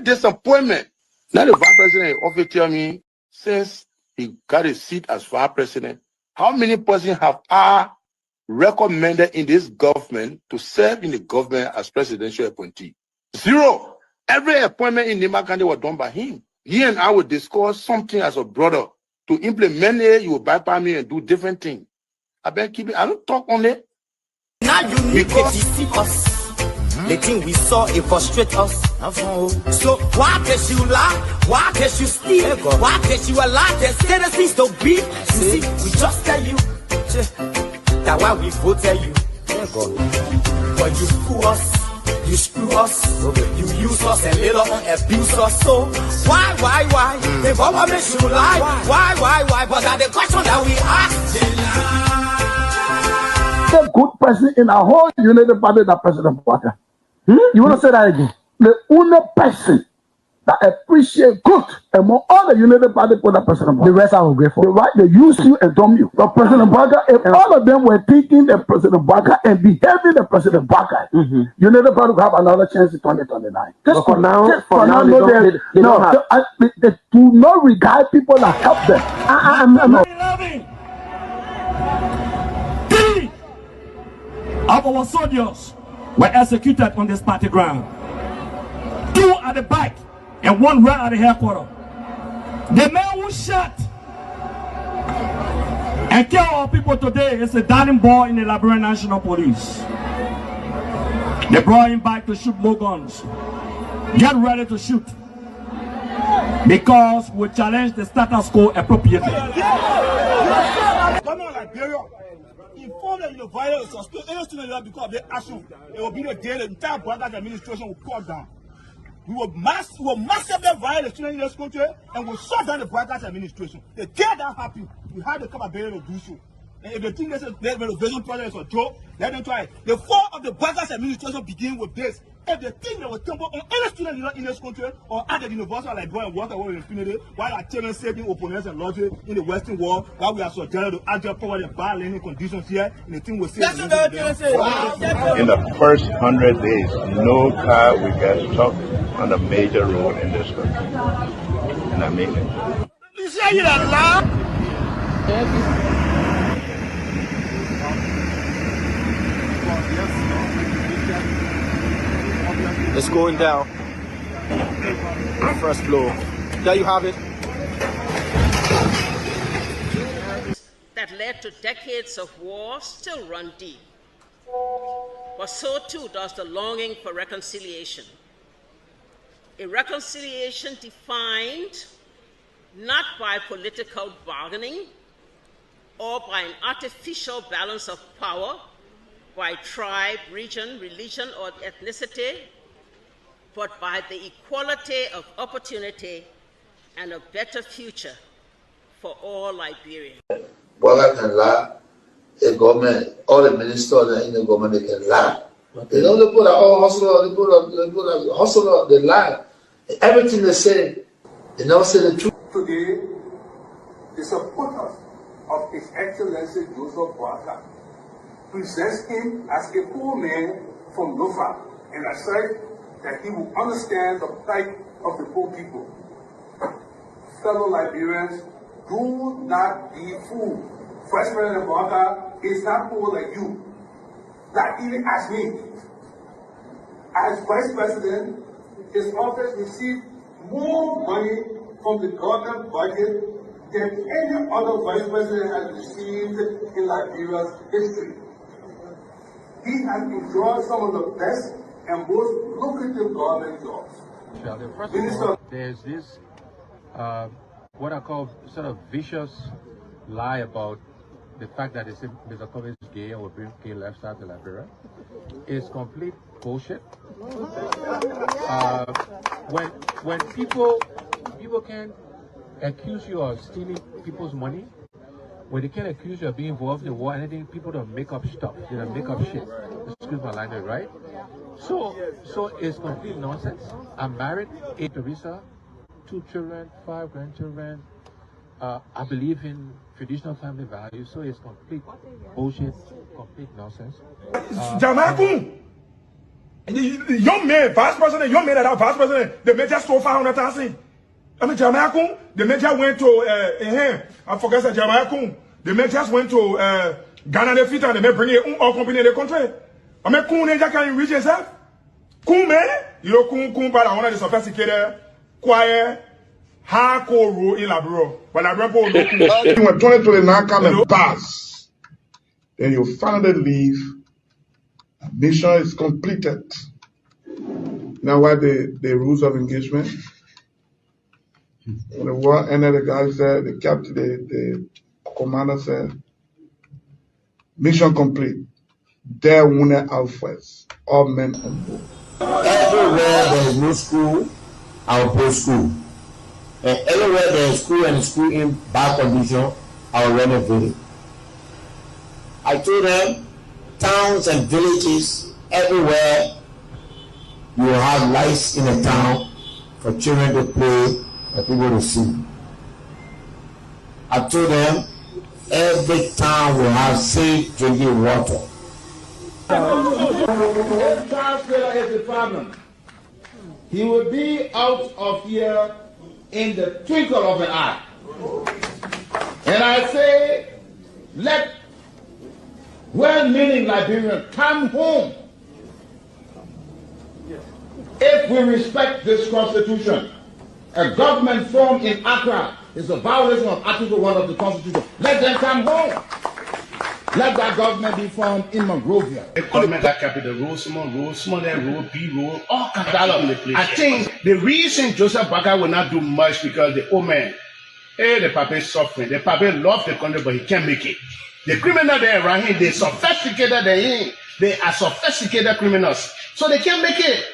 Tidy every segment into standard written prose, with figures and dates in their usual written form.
disappointment. Now the vice president often tell me, since he got a seat as vice president, how many persons have I recommended in this government to serve in the government as presidential appointee? Zero. Every appointment in Nimba County was done by him. He and I would discuss something as a brother. To implement it, you will bypass me and do different things. I better keep it. I don't talk on it. Now you need to deceive us. The thing we saw, it frustrate us. So why can't you lie? Why can't you steal? Why can't you allow the citizens to be? You see, we just tell you that why we vote tell you. But you fool us, you screw us, you use us and later on abuse us. So why? The government makes you lie. Why? But that's the question that we ask. The good person in our whole United Party, that President Bwaka. You want to say that again? The only person that appreciate good among all the United Party for that President Bwaka. The rest are ungrateful. The right, they use you and dumb you. But President Bwaka, if all of them were thinking the President Bwaka and behaving the President Bwaka, United Party will have another chance in 2029. Just for now, they do not regard people that help them. I'm not. Of our soldiers were executed on this party ground. 2 at the back and 1 right at the headquarters. The man who shot and killed our people today is a darling boy in the Liberian National Police. They brought him back to shoot more guns. Get ready to shoot. Because we challenge the status quo appropriately. Inform them in the violence or still any student because of their action. It will be the day the entire Bwaka administration will cut down. We will massively violate the students in this country and will shut down the Bwaka administration. The day that happens, we have the capability to do so. And if they think this renovation project is a joke, let them try it. The fall of the Bwaka administration begin with this. If they think they will tumble on any student in this country or at the university like Garguah and water with impunity, while our children saving opponents and logic in the Western world, while we are subjected to agile power and bad learning conditions here, and the thing will say. In the first 100 days, no car will get stuck on a major road in this country. And I mean it. You say you are loud? It's going down. First floor. There you have it. That led to decades of war still run deep. But so too does the longing for reconciliation. A reconciliation defined not by political bargaining or by an artificial balance of power, by tribe, region, religion, or ethnicity, but by the equality of opportunity and a better future for all Liberians. Bwaka can lie, the government, all the ministers in the government, they can lie. They don't put all hustle, they put a hustle, they lie. Everything they say, they never say the truth. Today, the supporters of His Excellency Joseph Bwaka presents him as a poor man from Lofa and asserts that he will understand the plight of the poor people. Fellow Liberians, do not be fooled. First President Bwaka is not poor like you, not even as me. As Vice President, his office received more money from the government budget than any other Vice President has received in Liberia's history. He has enjoyed some of the best and most lucrative government jobs. There's this, what I call sort of vicious lie about the fact that Mr. Pewee is gay or bring gay lifestyle to Liberia. It's complete bullshit. When people can accuse you of stealing people's money, when they can accuse you of being involved in war, anything, people don't make up stuff. They don't make up shit. Excuse my language, right? So it's complete nonsense. I'm married, 8 Teresa, 2 children, 5 grandchildren. I believe in traditional family values, so it's complete bullshit, complete nonsense. Young man, vice president, young man that are vice president, the major stole 500,000. I mean, Jamaica, the major went to, I forget that Jamaica, the majors went to Ghana, the fit, and they may bring it all company in the country. I mean, Kun, they can reach yourself. Kun, man, you know, Kun, but I want to sophisticated, quiet, hardcore rule in Labro. But Labro, when 2029 come and pass, then you finally leave. Mission is completed. Now, what the rules of engagement? When the war ended, the guy said, the captain, the commander said, mission complete. There wounded out first. All men on board. Everywhere there is no school, I'll put school. And everywhere there is school and school in bad condition, I'll renovate it. I told them, towns and villages, everywhere you will have lights in the town for children to play, for people to see. I told them, every town will have safe drinking water. If Charles Taylor is the problem, he will be out of here in the twinkle of an eye. And I say, let well-meaning Liberians come home. If we respect this constitution, a government formed in Accra is a violation of Article 1 of the Constitution. Let them come home. Let that government be formed in Monrovia. The government that capital road, small, there road, B road, all kinds of places. I think the reason Joseph Boakai will not do much because the old man, the papa is suffering. The papa loves the country, but he can't make it. The criminal there around him, they sophisticated than him. They are sophisticated criminals, so they can't make it.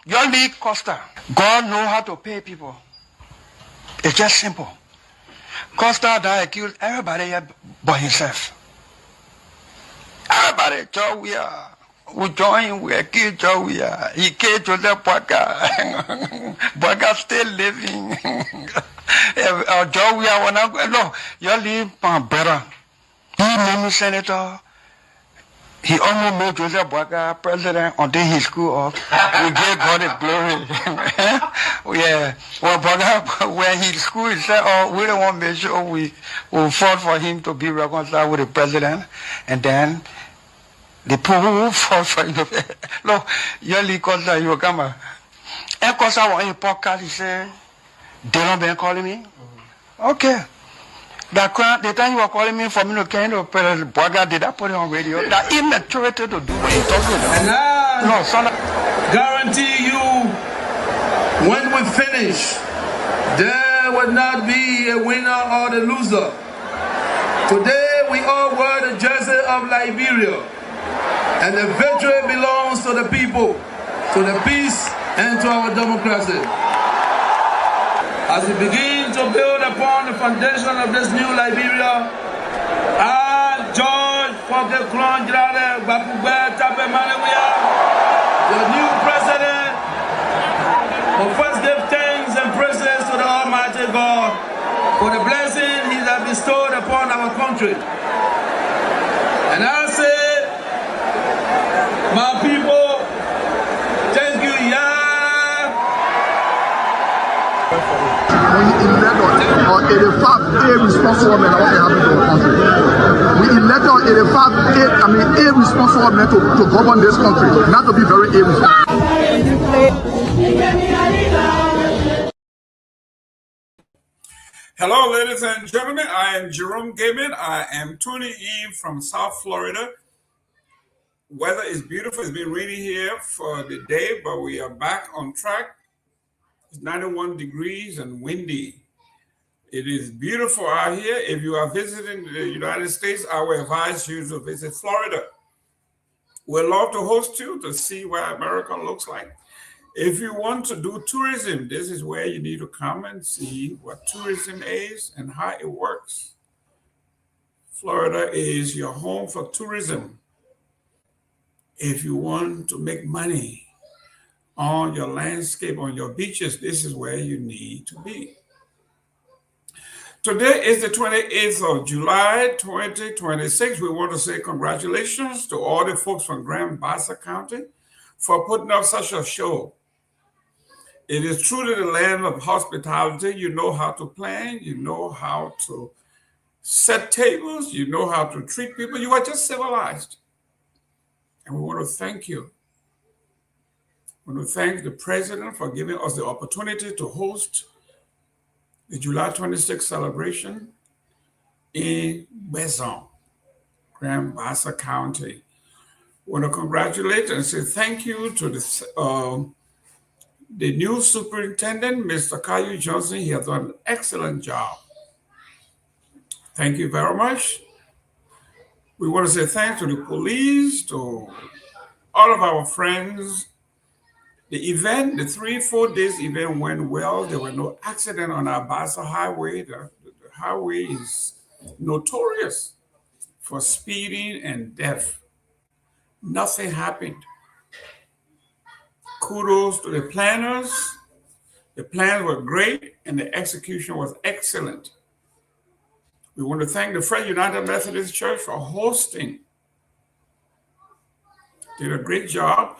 Your league Costa, God know how to pay people. It's just simple. Costa that accused everybody but himself. Everybody, Joe, we join, we accuse Joe, he killed Joseph Boakai. Boakai still living. Joe, no, you leave better. He made me senator. He almost made Joseph Boakai president until he screwed up. We gave God his glory. Yeah. Well, Boakai, when he screwed, he said, oh, we don't want to make sure we will fought for him to be reconciled with the president. And then the people who fought for him. Look, your league Costa, you will come. And Costa was in a podcast, he said, they don't been calling me. Okay. The time you were calling me for me to kind of Boakai, did I put it on radio? That immaturity to do what you're talking about. And I guarantee you, when we finish, there will not be a winner or the loser. Today we all wear the jersey of Liberia, and the victory belongs to the people, to the peace, and to our democracy. As we begin to build upon the foundation of this new Liberia, I, George Seleke Kromah, the new president, will first give thanks and praises to the Almighty God for the blessing He has bestowed upon our country. And I say, my people, thank you, We elected 85 irresponsible men what happened to our country. We elected 85 irresponsible men to govern this country, not to be very irresponsible. Hello, ladies and gentlemen. I am Jerome Gayman. I am tuning in from South Florida. Weather is beautiful. It's been raining here for the day, but we are back on track. It's 91 degrees and windy. It is beautiful out here. If you are visiting the United States, I would advise you to visit Florida. We'd love to host you to see what America looks like. If you want to do tourism, this is where you need to come and see what tourism is and how it works. Florida is your home for tourism. If you want to make money on your landscape, on your beaches, this is where you need to be. Today is the 28th of July, 2026. We want to say congratulations to all the folks from Grand Bassa County for putting up such a show. It is truly the land of hospitality. You know how to plan, you know how to set tables, you know how to treat people. You are just civilized. And we want to thank you. We want to thank the president for giving us the opportunity to host the July 26th celebration in Bezon, Grand Bassa County. We want to congratulate and say thank you to the new superintendent, Mr. Caillou Johnson. He has done an excellent job. Thank you very much. We want to say thanks to the police, to all of our friends. The event, the 3-4 days event went well. There were no accidents on our Bassa Highway. The highway is notorious for speeding and death. Nothing happened. Kudos to the planners. The plans were great and the execution was excellent. We want to thank the First United Methodist Church for hosting. Did a great job.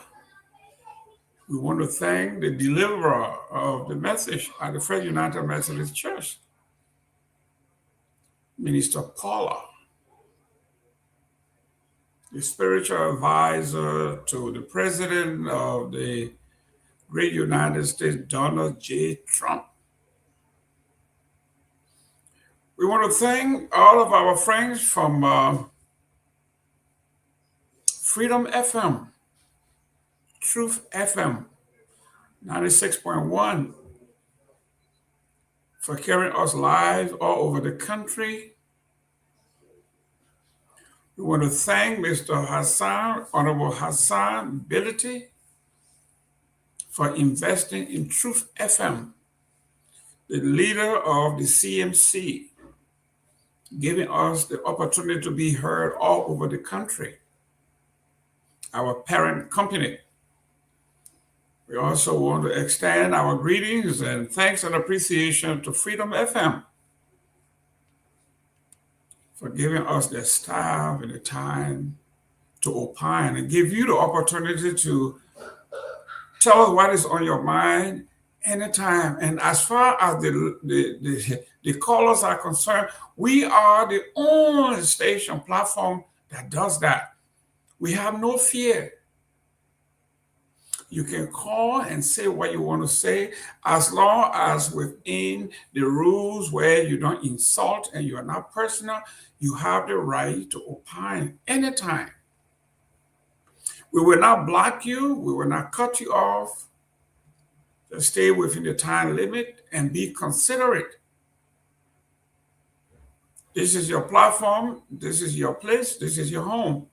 We want to thank the deliverer of the message at the First United Methodist Church, Minister Paula, the spiritual advisor to the president of the great United States, Donald J. Trump. We want to thank all of our friends from Freedom FM, Truth FM, 96.1, for carrying us live all over the country. We want to thank Mr. Hassan, Honorable Hassan Bility, for investing in Truth FM, the leader of the CMC, giving us the opportunity to be heard all over the country, our parent company. We also want to extend our greetings and thanks and appreciation to Freedom FM for giving us their staff and the time to opine and give you the opportunity to tell us what is on your mind anytime. And as far as the callers are concerned, we are the only station platform that does that. We have no fear. You can call and say what you want to say as long as within the rules where you don't insult and you are not personal. You have the right to opine anytime. We will not block you. We will not cut you off. Just stay within the time limit and be considerate. This is your platform. This is your place. This is your home.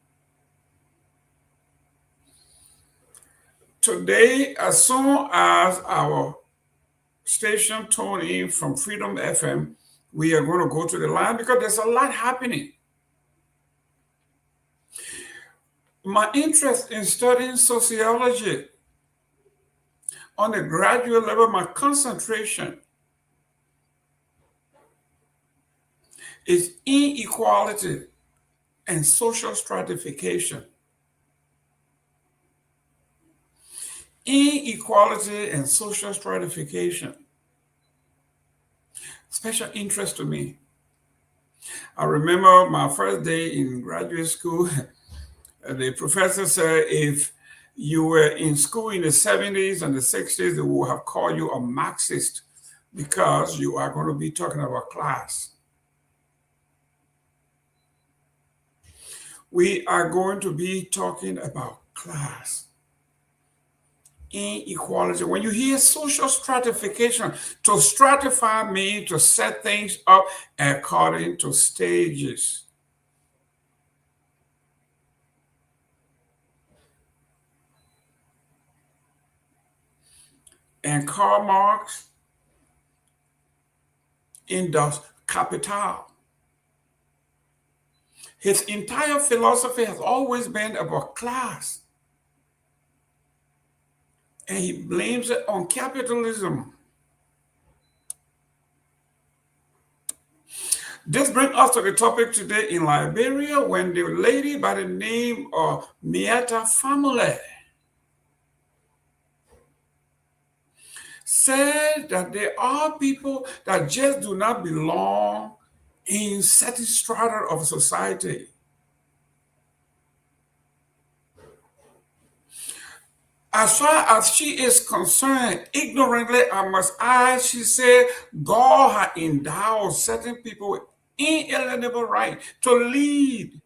Today, as soon as our station tune in from Freedom FM, we are going to go to the line because there's a lot happening. My interest in studying sociology on the graduate level, my concentration is inequality and social stratification. Inequality and social stratification. Special interest to me. I remember my first day in graduate school, the professor said if you were in school in the 70s and the 60s, they would have called you a Marxist because you are going to be talking about class. We are going to be talking about class. Inequality. When you hear social stratification, to stratify means to set things up according to stages. And Karl Marx in Das Kapital, his entire philosophy has always been about class. And he blames it on capitalism. This brings us to the topic today in Liberia when the lady by the name of Myean family said that there are people that just do not belong in certain strata of society. As far as she is concerned, ignorantly, I must add, she said, God had endowed certain people with inalienable right to lead.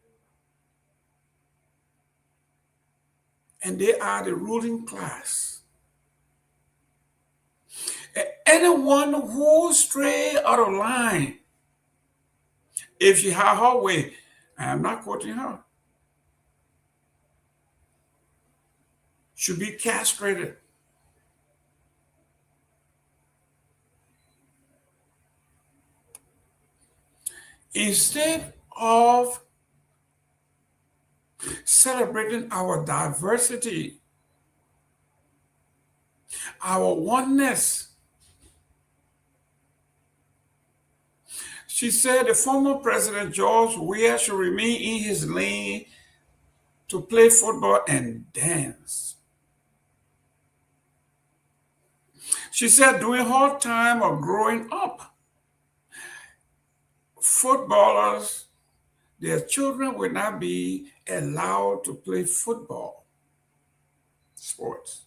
And they are the ruling class. Anyone who stray out of line, if she had her way, I am not quoting her, should be castrated. Instead of celebrating our diversity, our oneness, she said the former President George Weah should remain in his lane to play football and dance. She said during her time of growing up, footballers, their children would not be allowed to play football sports.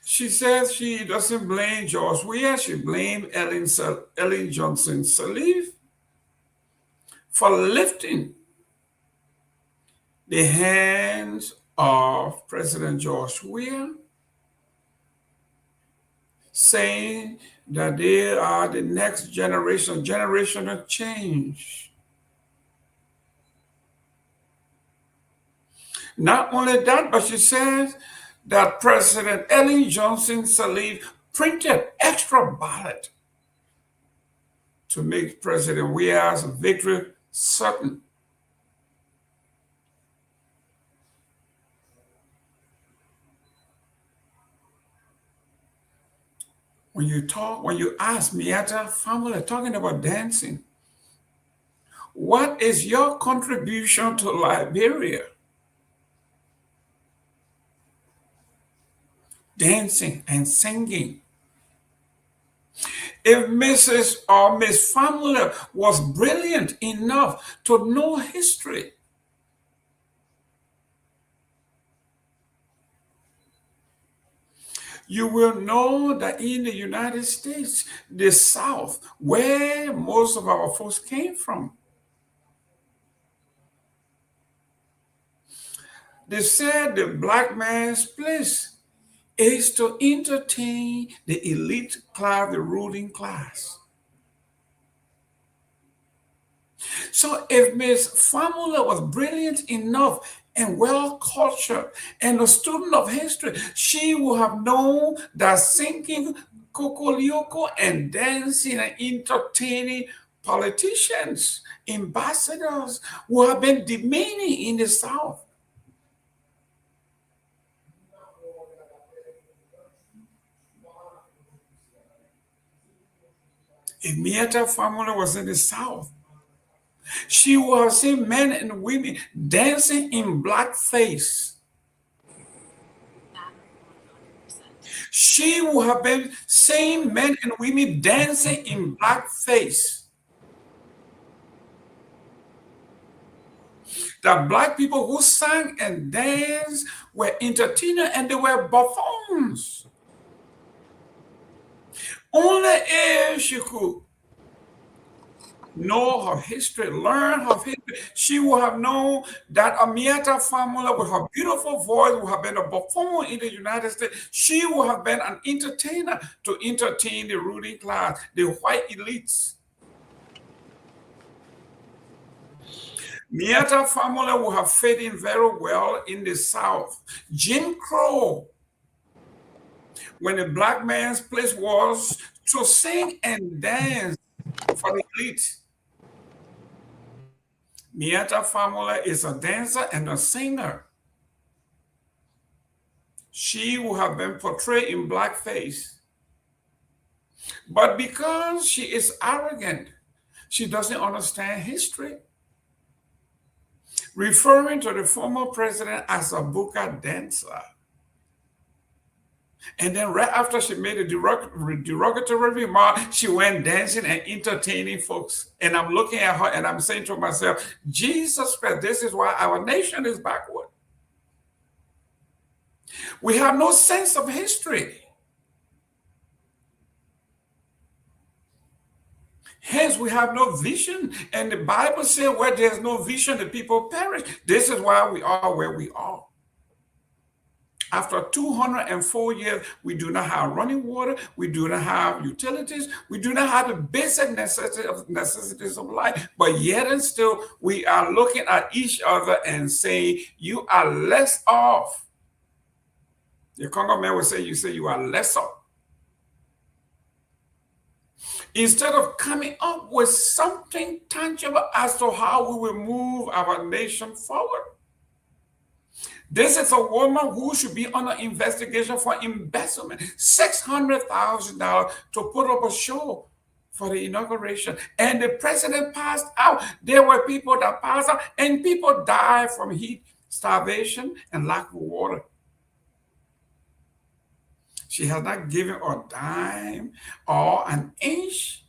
She says she doesn't blame George Weah, she blamed Ellen Johnson Sirleaf for lifting the hands of President George Weah, saying that they are the next generation, generational change. Not only that, but she says that President Ellen Johnson Sirleaf printed extra ballot to make President Weah's victory certain. When you ask Miata family talking about dancing, what is your contribution to Liberia? Dancing and singing. If Mrs. or Miss Family was brilliant enough to know history, you will know that in the United States, the South, where most of our folks came from, they said the black man's place is to entertain the elite class, the ruling class. So if Miss Famula was brilliant enough and well-cultured and a student of history, she would have known that singing kokolioko and dancing and entertaining politicians, ambassadors, would have been demeaning in the South. If Miata Famula was in the South, she would have seen men and women dancing in blackface. She would have been seeing men and women dancing in blackface. The black people who sang and danced were entertainers and they were buffoons. Only if she could know her history, learn her history, she would have known that Miata Famula, with her beautiful voice, would have been a buffoon in the United States. She would have been an entertainer to entertain the ruling class, the white elites. Miata Famula would have fit in very well in the South. Jim Crow, when the black man's place was to sing and dance for the elite. Miata Famula is a dancer and a singer. She would have been portrayed in blackface. But because she is arrogant, she doesn't understand history. referring to the former president as a buka dancer. And then right after she made a derogatory remark, she went dancing and entertaining folks. And I'm looking at her and I'm saying to myself, Jesus Christ, this is why our nation is backward. We have no sense of history. Hence, we have no vision. And the Bible says where there's no vision, the people perish. This is why we are where we are. After 204 years, we do not have running water. We do not have utilities. We do not have the basic necessities of life. But yet and still, we are looking at each other and saying, you are less off. The Congo man will say, you are less off. Instead of coming up with something tangible as to how we will move our nation forward. This is a woman who should be under investigation for embezzlement. $600,000 to put up a show for the inauguration. And the president passed out. There were people that passed out, and people died from heat, starvation, and lack of water. She has not given a dime or an inch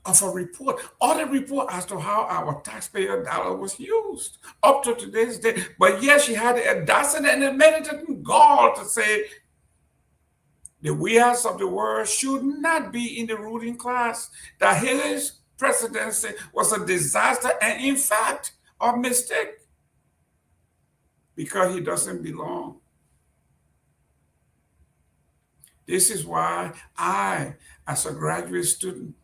of a report, or the report as to how our taxpayer dollar was used up to today's day. But yes, she had the audacity and the meditating gall to say the weirds of the world should not be in the ruling class, that his presidency was a disaster and in fact a mistake because he doesn't belong. This is why I, as a graduate student,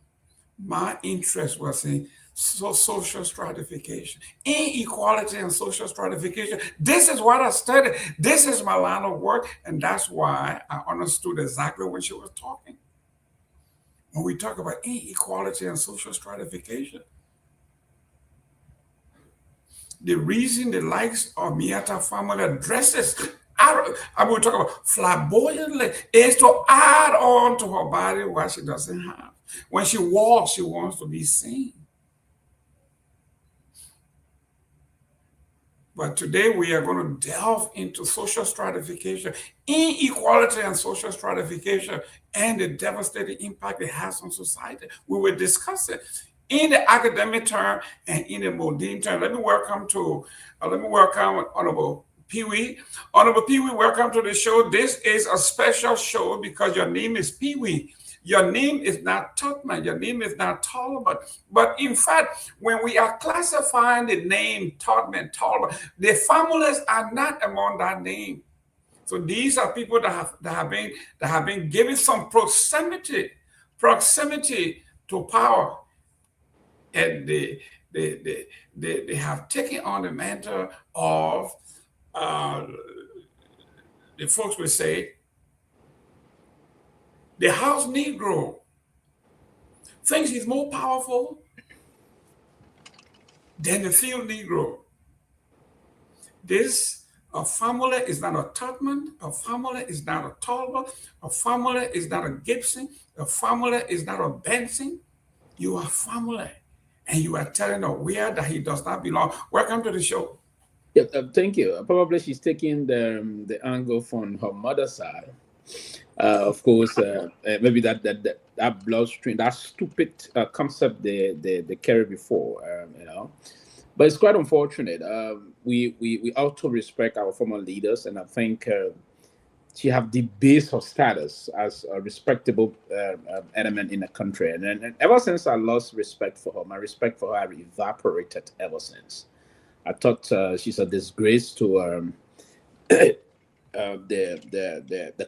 my interest was in social stratification, inequality and social stratification. This is what I studied. This is my line of work. And that's why I understood exactly when she was talking. When we talk about inequality and social stratification, the reason the likes of Myean family dresses, I will talk about flamboyantly, is to add on to her body what she doesn't have. When she walks, she wants to be seen. But today we are going to delve into social stratification, inequality and social stratification, and the devastating impact it has on society. We will discuss it in the academic term and in the mundane term. Let me welcome Honorable Pewee. Honorable Pewee, welcome to the show. This is a special show because your name is Pewee. Your name is not Totman. Your name is not Talbot. But in fact, when we are classifying the name Totman, Talbot, the families are not among that name. So these are people that have been given some proximity to power, and they have taken on the mantle of the folks will say, the house Negro thinks he's more powerful than the field Negro. A family is not a Tubman, a family is not a Talbot, a family is not a Gibson, a family is not a Benson. You are family, and you are telling a weird that he does not belong. Welcome to the show. Yeah, thank you. Probably she's taking the angle from her mother's side. Of course, maybe that bloodstream, that stupid concept they carried before, But it's quite unfortunate. We ought to respect our former leaders, and I think she have debased her status as a respectable element in the country. And ever since I lost respect for her, my respect for her evaporated ever since. I thought she's a disgrace to the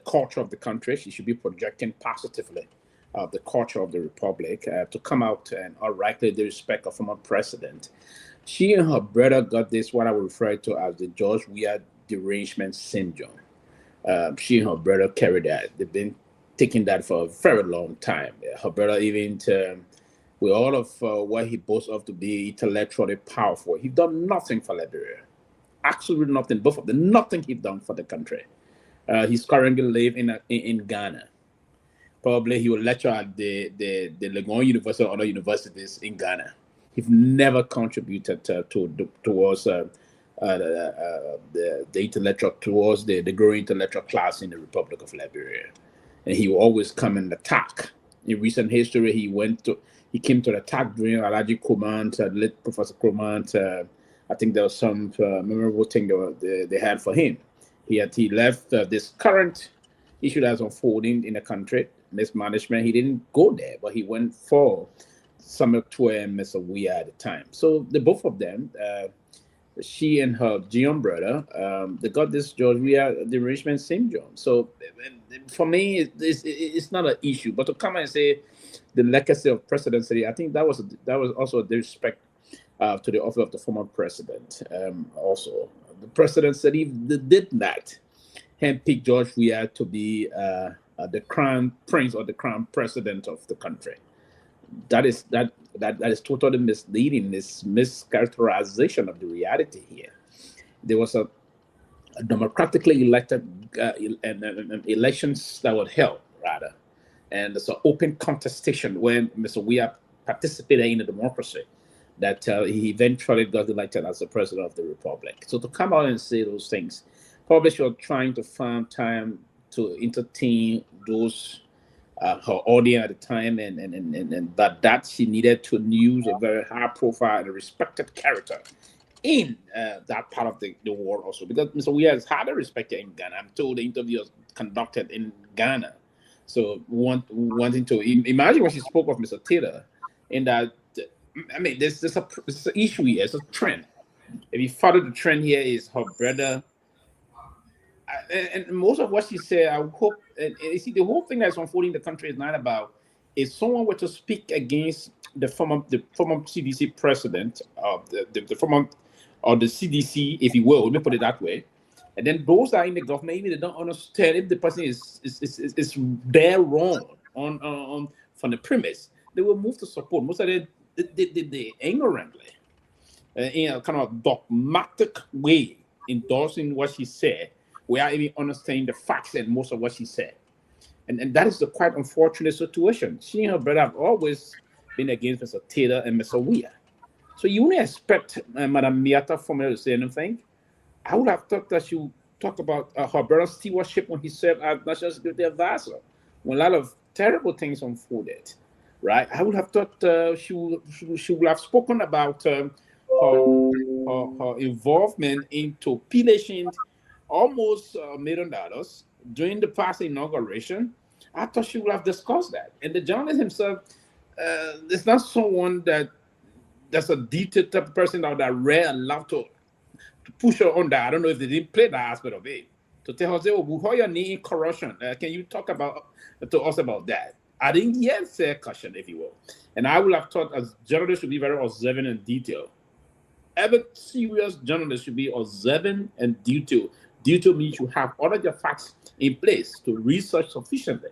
culture of the country. She should be projecting positively the culture of the republic to come out and outrightly the respect of former president. She and her brother got this, what I would refer to as the George Weah derangement syndrome. She and her brother carry that. They've been taking that for a very long time. Her brother, even with all of what he boasts of to be intellectually powerful, he's done nothing for Liberia. Absolutely nothing. Both of them, nothing he's done for the country. He's currently living in Ghana. Probably he will lecture at the Legon University or other universities in Ghana. He never contributed towards the intellectual, towards the growing intellectual class in the Republic of Liberia. And he will always come and attack. In recent history, he came to attack during Alhaji Kromah, late Professor Kromah. I think there was some memorable thing they had for him. He left this current issue that's unfolding in the country, mismanagement. He didn't go there, but he went for Samuel Pewee and Mr. Wea at the time. So the both of them, she and her Gion brother, they got this George Weah, the arrangement syndrome. So for me, it's not an issue. But to come and say the legacy of presidency, I think that was also a disrespect to the office of the former president. Also, the president said he did not handpick George Weah to be the crown prince or the crown president of the country. That is totally misleading. This mischaracterization of the reality here. There was a democratically elected elections that were held, rather, and it's an open contestation when Mr. Weah participated in the democracy that he eventually got elected as the president of the republic. So to come out and say those things, probably she was trying to find time to entertain those her audience at the time, and that she needed to use a very high profile and a respected character in that part of the world also, because Mr. Weah is highly respected in Ghana. I'm told the interview was conducted in Ghana. So wanting to imagine when she spoke of Mr. Taylor, in that, I mean, there's an issue here, it's a trend. If you follow the trend here, is her brother. And most of what she said, I hope, and you see, the whole thing that's unfolding in the country is not about, if someone were to speak against the former CDC president, the former, or the CDC, if you will, let me put it that way, and then those that are in the government, maybe they don't understand if the person is there wrong on from the premise, they will move to support. Most of them, they ignorantly, in a kind of dogmatic way, endorsing what she said, without even understanding the facts and most of what she said. And that is a quite unfortunate situation. She and her brother have always been against Mr. Taylor and Mr. Weah. So you wouldn't expect Madam Miata Fomele to say anything. I would have thought that she would talk about her brother's stewardship when he served as National Security Advisor, when a lot of terrible things unfolded, right? I would have thought she would have spoken about her involvement into pillaging almost $1 million during the past inauguration. I thought she would have discussed that. And the journalist himself is not someone that's a detailed type of person that read and love to push her on that. I don't know if they didn't play that aspect of it. To tell her, oh, how you need corruption? Can you talk to us about that? I didn't yet say caution, if you will. And I would have thought as journalists should be very observant and detailed. Every serious journalist should be observant and detailed. Detail means you have all of your facts in place to research sufficiently.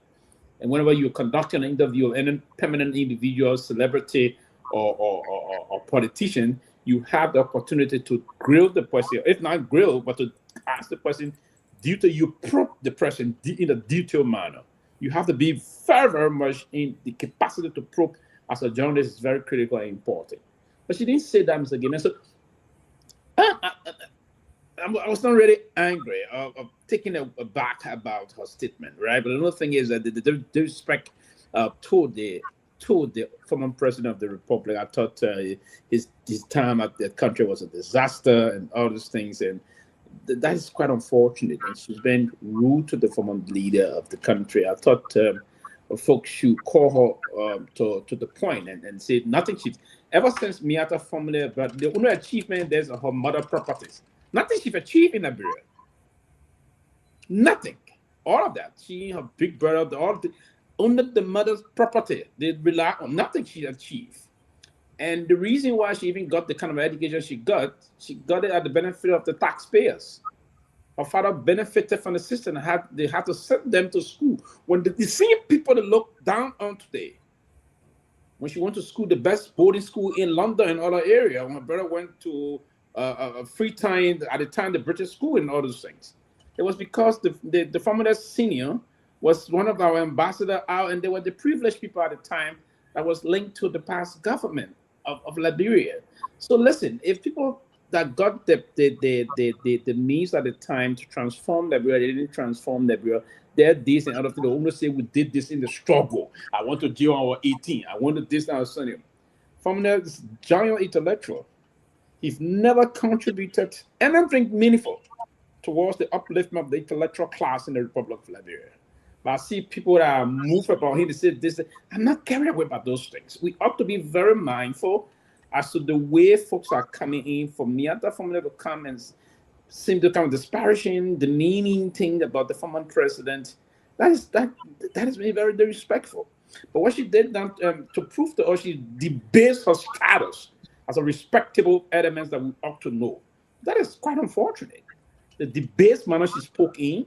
And whenever you're conducting an interview of any permanent individual, celebrity, or politician, you have the opportunity to grill the person, if not grill, but to ask the person, you probe the person in a detailed manner. You have to be very, very much in the capacity to probe as a journalist is very critical and important. But she didn't say that, Mr. Gayman. So I was not really angry or taken aback about her statement, right? But another thing is that the respect toward the former president of the republic. I thought his time at the country was a disaster and all those things, and that is quite unfortunate. And she's been rude to the former leader of the country. I thought folks should call her to the point and say nothing. She's ever since Miata Fomele, but the only achievement there's her mother properties. Nothing she's achieved in Liberia. Nothing. All of that. She, her big brother, only the mother's property. They rely on nothing she achieved. And the reason why she even got the kind of education she got it at the benefit of the taxpayers. Her father benefited from the system. They had to send them to school. When the same people that look down on today, when she went to school, the best boarding school in London and other area, when her brother went to Freetown, at the time, the British school and all those things. It was because the former senior was one of our ambassadors out, and they were the privileged people at the time that was linked to the past government. of Liberia. So listen, if people that got the means at the time to transform Liberia, they didn't transform Liberia. They're this and other things. They almost say we did this in the struggle. I want to do our 18. I wanted this now. From there, this giant intellectual, he's never contributed anything meaningful towards the upliftment of the intellectual class in the Republic of Liberia. But I see people that are moved about him to say this. I'm not carried away by those things. We ought to be very mindful as to the way folks are coming in from the other formula to come and seem to come disparaging, demeaning thing about the former president. That is very, very disrespectful. But what she did now to prove to us, she debased her status as a respectable element that we ought to know. That is quite unfortunate. The debased manner she spoke in,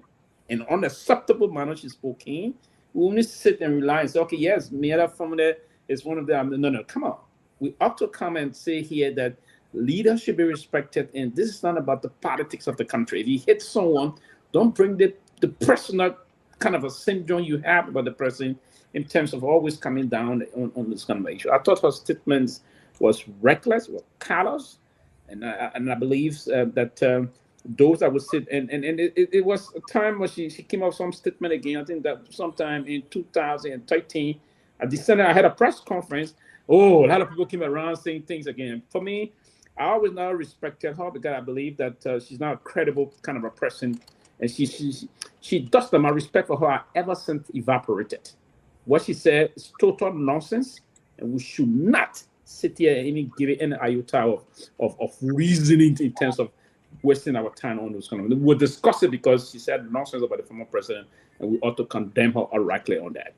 an unacceptable manner she spoke in, we only sit and rely and say, okay, yes, Myean formula is one of them. No, come on. We ought to come and say here that leaders should be respected, and this is not about the politics of the country. If you hit someone, don't bring the personal kind of a syndrome you have about the person in terms of always coming down on this kind of issue. I thought her statements was reckless, was callous, and I believe that those that would sit and it was a time where she came up with some statement again. I think that sometime in 2013, at December, I had a press conference. Oh, a lot of people came around saying things again. For me, I always now respected her because I believe that she's not a credible kind of a person, and she does my respect for her ever since evaporated. What she said is total nonsense, and we should not sit here and even give it any iota of reasoning in terms of wasting our time on those kind of. We'll discuss it because she said nonsense about the former president, and we ought to condemn her outrightly on that.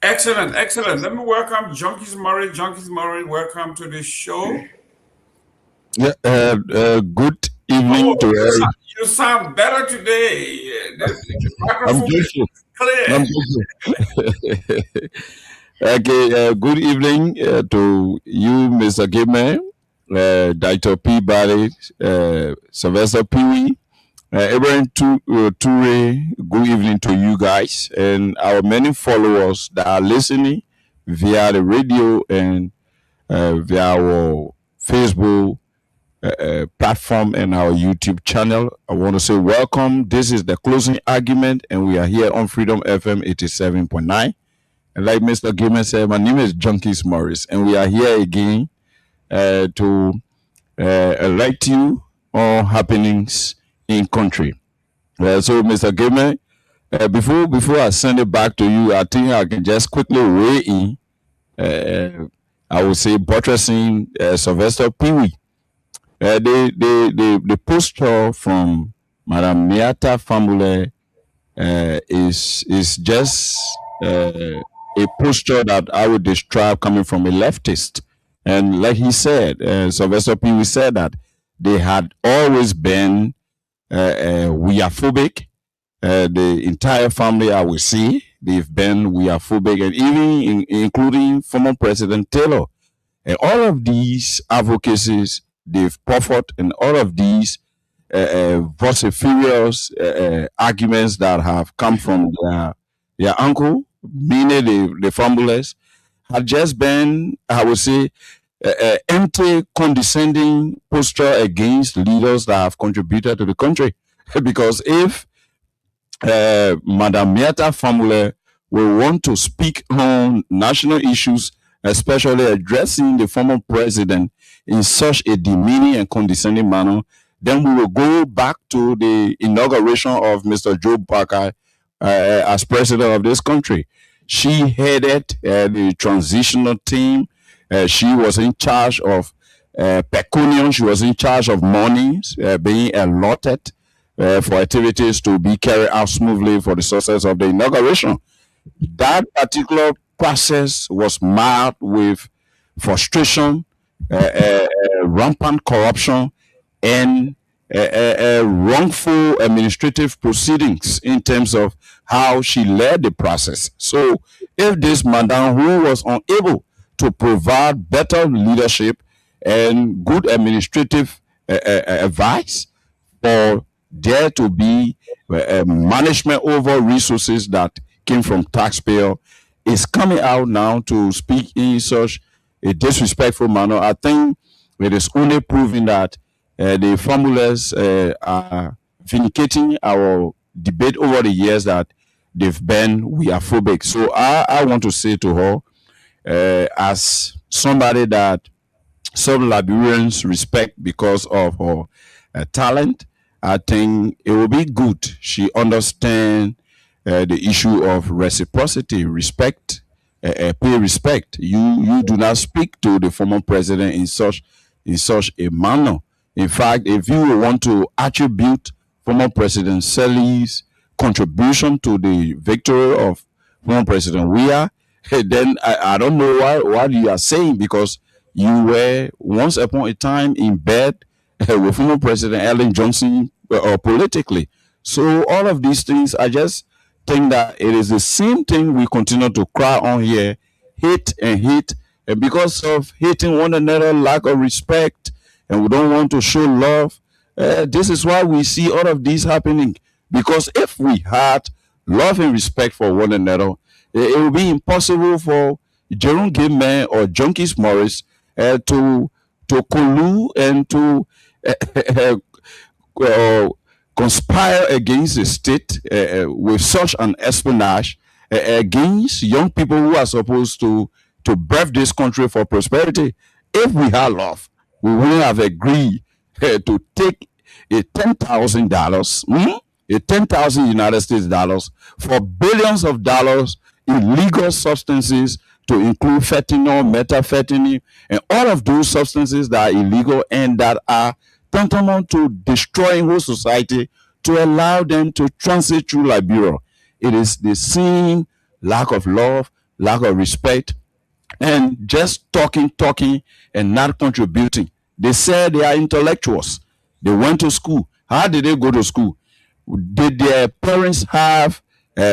Excellent. Let me welcome Junkies Murray. Junkies Murray, welcome to the show. Yeah, good evening to everyone. You sound better today. The microphone is clear. Okay, good evening to you, Mr. Gayman, Dr. Peabody, Sylvester Pewee, Abraham Toure. Good evening to you guys and our many followers that are listening via the radio and via our Facebook platform and our YouTube channel. I want to say welcome. This is the closing argument, and we are here on Freedom FM 87.9. And like Mr. Gayman said, my name is Junkies Morris, and we are here again to elect you on happenings in country. So, Mr. Gayman, before I send it back to you, I think I can just quickly weigh in. I would say buttressing Sylvester Pewee. The posture from Madame Myean family is just a posture that I would describe coming from a leftist. And like he said, Sylvester Pewee said that they had always been weophobic. The entire family, I would say, they've been weophobic, and even including former President Taylor. And all of these advocacies they've proffered, and all of these vociferous arguments that have come from their uncle, meaning the families, have just been, I would say, empty, condescending posture against leaders that have contributed to the country. Because if Madame Myean family will want to speak on national issues, especially addressing the former president in such a demeaning and condescending manner, then we will go back to the inauguration of Mr. Joe Parker as president of this country. She headed the transitional team. She was in charge of pecunium. She was in charge of monies being allotted for activities to be carried out smoothly for the success of the inauguration. That particular process was marred with frustration, rampant corruption, and wrongful administrative proceedings in terms of how she led the process. So if this madam who was unable to provide better leadership and good administrative advice for there to be management over resources that came from taxpayer, is coming out now to speak in such a disrespectful manner. I think it is only proving that the formulas are vindicating our debate over the years that they've been we are phobic. So I want to say to her, as somebody that some Liberians respect because of her talent, I think it will be good she understand the issue of reciprocity, respect, pay respect. You do not speak to the former president in such a manner. In fact, if you want to attribute former President Seli's contribution to the victory of former President Weah, then I don't know what you are saying, because you were once upon a time in bed with former President Ellen Johnson politically. So all of these things, I just think that it is the same thing we continue to cry on here, hate and hate, and because of hating one another, lack of respect, and we don't want to show love. This is why we see all of these happening. Because if we had love and respect for one another, it would be impossible for Jerome Gayman or Junkies Morris to collude and to conspire against the state with such an espionage against young people who are supposed to birth this country for prosperity. If we had love, we wouldn't have agreed to take a $10,000, a 10,000 United States dollars for billions of dollars illegal substances, to include fentanyl, methamphetamine, and all of those substances that are illegal and that are tantamount to destroying whole society, to allow them to transit through Liberia. It is the same lack of love, lack of respect, and just talking, and not contributing. They say they are intellectuals. They went to school. How did they go to school? Did their parents have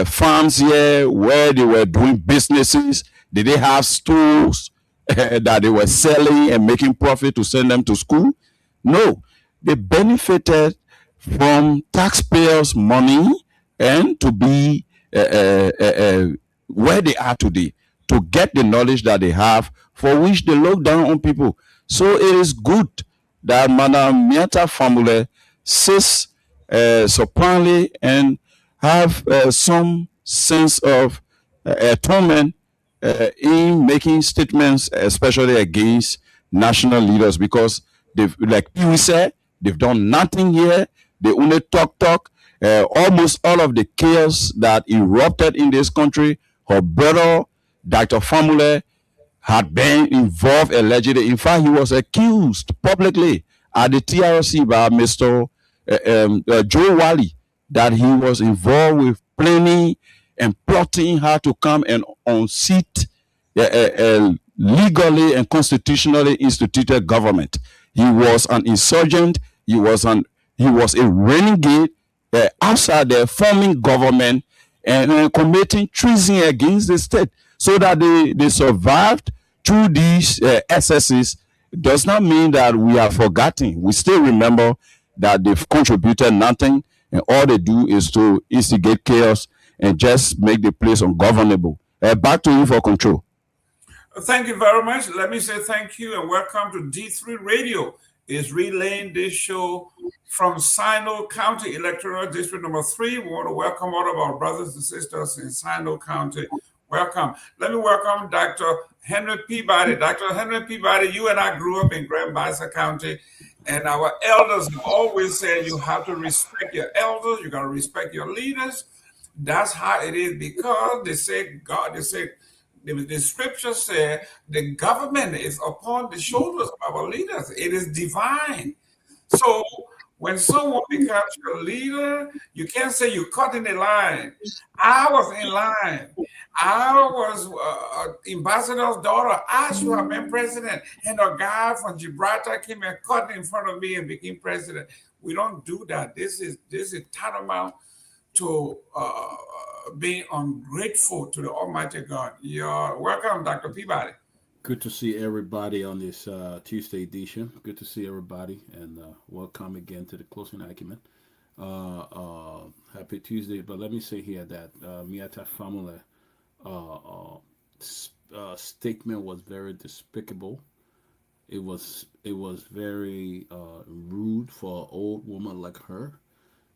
farms here where they were doing businesses? Did they have stores that they were selling and making profit to send them to school? No. They benefited from taxpayers' money and to be where they are today, to get the knowledge that they have, for which they look down on people. So it is good that Madam Myean family sits supinely and have some sense of atonement in making statements, especially against national leaders, because they've, like Pewee said, they've done nothing here. They only talk. Almost all of the chaos that erupted in this country, her brother, Dr. Famule, had been involved allegedly. In fact, he was accused publicly at the TRC by Mr. Joe Wally that he was involved with planning and plotting how to come and unseat legally and constitutionally instituted government. He was an insurgent. He was a renegade outside the forming government and committing treason against the state. So that they survived through these excesses does not mean that we are forgotten. We still remember that they've contributed nothing, and all they do is to instigate chaos and just make the place ungovernable. Back to you for control. Thank you very much. Let me say thank you and welcome to D3 Radio. Is relaying this show from Sino County Electoral District number 3. We want to welcome all of our brothers and sisters in Sino County. Welcome. Let me welcome Dr. Henry Peabody. Dr. Henry Peabody, you and I grew up in Grand Bassa County, and our elders have always said you have to respect your elders, you got to respect your leaders. That's how it is, because they say the scripture said the government is upon the shoulders of our leaders. It is divine. So when someone becomes your leader, you can't say you cut in the line. I was in line. I was ambassador's daughter. I should have been president. And a guy from Gibraltar came and cut in front of me and became president. We don't do that. This is tantamount to being ungrateful to the Almighty God. You're welcome, Dr. Peabody. Good to see everybody on this Tuesday edition. Good to see everybody, and welcome again to the closing argument. Happy Tuesday. But let me say here that Myean family statement was very despicable. It was very rude for an old woman like her.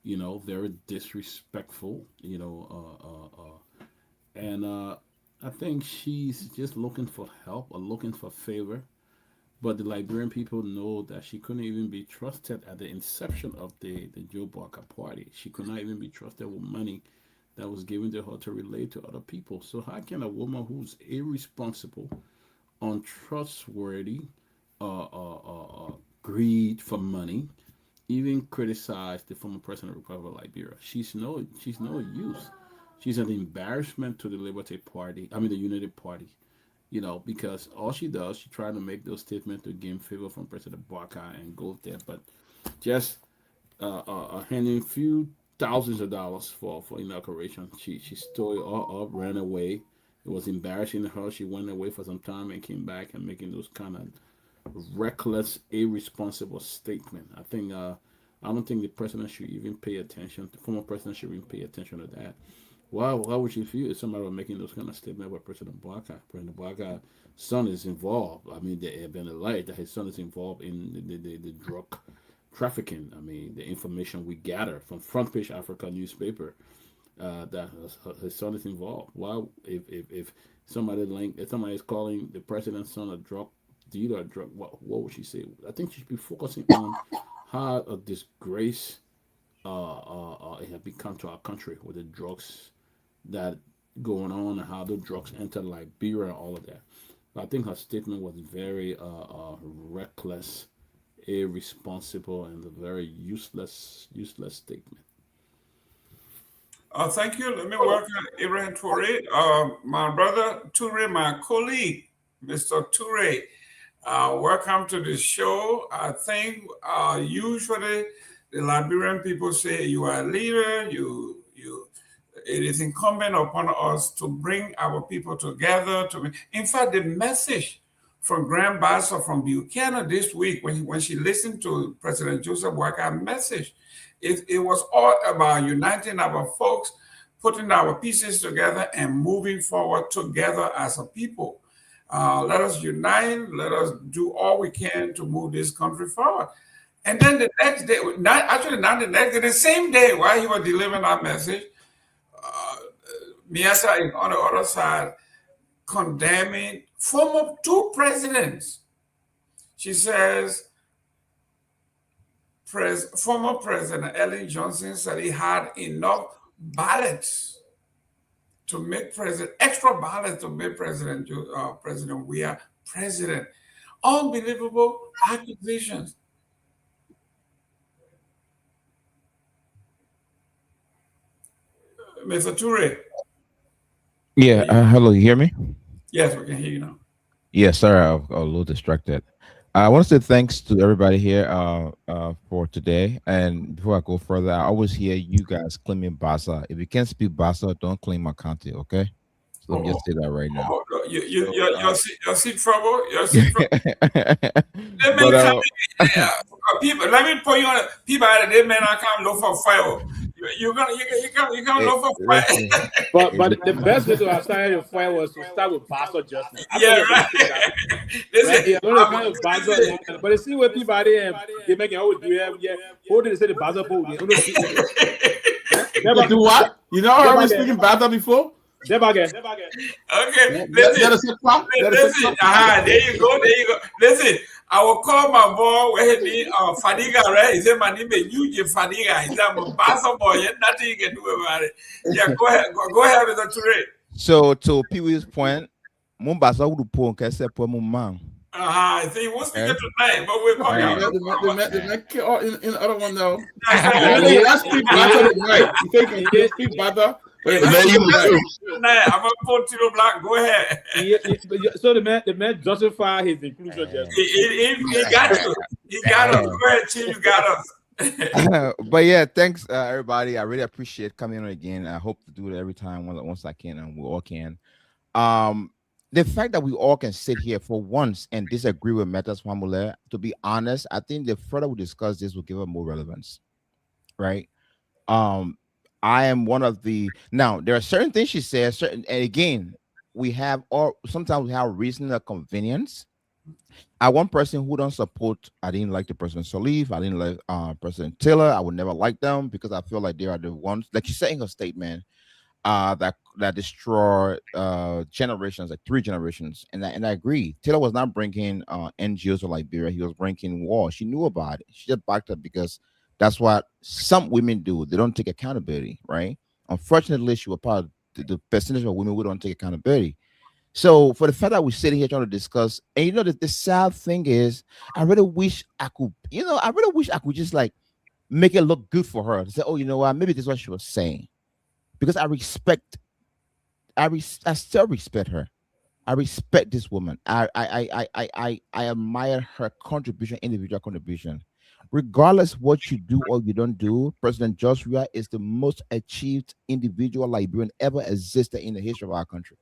Very disrespectful. And I think she's just looking for help or looking for favor. But the Liberian people know that she couldn't even be trusted at the inception of the Joe Barker party. She could not even be trusted with money that was given to her to relate to other people. So how can a woman who's irresponsible, untrustworthy, greed for money, even criticize the former president of the Republic of Liberia? She's no use. She's an embarrassment to the Liberty Party. I mean the Unity Party. Because all she does, she tries to make those statements to gain favor from President Barker and go there, but just handing few thousands of dollars for inauguration. She stole it all up, ran away. It was embarrassing to her. She went away for some time and came back and making those kind of reckless, irresponsible statement. I don't think the president should even pay attention. The former president should even pay attention to that. Why would you feel if somebody was making those kind of statements about President Barker? President Barker's son is involved. I mean, there have been alleged that his son is involved in the drug trafficking. I mean, the information we gather from Front Page Africa newspaper that his son is involved. Why, if somebody is calling the president's son a drug dealer, what would she say? I think she should be focusing on how a disgrace it has become to our country with the drugs that going on and how the drugs enter Liberia and all of that. But I think her statement was very reckless, irresponsible, and a very useless statement. Thank you. Let me welcome Ibrahim Toure, my brother Toure, my colleague, Mr. Toure. Welcome to the show. I think usually the Liberian people say you are a leader. It is incumbent upon us to bring our people together. In fact, the message from Grand Bassa from Buchanan this week, when she listened to President Joseph Boakai message, it was all about uniting our folks, putting our pieces together, and moving forward together as a people. Let us unite. Let us do all we can to move this country forward. And then the next day, not the next day, the same day while he was delivering our message, Miasa is on the other side condemning former two presidents. She says, former President Ellen Johnson said he had enough ballots to make extra ballots to make President Weah president. Unbelievable accusations. Mr. Toure. Yeah, hello, you hear me? Yes, we can hear you now. Yeah, sorry, I was a little distracted. I want to say thanks to everybody here for today. And before I go further, I always hear you guys claiming Bassa. If you can't speak Bassa, don't claim Makante, okay? So let me just say that right now. You're seeing trouble? You're seeing trouble? People, let me put you on. People out there, man, I can't look for fire. You can't look for fire. But the best way to start your fire was to start with Bassa Justin. Yeah, right. But you see what people are there, they make it always do it. Yeah, who did they say the Bassa pool? You do what? You know how I was speaking Bassa before? Okay, listen. There you go. Listen, I will call my boy where he need Fadiga, right? He said my name is Yuji Fadiga. He said I'm a Bassa boy. Nothing you can do about it. Yeah, go ahead with the Toure. So to Pewee's point, Mombasa would pull and say poor man. I think we'll speak it tonight, but we're calling in the other one though. Let's speak Bassa tonight. You think you speak Bassa? I'm a Portino Black. Go ahead. So the man justify his inclusion. He got us. He got us. Go ahead, Chief. You got us. But yeah, thanks everybody. I really appreciate coming on again. I hope to do it every time once I can, and we all can. The fact that we all can sit here for once and disagree with Metas Wamule, to be honest, I think the further we discuss this will give it more relevance, right? I am one of the now. There are certain things she says, and again, we have, or sometimes we have reason or convenience. I one person who don't support. I didn't like the President Salif. I didn't like President Taylor. I would never like them because I feel like they are the ones, like you said in her statement, that destroy generations, like 3 generations. And I agree. Taylor was not bringing NGOs to Liberia. He was bringing war. She knew about it. She just backed up because that's what some women do. They don't take accountability, right? Unfortunately, she was part of the percentage of women who don't take accountability. So for the fact that we're sitting here trying to discuss, and the sad thing is, I really wish I could, I really wish I could just like make it look good for her to say, oh, you know what, maybe this is what she was saying, because I still respect her. I respect this woman. I admire her contribution, individual contribution. Regardless what you do or you don't do, President Joshua is the most achieved individual Liberian ever existed in the history of our country.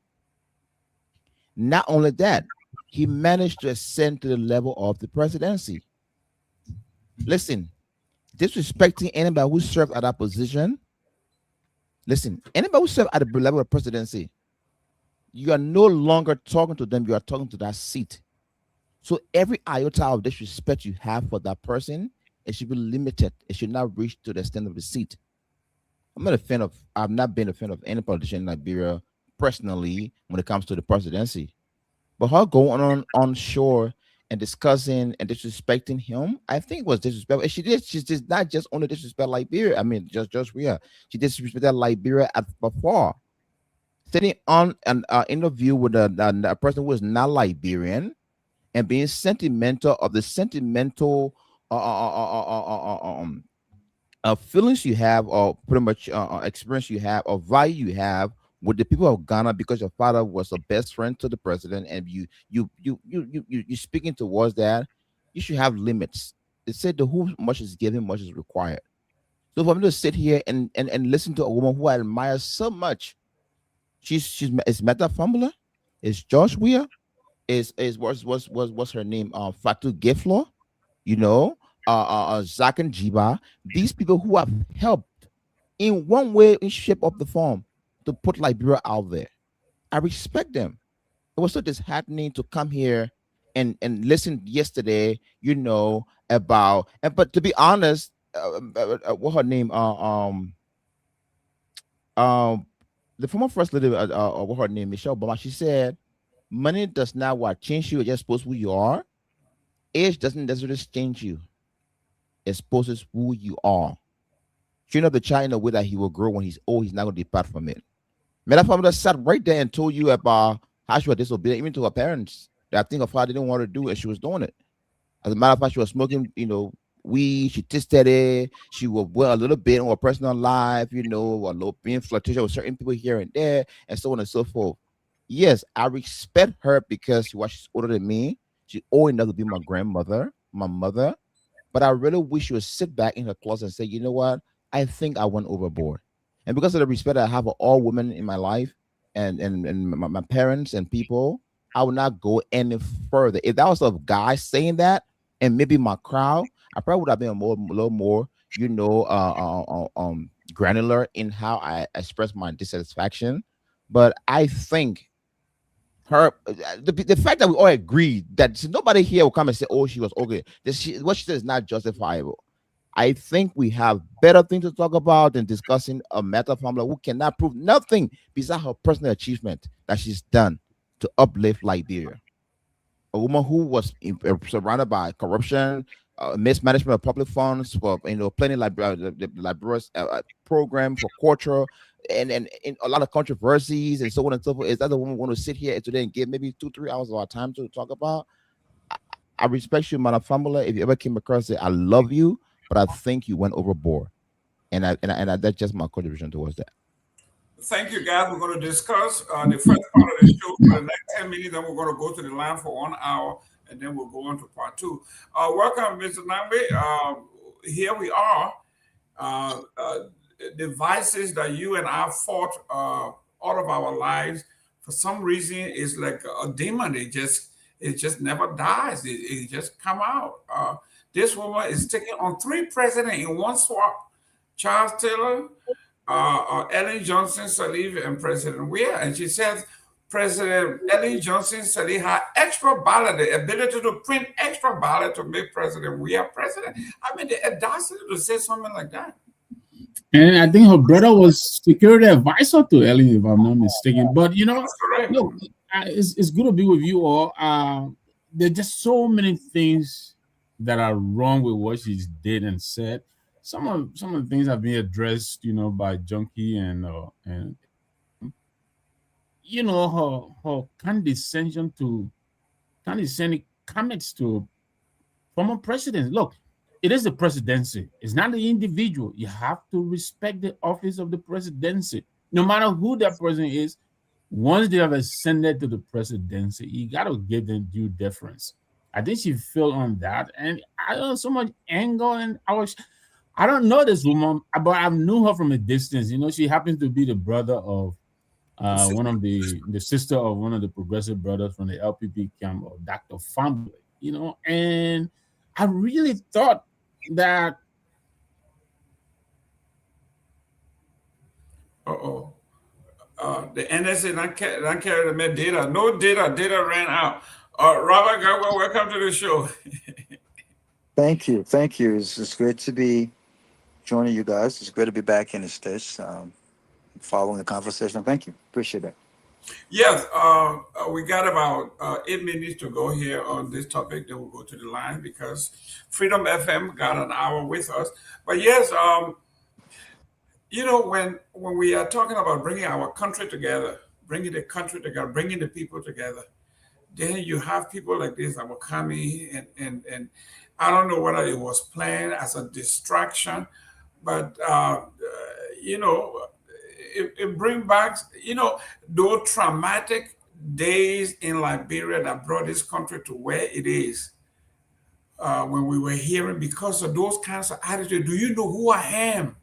Not only that, he managed to ascend to the level of the presidency. Listen, disrespecting anybody who served at that position, listen, anybody who served at the level of presidency, you are no longer talking to them, you are talking to that seat. So every iota of disrespect you have for that person, it should be limited. It should not reach to the extent of the seat. I've not been a fan of any politician in Liberia personally when it comes to the presidency. But her going on shore and discussing and disrespecting him, I think it was disrespectful. She's just not just only disrespect Liberia. I mean, just Ria. She disrespected Liberia at before. Sitting on an interview with a person who is not Liberian and being sentimental of the sentimental feelings you have, or pretty much experience you have, or value you have with the people of Ghana, because your father was a best friend to the president, and you speaking towards that, you should have limits. They said the who much is given, much is required. So for me to sit here and listen to a woman who I admire so much, is Meta Fumbler, is Josh Weir, is what's her name? Fatu Geflo, Zach and Jiba. These people who have helped in one way, in shape, of the form, to put Liberia out there. I respect them. It was so disheartening to come here and listen yesterday, about, but to be honest, what her name? The former first lady, what her name, Michelle Obama, she said, money does not what change you, it just exposes who you are. Age doesn't necessarily change you. It exposes who you are. Train up the child in a way that he will grow. When he's old, he's not going to depart from it. Meta sat right there and told you about how she was disobedient, even to her parents. That I think her father didn't want her to do, and she was doing it. As a matter of fact, she was smoking, weed. She tested it. She was a little bit on her personal life, a little being flirtatious with certain people here and there, and so on and so forth. Yes, I respect her because she's older than me. She old enough to be my grandmother, my mother. But I really wish she would sit back in her closet and say, you know what? I think I went overboard. And because of the respect I have for all women in my life and my parents and people, I would not go any further. If that was a guy saying that, and maybe my crowd, I probably would have been a little more, granular in how I express my dissatisfaction. But I think the fact that we all agree that nobody here will come and say, "Oh, she was okay." What she said is not justifiable. I think we have better things to talk about than discussing a Meta family who cannot prove nothing besides her personal achievement that she's done to uplift Liberia. A woman who was surrounded by corruption, mismanagement of public funds, for planning the Liberia's program for culture, and a lot of controversies and so on and so forth. Is that the woman we want to sit here today and give maybe 2-3 hours of our time to talk about? I respect you, Mana Famula. If you ever came across it, I love you, but I think you went overboard, and that's just my contribution towards that. Thank you, guys. We're going to discuss the first part of the show for the next 10 minutes. Then we're going to go to the line for 1 hour, and then we'll go on to part 2. Welcome, Mr. Nagbe. Here we are. The vices that you and I fought all of our lives, for some reason, is like a demon. It just never dies. It just come out. This woman is taking on 3 presidents in one swap: Charles Taylor, Ellen Johnson Sirleaf, and President Weir. And she says President Ellen Johnson said he had extra ballot, the ability to print extra ballot to make president. We are president. I mean, the audacity to say something like that. And I think her brother was security advisor to Ellen, if I'm not mistaken. But look, it's good to be with you all. There's just so many things that are wrong with what she did and said. Some of the things have been addressed, by Junkie and her condescending comments to former presidents. Look, it is the presidency. It's not the individual. You have to respect the office of the presidency, no matter who that person is. Once they have ascended to the presidency, you got to give them due deference. I think she fell on that, and I don't know, so much anger. And I don't know this woman, but I knew her from a distance. She happens to be the brother of one of the sister of one of the progressive brothers from the LPP camp of Dr. Famble. And I really thought that. The NSA don't carry the data. No data ran out. Robert Garguah, welcome to the show. Thank you. It's great to be joining you guys. It's great to be back in the States, following the conversation. Thank you. Appreciate that. Yes, we got about 8 minutes to go here on this topic. Then we'll go to the line because Freedom FM got an hour with us. But yes, when we are talking about bringing our country together, bringing the people together, then you have people like this that will come in and I don't know whether it was planned as a distraction, but it brings back those traumatic days in Liberia that brought this country to where it is. When we were hearing, because of those kinds of attitudes, do you know who I am?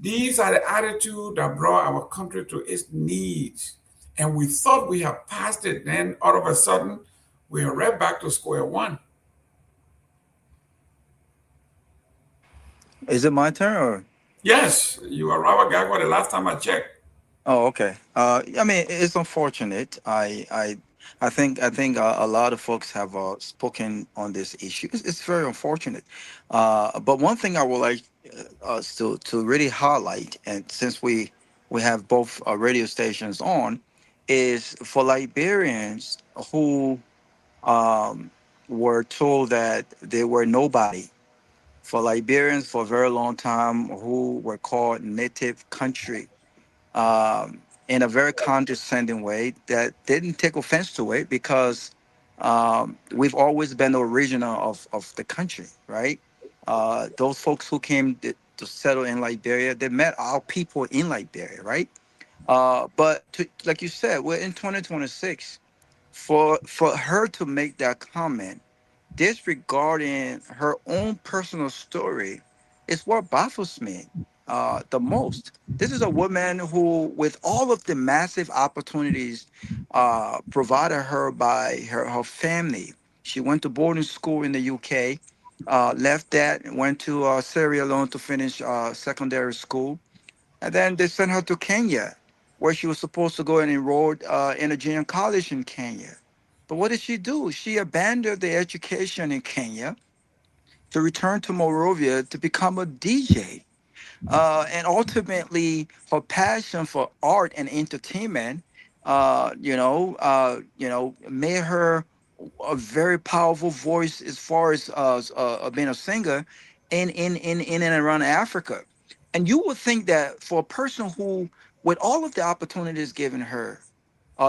These are the attitudes that brought our country to its knees. And we thought we had passed it. Then all of a sudden, we are right back to square one. Is it my turn or? Yes, you are Robert Garguah the last time I checked. Oh, okay. I mean, it's unfortunate. I think a lot of folks have spoken on this issue. It's very unfortunate. But one thing I would like us to really highlight, and since we have both radio stations on, is for Liberians who were told that they were nobody. For Liberians for a very long time who were called native country. In a very condescending way that didn't take offense to it because we've always been the original of the country, right? Those folks who came to settle in Liberia, they met our people in Liberia, right? But like you said, we're in 2026. For her to make that comment, disregarding her own personal story, is what baffles me the most. This is a woman who, with all of the massive opportunities provided her by her family, she went to boarding school in the UK, left that, and went to Sierra Leone to finish secondary school. And then they sent her to Kenya, where she was supposed to go and enroll in a junior college in Kenya. But what did she do? She abandoned the education in Kenya to return to Monrovia to become a DJ. And ultimately, her passion for art and entertainment, made her a very powerful voice as far as being a singer in and around Africa. And you would think that for a person who, with all of the opportunities given her,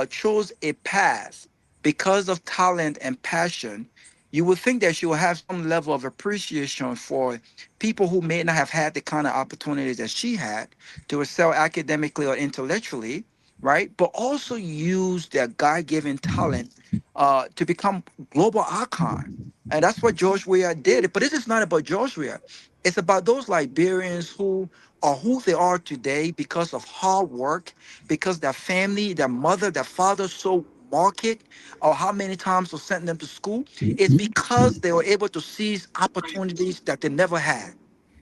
chose a path because of talent and passion, you would think that she will have some level of appreciation for people who may not have had the kind of opportunities that she had to excel academically or intellectually, right? But also use their God-given talent to become global icon. And that's what George Weah did. But this is not about George Weah. It's about those Liberians who are who they are today because of hard work, because their family, their mother, their father so market, or how many times was sent them to school. It's because they were able to seize opportunities that they never had.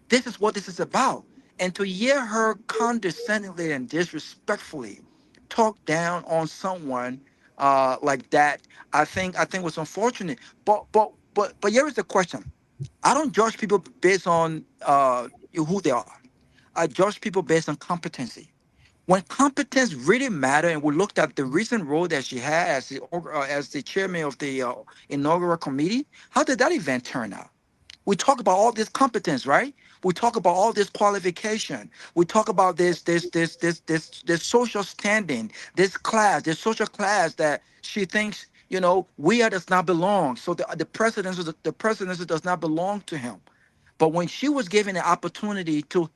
This is what this is about. And to hear her condescendingly and disrespectfully talk down on someone like that, I think was unfortunate. But here is the question. I don't judge people based on who they are. I judge people based on competency. When competence really matter, and we looked at the recent role that she had as the chairman of the inaugural committee, how did that event turn out? We talk about all this competence, right? We talk about all this qualification. We talk about this social standing, this social class that she thinks, we does not belong. So the presidency does not belong to him. But when she was given the opportunity to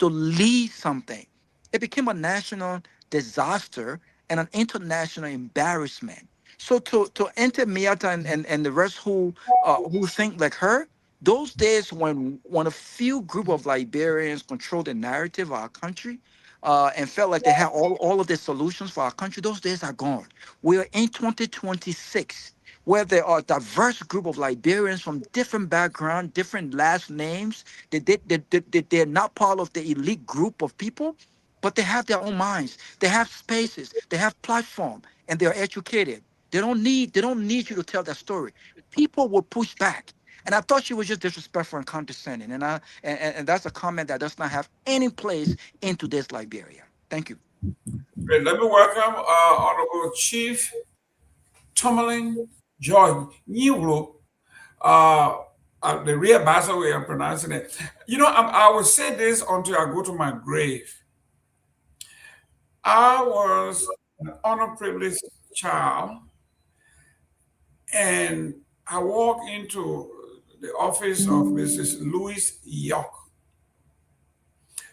lead something, it became a national disaster and an international embarrassment. So to enter Miata and the rest who think like her, those days when a few group of Liberians controlled the narrative of our country, and felt like they had all of the solutions for our country, those days are gone. We are in 2026, where there are a diverse group of Liberians from different backgrounds, different last names. They're not part of the elite group of people, but they have their own minds. They have spaces. They have platform, and they're educated. They don't need you to tell that story. People will push back. And I thought she was just disrespectful and condescending. And that's a comment that does not have any place in today's Liberia. Thank you. Great. Let me welcome Honorable Chief Tomalin George Nyenwolo, the real ambassador way I'm pronouncing it. I will say this until I go to my grave. I was an underprivileged child, and I walked into the office of Mrs. Louise York.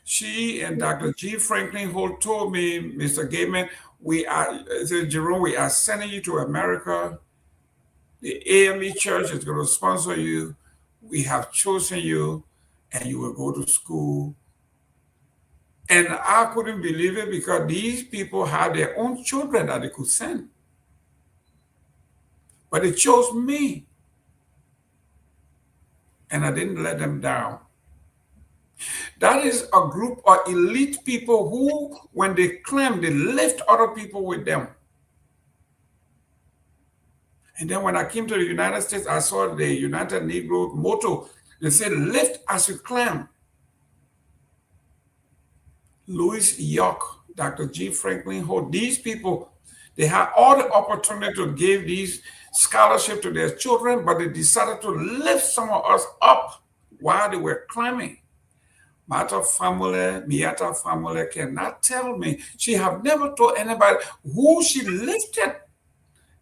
She and Dr. G. Franklin Holt told me, Mr. Gayman, Jerome, we are sending you to America. The AME Church is going to sponsor you. We have chosen you, and you will go to school. And I couldn't believe it because these people had their own children that they could send. But they chose me. And I didn't let them down. That is a group of elite people who, when they claim, they lift other people with them. And then when I came to the United States, I saw the United Negro motto. They said, lift as you climb. Louis York, Dr. G. Franklin Holt, these people, they had all the opportunity to give these scholarship to their children, but they decided to lift some of us up while they were climbing. Mata family, Miata family cannot tell me. She have never told anybody who she lifted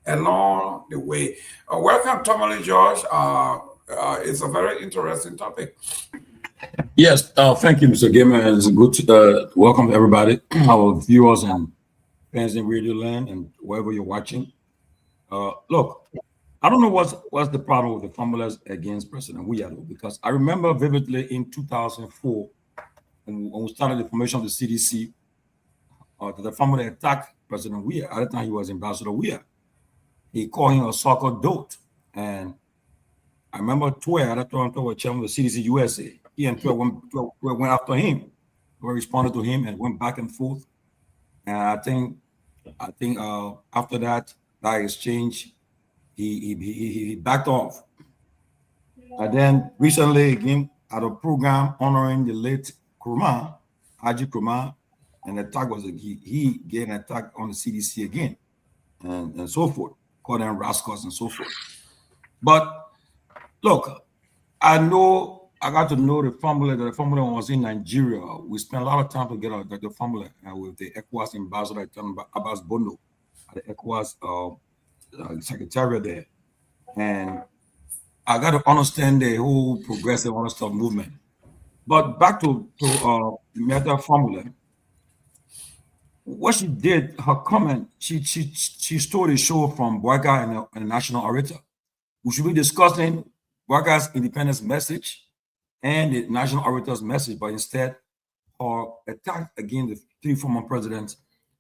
along the way. Welcome, Tomalin George. It's a very interesting topic. Yes, thank you, Mr. Gayman. It's good to welcome everybody, our viewers and fans in Radio Land and wherever you're watching. Look, I don't know what's the problem with the formulas against President Weah, because I remember vividly in 2004 when we started the formation of the CDC, the formula attacked President Weah. At the time, he was Ambassador Weah. He called him a soccer dolt, and I remember Twe at Toronto was chairman of the CDC USA. He and Twe went after him. We responded to him and went back and forth. And I think after that exchange, he backed off. And then recently again at a program honoring the late Kromah, Haji Kromah, and the attack was he gave an attack on the CDC again, and so forth, called them rascals and so forth. But look, I got to know the formula. The formula was in Nigeria. We spent a lot of time together at the formula with the ECOWAS ambassador, Abbas Bondo, at the ECOWAS secretariat there. And I got to understand the whole progressive other stuff movement. But back to Meta formula, what she did, her comment, she stole the show from Garguah and the National Orator. We should be discussing Garguah's independence message and the National Orator's message, but instead, her attack against the three former presidents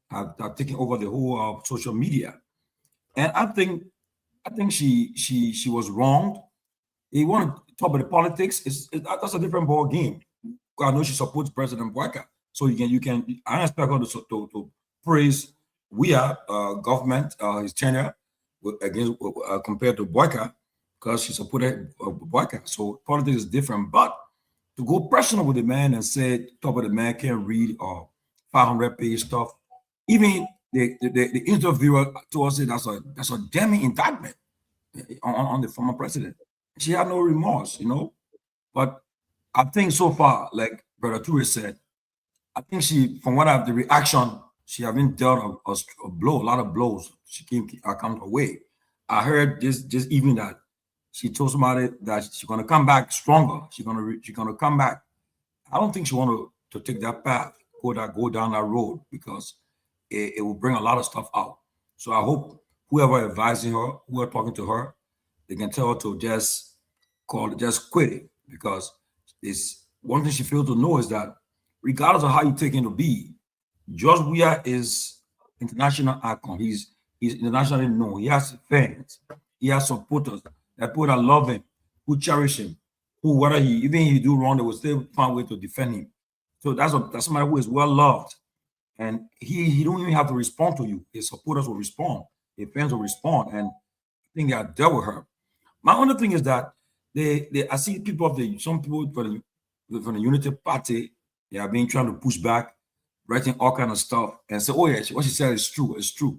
have taken over the whole social media. And I think she was wronged. You want to talk about the politics? That's a different ball game. I know she supports President Garguah, so you can. I expect her to praise we are government, his tenure against compared to Boyka, because she supported Boyka. So politics is different. But to go personal with the man and say, top of the man can't read or 500-page stuff, even the interviewer told us that's a damning indictment on the former president. She had no remorse, you know. But I think so far, like Brother Toure said, I think she, from what the reaction, she having dealt a blow, a lot of blows. She came her way. I heard this evening that she told somebody that she's gonna come back stronger. She's gonna come back. I don't think she want to take that path, go down that road, because it will bring a lot of stuff out. So I hope whoever advising her, who are talking to her, they can tell her to just quit it, because it's one thing she failed to know is that regardless of how you take him to be, George Weah is international icon. He's internationally known. He has fans. He has supporters. That people that love him, who cherish him, who whether he do wrong, they will still find a way to defend him. So that's somebody who is well loved, and he don't even have to respond to you. His supporters will respond. His fans will respond, and I think they are dealt with her. My only thing is that I see some people from the Unity Party, they have been trying to push back, writing all kind of stuff, and say, oh yeah, what she said is true. It's true.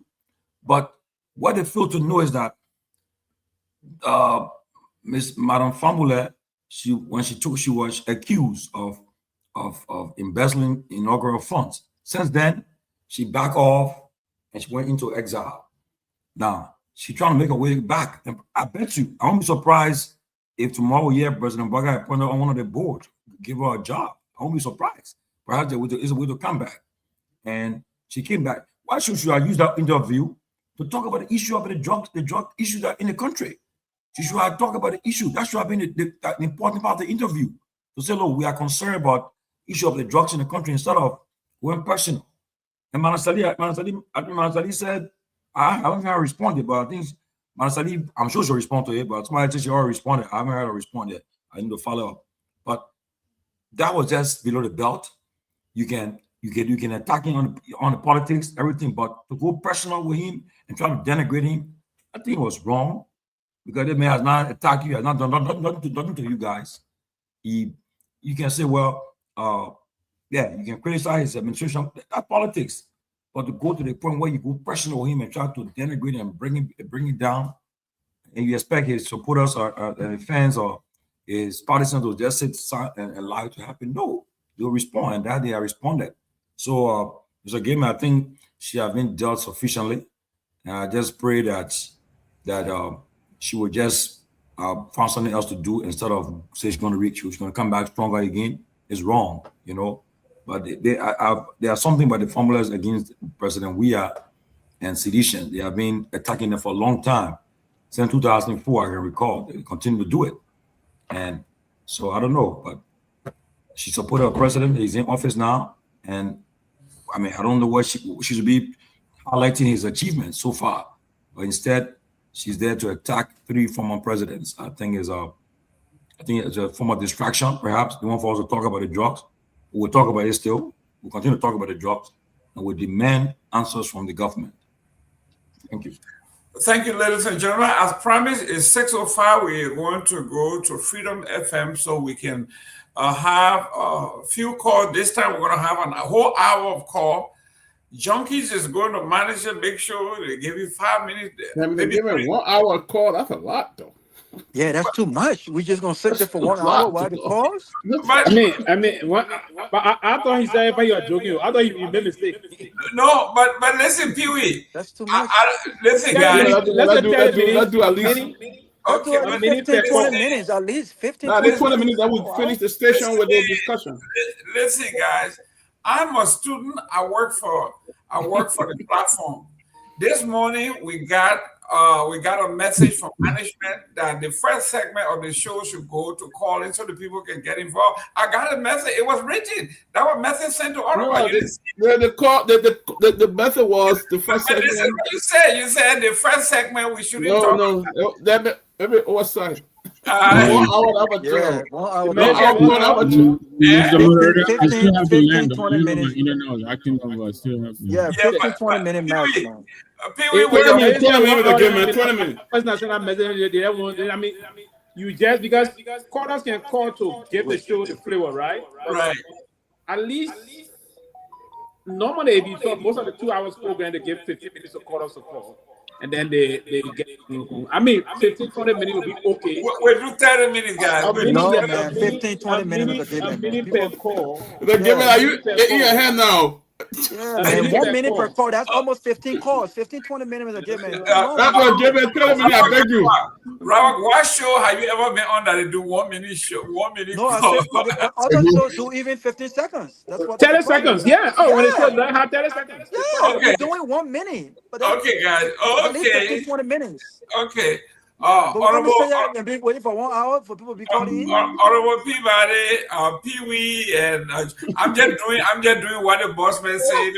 But what they fail to know is that Madame Fambouleh, she was accused of embezzling inaugural funds. Since then, she backed off and she went into exile. Now she's trying to make her way back. And I bet you, I won't be surprised if tomorrow, President Boyka appointed on one of the boards, give her a job. I won't be surprised. Perhaps it's a way to come back. And she came back. Why should I use that interview to talk about the issue of the drug issue that in the country? She should have talked about the issue. That should have been the important part of the interview. To say, look, we are concerned about the issue of the drugs in the country instead of going personal. And Manasali said, I don't think I responded, but I think Manasali, I'm sure she'll respond to it, but somebody said she already responded. I haven't heard her respond yet. I need to follow up. But that was just below the belt. You can attack him on the politics, everything, but to go personal with him and try to denigrate him, I think it was wrong, because the man has not attacked you, has not done nothing to you guys. You can say, well, yeah, you can criticize his administration. That's politics. But to go to the point where you go personal with him and try to denigrate him and bring him down, and you expect his supporters or fans or his partisans to just sit and allow it to happen, no, they'll respond, and that day I responded. So, Mr. Gayman, I think she has been dealt sufficiently, and I just pray that she will just find something else to do instead of say she's going to reach you. She's going to come back stronger again. It's wrong, you know. But there are something about the formulas against President Weah and sedition. They have been attacking them for a long time. Since 2004, I can recall. They continue to do it. And so I don't know, but she supported a president. He's in office now. And I mean, I don't know what she should be highlighting his achievements so far. But instead, she's there to attack 3 former presidents. I think it's a form of distraction, perhaps. They want for us to talk about the drugs. We'll talk about it still. We'll continue to talk about the drugs, and we'll demand answers from the government. Thank you. Thank you, ladies and gentlemen. As promised, it's 6:05. We're going to go to Freedom FM so we can have a few calls. This time we're going to have a whole hour of call. Junkies is going to manage a big show. They give you 5 minutes. They give me 1 hour call. That's a lot, though. Yeah, that's too much. We just gonna sit there for 1 hour while the calls? I mean, I thought he said, "If you're joking," I thought you made a mistake. No, but listen, Pewee. That's too much. Listen, guys. Let's do at least. Okay, 15-20 minutes, at least 15. 20 minutes. That would finish the station with the discussion. Listen, guys. I'm a student. I work for the platform. This morning we got a message from management that the first segment of the show should go to call in so the people can get involved. I got a message. It was written. That was message sent to all of us. The method was the first segment. Listen what you said. You said the first segment we shouldn't talk about. What side? Yeah, 1 hour. I still have to 15, land. 20 minutes. You don't know. Acting over. Still have to. Yeah, 15, 20 minute maximum. 20 minutes. 20 minutes. I mean, you just because callers can call to give the show the flavor, right? Right. At least normally, if you saw most of the 2 hours program, they give 15 minutes of callers support. And then they get, I mean, 15, 20 minutes will be okay. We'll do 30 minutes, guys. No, man, 15, 20 minutes. A minute per call. Are you in your hand now? Yeah, man, 1 minute per call. That's almost 15 calls. 15, 20 minutes a give, man. That's what give it 30 minutes. I beg you. Robert, what show have you ever been on that they do 1 minute show? 1 minute No, call? I said other shows do even 15 seconds. That's what 30 seconds, yeah. Oh, when it says that, have 30 seconds. Yeah, Okay. we're doing 1 minute. But Okay, guys. at least Okay. 15, 20 minutes. Okay. But we're Honorable, say that and be waiting for 1 hour for people to be calling in. Honorable Peabody, Pewee, and I'm just doing what the boss man say.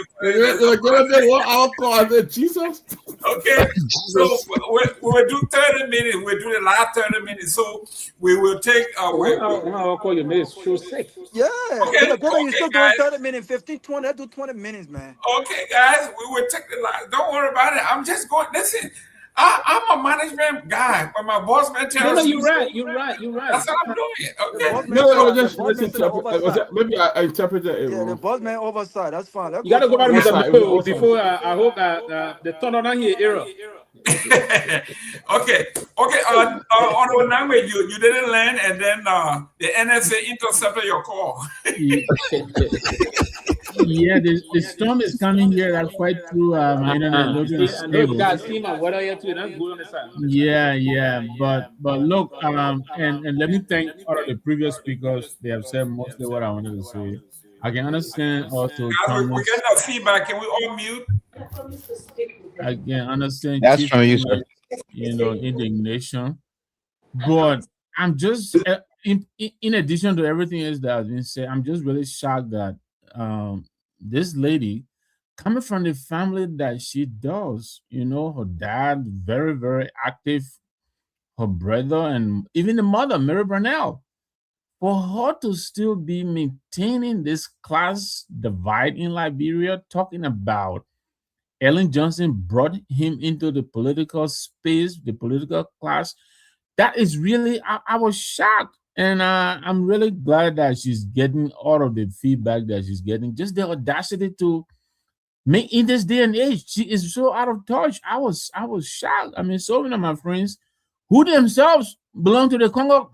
Jesus. Okay, so we'll do 30 minutes. We'll do the last 30 minutes. So we will take. I'll call your minutes. Show 6. Yeah. Okay, You're still doing 30 minutes, 15, 20. Let's do 20 minutes, man. Okay, guys, we will take the last. Don't worry about it. I'm just going. Listen. I'm a management guy, but my boss man tells me. You're right. That's what I'm doing. Okay. No, just listen. Maybe I interpreted it wrong. Yeah, the boss man oversight. That's fine. You gotta go back to Mr. Dopoh before I hope that the turn on here era. Okay. On Nagbe, you didn't land, and then the NSA intercepted your call. Yeah, the storm is coming here. That's quite true. My internet looking stable. Yeah. But look, and let me thank all of the previous speakers. They have said mostly what I wanted to say. I can understand also. Guys, we get that feedback. Can we all mute? I can understand. That's from you, sir. Indignation. But I'm just in addition to everything else that has been said, I'm just really shocked that this lady coming from the family that she does, her dad very, very active, her brother, and even the mother, Mary Brownell, for her to still be maintaining this class divide in Liberia, talking about Ellen Johnson brought him into the political space, the political class. That is really, I was shocked. And I'm really glad that she's getting all of the feedback that she's getting. Just the audacity to make in this day and age. She is so out of touch. I was shocked. I mean, so many of my friends who themselves belong to the Congo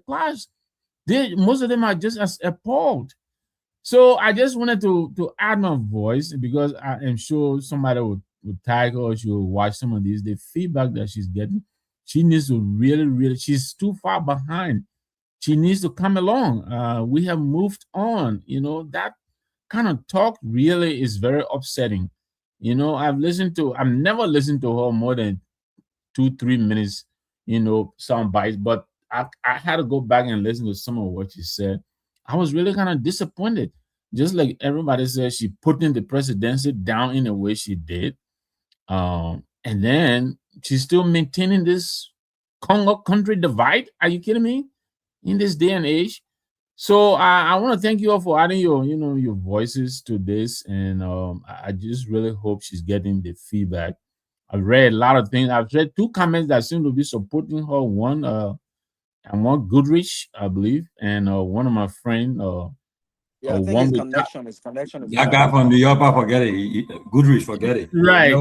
class, most of them are just as appalled. So I just wanted to add my voice because I am sure somebody would tag her or she will watch some of these. The feedback that she's getting. She needs to really, she's too far behind. She needs to come along. We have moved on. That kind of talk really is very upsetting. I've never listened to her more than 2-3 minutes, sound bites, but I had to go back and listen to some of what she said. I was really kind of disappointed. Just like everybody said, she put in the presidency down in the way she did. And then she's still maintaining this Congo country divide. Are you kidding me? In this day and age. So I want to thank you all for adding your voices to this. And I just really hope she's getting the feedback. I've read a lot of things. I've read 2 comments that seem to be supporting her. One Goodrich, I believe, and one of my friends. Yeah, I think his connection is that guy from New York, I forget it. Goodrich, forget it. Right.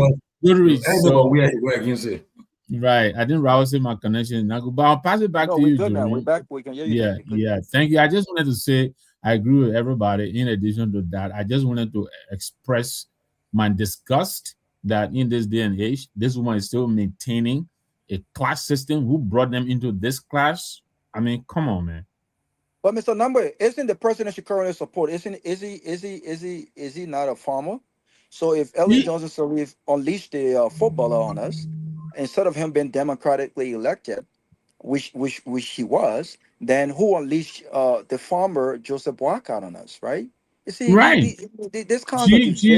Goodrich. So we can say. Right. I didn't rouse my connection. But I'll pass it back to you. Good now. We're back. We can hear you. Yeah. Thank you. I just wanted to say I agree with everybody. In addition to that, I just wanted to express my disgust that in this day and age, this woman is still maintaining a class system. Who brought them into this class? I mean, come on, man. But Mr. Number, isn't the person that she currently support? Is he not a farmer? So if Ellen Johnson Sirleaf unleashed the footballer on us, instead of him being democratically elected, which he was, then who unleashed the farmer Joseph Boakai on us, right? You see, right? This concept she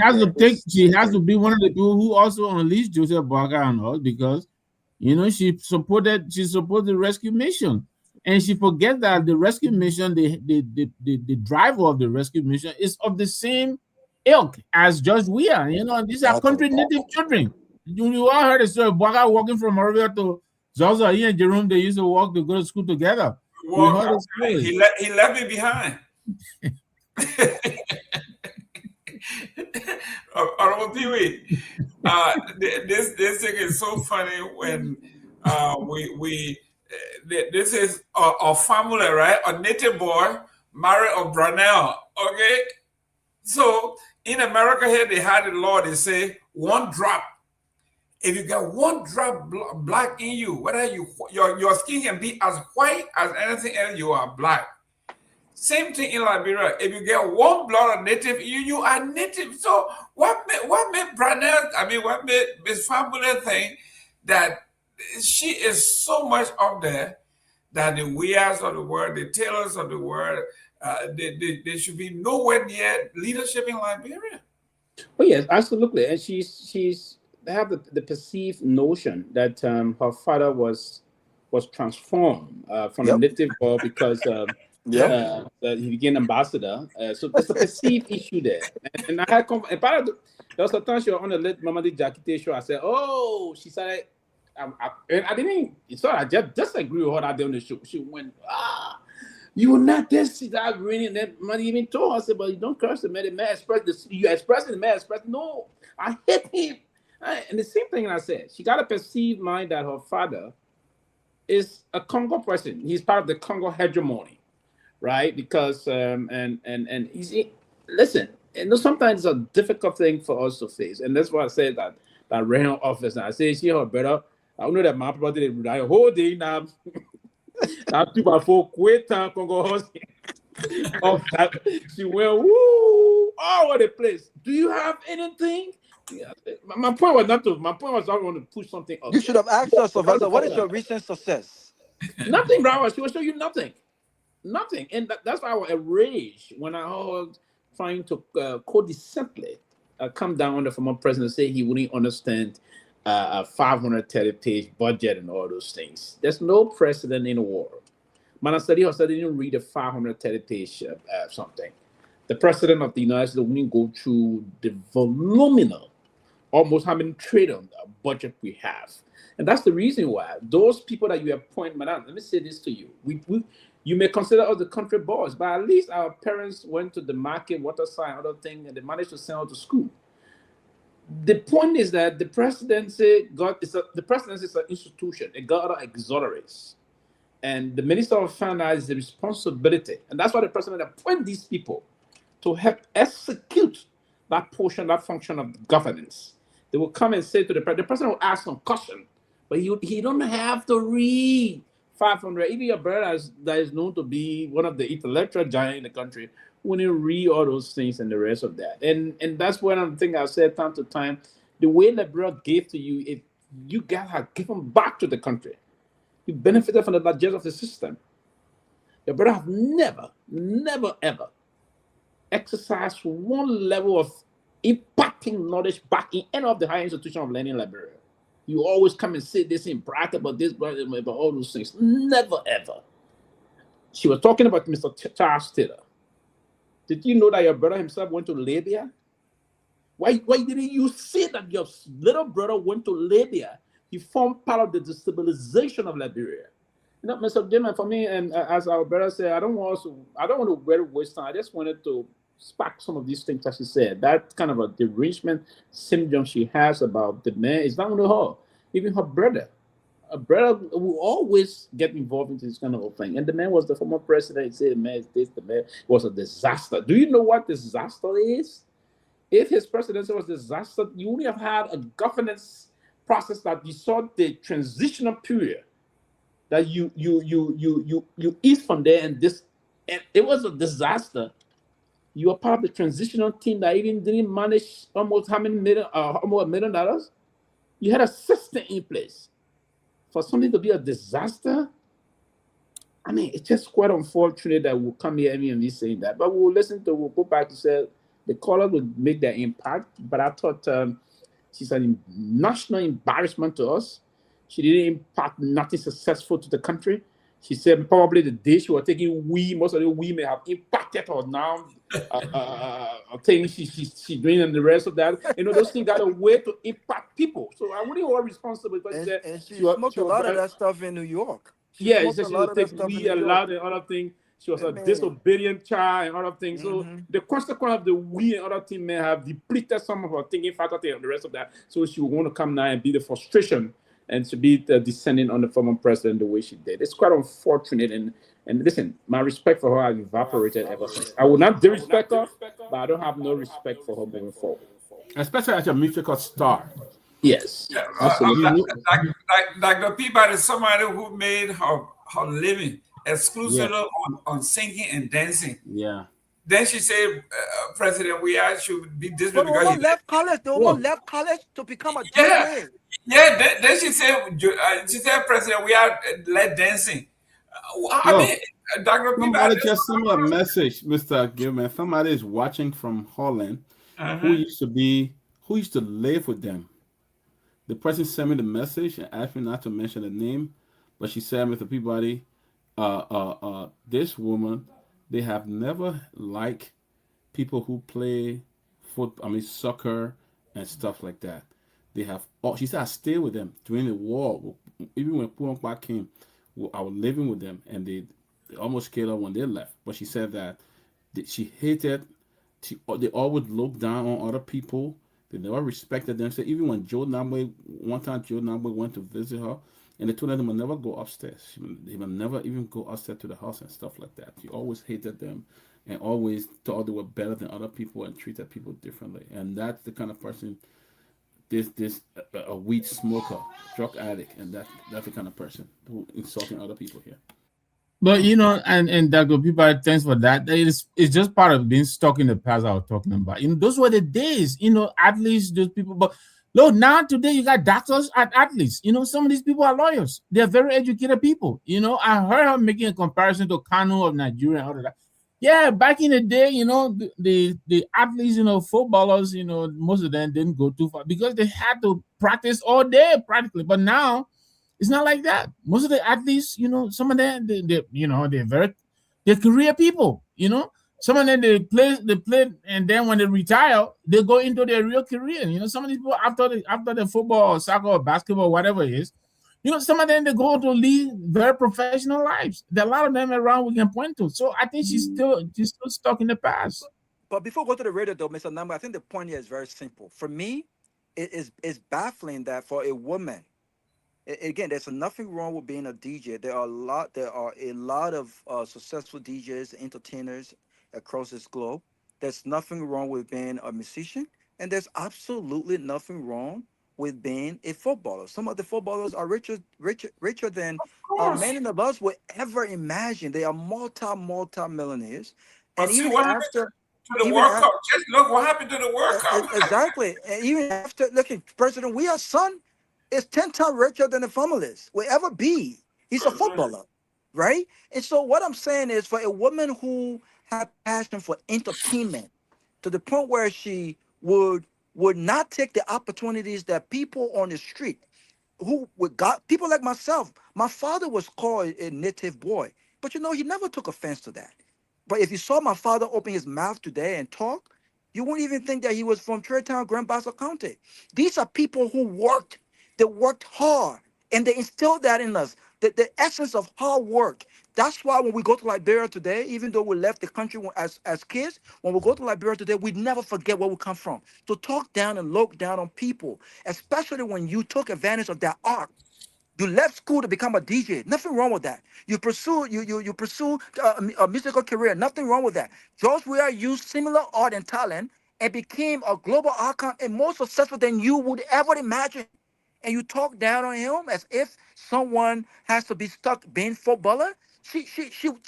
has to be one of the people who also unleashed Joseph Boakai on us because You know, she supported the rescue mission. And she forget that the rescue mission, the driver of the rescue mission is of the same ilk as Judge Weah. You know, these are country native children. You all heard the story of Baka walking from Moravia to Zaza. He and Jerome, they used to walk to go to school together. Well, We heard the story. he left me behind. Honorable Pewee, this thing is so funny when this is a family, right? A native boy married a Brunel, okay? So in America here, they had a law, they say 1 drop. If you get 1 drop black in you, whether your skin can be as white as anything else, you are black. Same thing in Liberia. If you get 1 blood of native, you are native. So what made Brunel, what made Miss Family think that she is so much up there that the Weahs of the world, the Taylors of the world, they should be nowhere near leadership in Liberia? Oh yes, absolutely. And they have the perceived notion that her father was transformed from a native boy because he became ambassador. So there's a perceived issue there. And I had and part of there was a time she was on the late Mamadi Jakite show. I said, "Oh," she said, and I didn't. So I just disagree with her that day on the show. She went, "You will not disagree." And that man even told her, I said, "But you don't curse the man. The man express this. You expressing the man express. No, I hate him." And the same thing I said. She got a perceived mind that her father is a Congo person. He's part of the Congo hegemony, right? Because and listen, and sometimes it's a difficult thing for us to face, and that's why I said that ran office. And I say she her better. I know that my brother the whole day now. That 2x4 quit Congo. She went woo all over the place. Do you have anything? Yeah. My point was not to. My point was I want to push something up. You should have asked us, Sylvester, what is your recent success? Nothing, bravo. She will show you nothing. Nothing. And that's why I was enraged when I heard trying to codecently come down on the former president, say he wouldn't understand a 530-page budget and all those things. There's no precedent in the world. Man, I didn't read a 530-page something. The president of the United States wouldn't go through the voluminous, almost how many trillion budget we have. And that's the reason why those people that you appoint, madam, let me say this to you. You may consider us the country boys, but at least our parents went to the market, water side, other thing, and they managed to send us to school. The point is that the presidency is an institution. It got exonerates. And the Minister of Finance is the responsibility. And that's why the president appoints these people to help execute that portion, that function of governance. They will come and say to the president will ask some question, but he don't have to read 500. Even your brother that is known to be one of the intellectual giants in the country wouldn't read all those things and the rest of that. And that's one of the things I said time to time. The way Liberia gave to you, if you gotta give them back to the country. You benefited from the largesse of the system. Your brother have never, ever exercised one level of impacting knowledge back in any of the higher institution of learning in Liberia. You always come and say this in bracket about this, about all those things. Never, ever. She was talking about Mr. Charles Taylor. Did you know that your brother himself went to Libya? Why didn't you say that your little brother went to Libya? He formed part of the destabilization of Liberia. You know, Mr. Gayman, for me, and as our brother said, I don't want to waste time. I just wanted to spark some of these things that she said. That kind of a derangement syndrome she has about the man is not only her, even her brother. A brother will always get involved into this kind of thing. And the man was the former president. He said the man is this, the man was a disaster. Do you know what disaster is? If his presidency was a disaster, you would have had a governance process that you saw the transitional period that you eat from there, and it was a disaster. You were part of the transitional team that even didn't manage almost $1 million. You had a system in place. For something to be a disaster, I mean, it's just quite unfortunate that we'll come here and be saying that. But we'll go back to say the caller will make their impact. But I thought she's a national embarrassment to us. She didn't impact nothing successful to the country. She said probably the day she was taking weed, most of the weed may have impacted her now. Things she doing and the rest of that. Those things got a way to impact people. So I wouldn't hold her responsible because And she smoked a lot of that stuff in New York. She said she would take weed a lot and other things. She was a disobedient child and other things. So the consequence of the weed and other things may have depleted some of her thinking faculty and the rest of that. So she would want to come now and be the frustration and to be descending on the former president the way she did. It's quite unfortunate. And listen, my respect for her has evaporated ever since. I will not disrespect her, but I don't have no respect for her moving forward. Especially as a musical star. Yes. Yeah, like the Peabody, somebody who made her living exclusively on singing and dancing. Yeah. Then she said, President, we should be this but because he left college. The woman left college to become a DJ. Yeah. Then she said, President, we are let dancing. I mean, Dr. Somebody just sent me a message, Mr. Gilman. Somebody is watching from Holland who used to live with them. The person sent me the message and asked me not to mention the name, but she said, Mr. Peabody, this woman, they have never liked people who play soccer and stuff like that. They have. She said I stayed with them during the war. Even when Puangpa came, I was living with them, and they almost killed her when they left. But she said that she hated. They always looked down on other people. They never respected them. So even when one time Joe Nagbe went to visit her, and they told her they would never go upstairs. They would never even go upstairs to the house and stuff like that. She always hated them and always thought they were better than other people and treated people differently. And that's the kind of person, a weed smoker, drug addict, and that's the kind of person who insulting other people here. But and Dr. Peabody, thanks for that. It's just part of being stuck in the past I was talking about. Those were the days, at least those people. But look, now today you got doctors at least. Some of these people are lawyers. They're very educated people. I heard her making a comparison to Kanu of Nigeria and all of that. Yeah, back in the day, the athletes, footballers, most of them didn't go too far because they had to practice all day practically. But now it's not like that. Most of the athletes, some of them, they're career people. Some of them they play, and then when they retire, they go into their real career. Some of these people after the football or soccer or basketball, whatever it is, some of them they go to lead very professional lives. There are a lot of them around we can point to. So I think she's still stuck in the past. But before we go to the radio, though, Mr. Nagbe, I think the point here is very simple. For me, it's baffling that for a woman. Again, there's nothing wrong with being a DJ. There are a lot of successful DJs, entertainers across this globe. There's nothing wrong with being a musician, and there's absolutely nothing wrong with being a footballer. Some of the footballers are richer than many of us would ever imagine. They are multi-millionaires. And see even what happened to the World Cup. Just look what happened to the World Cup. Exactly. And even after looking, President, we are son is 10 times richer than the families will ever be. He's a footballer, right? And so what I'm saying is for a woman who had passion for entertainment to the point where she would not take the opportunities that people on the street people like myself, my father was called a native boy, but he never took offense to that. But if you saw my father open his mouth today and talk, you wouldn't even think that he was from Tretown, Grand Bassa County. These are people who worked. They worked hard, and they instilled that in us, the essence of hard work. That's why when we go to Liberia today, even though we left the country as kids, when we go to Liberia today, we never forget where we come from. To talk down and look down on people, especially when you took advantage of that art. You left school to become a DJ. Nothing wrong with that. You pursue a musical career. Nothing wrong with that. George Weah used similar art and talent and became a global icon and more successful than you would ever imagine. And you talk down on him as if someone has to be stuck being footballer. She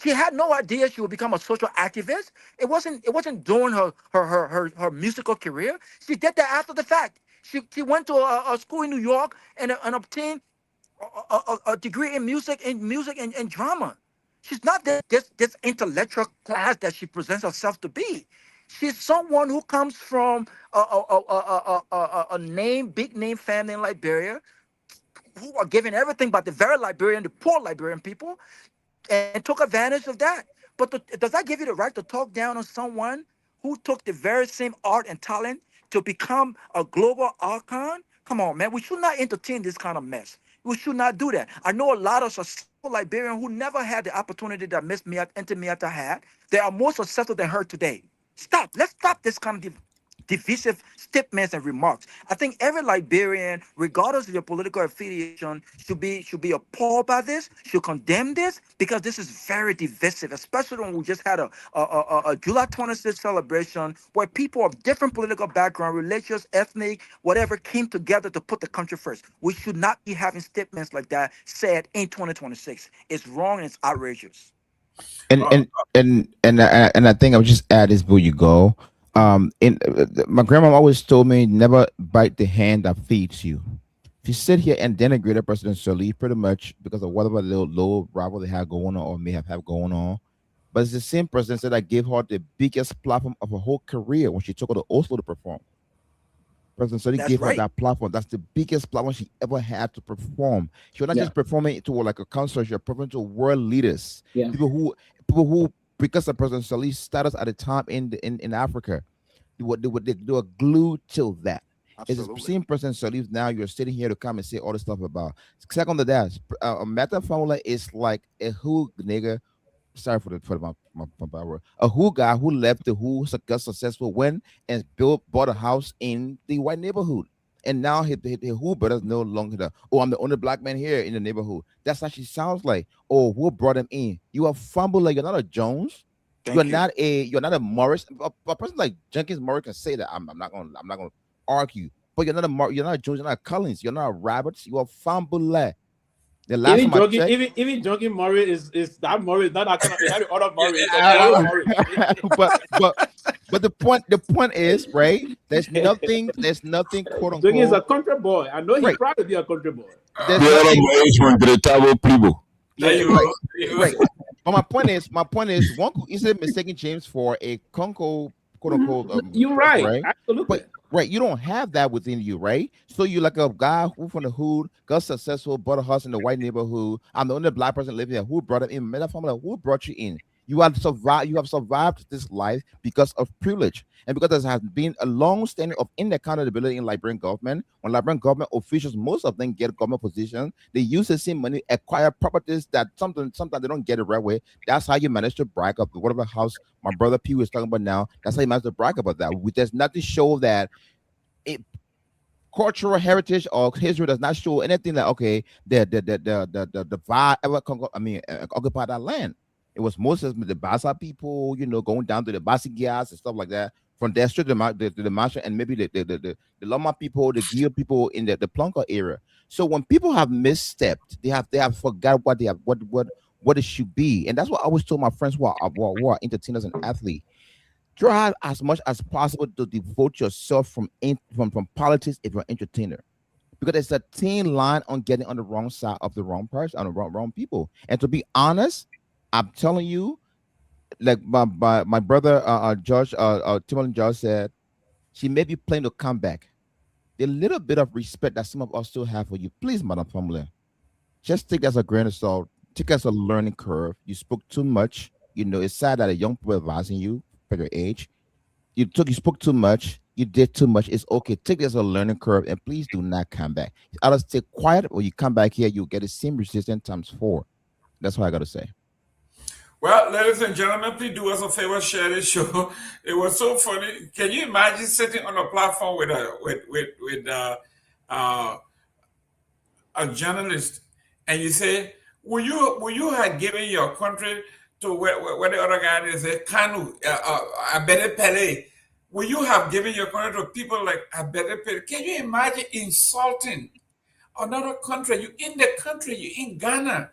had no idea she would become a social activist. It wasn't during her musical career. She did that after the fact. She went to a school in New York and obtained a degree in music and drama. She's not this intellectual class that she presents herself to be. She's someone who comes from a big name family in Liberia, who are giving everything but the very Liberian, the poor Liberian people, and took advantage of that. But does that give you the right to talk down on someone who took the very same art and talent to become a global icon? Come on, man. We should not entertain this kind of mess. We should not do that. I know a lot of successful Liberians who never had the opportunity that Miss Myean had. They are more successful than her today. Stop. Let's stop this kind of divisive statements and remarks. I think every Liberian, regardless of your political affiliation, should be appalled by this, should condemn this, because this is very divisive, especially when we just had a July 26th celebration where people of different political background, religious, ethnic, whatever, came together to put the country first. We should not be having statements like that said in 2026. It's wrong and it's outrageous. And I think I would just add this before you go. My grandma always told me never bite the hand that feeds you. If you sit here and denigrate President Sirleaf pretty much because of whatever little low rival they have going on or may have going on, but it's the same president that gave her the biggest platform of her whole career when she took her to Oslo to perform. President Sirleaf gave her that platform. That's the biggest platform she ever had to perform. She was not just performing to like a concert; she was performing to world leaders, people who. Because of President Sirleaf's status at the time in Africa, they were glued to that. Absolutely. It's the same President Sirleaf now. You're sitting here to come and say all this stuff about. Second to that, Meta Formula is like a who nigga. Sorry for my word. A who guy who left the who got successful when and bought a house in the white neighborhood. And now his who brothers no longer I'm the only black man here in the neighborhood. That's how she sounds like. Oh, who brought him in? You are fumbler. You're not a Jones. You're not a Morris. A person like Jenkins Morris can say that. I'm not gonna argue. But you're not a Jones. You're not a Collins. You're not a Roberts. You are fumbler. The last even time joking, I checked, even joking Murray is that Murray, not that kind of that other Murray. but the point is, right? There's nothing quote unquote. Joking is a country boy. I know he's proud to be a country boy. Right. But my point is, one is it mistaking James for a Congo quote unquote? You're right. Absolutely. But right, you don't have that within you, right? So you're like a guy who from the hood got successful, bought a house in the white neighborhood. I'm the only black person living there. Who brought him in? Meta formula. Who brought you in? You have survived this life because of privilege and because there has been a long standing of inaccountability in Liberian government. When Liberian government officials, most of them get government positions, they use the same money, acquire properties that sometimes they don't get it right way. That's how you manage to brag up whatever house my brother Pewee is talking about now. That's how you manage to brag about that. There's nothing to show that cultural heritage or history does not show anything that the vibe ever occupied that land. It was mostly the Basa people, going down to the Basigias and stuff like that. From there straight to the Masha and maybe the Loma people, the Gil people in the Plonka area. So when people have misstepped, they have forgot what it should be, and that's what I always told my friends who are entertainers and athletes. Try as much as possible to devote yourself from politics if you're an entertainer, because there's a thin line on getting on the wrong side of the wrong person, on the wrong people. And to be honest, I'm telling you, like my brother Judge Tomalin Judge said, she may be playing to come back. The little bit of respect that some of us still have for you, please, Madam Tomalin, just take as a grain of salt. Take as a learning curve. You spoke too much. It's sad that a young people advising you for your age. You spoke too much. You did too much. It's okay. Take this as a learning curve, and please do not come back. Either stay quiet or you come back here, you'll get the same resistance times 4. That's what I got to say. Well, ladies and gentlemen, please do us a favor, share this show. It was so funny. Can you imagine sitting on a platform with a journalist, and you say, "Will you have given your country to where the other guy is a Kanu, Abede Pele? Will you have given your country to people like Abede Pele?" Can you imagine insulting another country? You in the country, you in Ghana.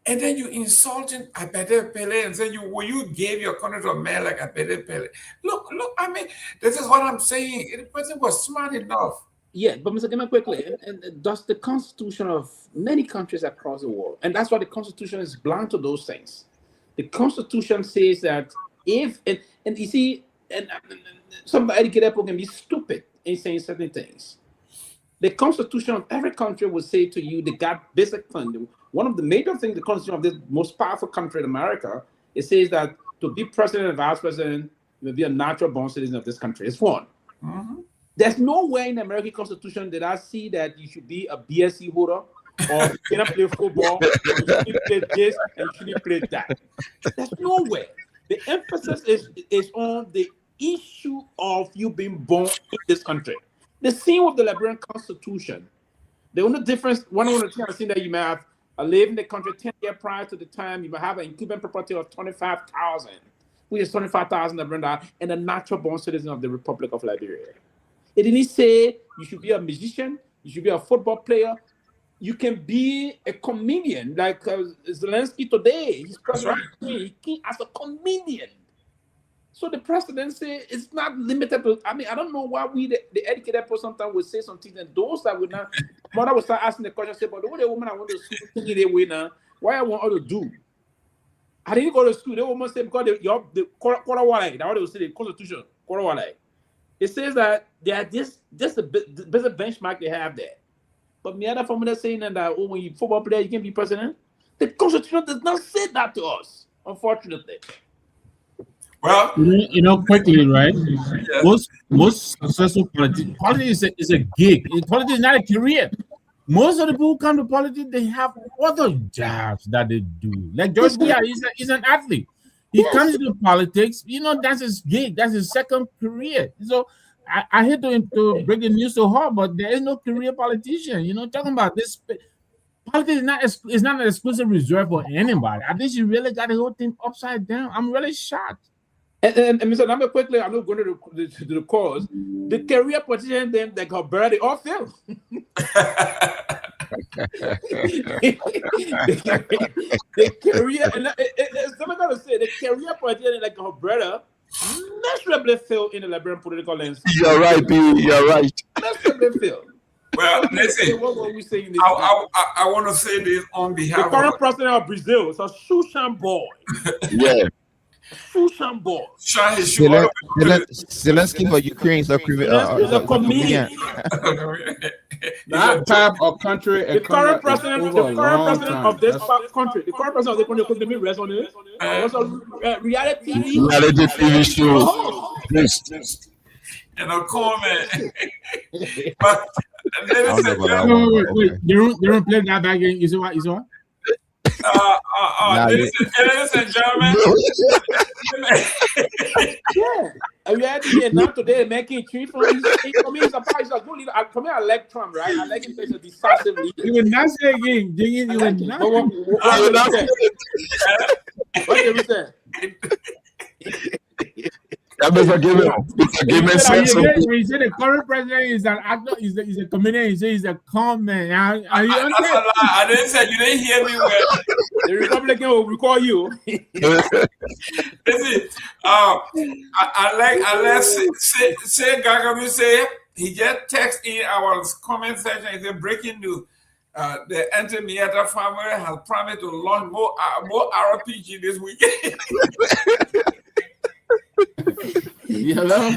And then you insulting Abede Pele and say you gave your country to a man like Abede Pele. Look, I mean, this is what I'm saying. The person was smart enough. Yeah, but Mr. Gayman, quickly, and that's the constitution of many countries across the world. And that's why the constitution is blind to those things. The constitution says that if, and you see, and some educated people can be stupid in saying certain things. The constitution of every country will say to you, they got basic funding. One of the major things, the constitution of this most powerful country in America, it says that to be president and vice president, you will be a natural born citizen of this country. It's one. There's nowhere in the American Constitution that I see that you should be a BSc holder or you cannot play football, or you shouldn't play this and you shouldn't play that. There's nowhere. The emphasis is on the issue of you being born in this country. The same with the Liberian Constitution. The only difference, one of the things I've seen that you may have lived in the country 10 years prior to the time, you might have an incumbent property of 25,000, which is 25,000 Liberian, and a natural born citizen of the Republic of Liberia. It didn't say you should be a musician, you should be a football player, you can be a comedian, like Zelensky today. He's president. He came as a comedian. So the presidency is not limited to, I mean, I don't know why we, the educated person, sometimes will say something, and those that would not, mother will start asking the question, say, but the only woman I want to school thinking they win now, why I want her to do? I didn't go to school. The woman said, because the Korowale, that's what they will say, the Constitution, Korowale. It says that they are just the basic benchmark they have there. But the other formula saying that, oh, when you football player, you can be president. The Constitution does not say that to us, unfortunately. Well, quickly, right? Yes. Most successful politics is a gig. Politics is not a career. Most of the people who come to politics, they have other jobs that they do. Like George Weah, he's an athlete. He comes into politics, that's his gig. That's his second career. So I hate to break the news to her, but there is no career politician. Talking about this. Politics is not an exclusive reserve for anybody. I think she really got the whole thing upside down. I'm really shocked. And Mr. Nagbe, quickly, I'm not going to the cause. The career politician, them that got buried, they all failed. the career, and it's never going to say the career politician like her brother miserably failed in the Liberian political landscape. You're right, B. You're right. Miserably failed. Well, listen, what were we saying? I want to say this on behalf the current president of Brazil is a Shushan boy. Yeah. Shushan boy. Zelensky for Ukraine is a comedian. That type of country. The current president of this country, the current president of the country, could be rest on it. Was a reality TV show. Yes. Wait, Comment. but you don't play that back in. You see what? Ladies and gentlemen. We had to be now today making tree for me. For me, he's a good leader. For me, I like Trump, right? I like him as a decisive leader. You will not say again. You will not. What did we say? Mr. Gayman said something. When you say the current president is an actor, is a comedian, you say he's a calm man. Are you that's a lie. I didn't say, you didn't hear me well. The Republican will recall you. Listen, I let say Garguah say he just text in our comment section. He said breaking news. The Myean family has promised to launch more RPG this weekend. Hello?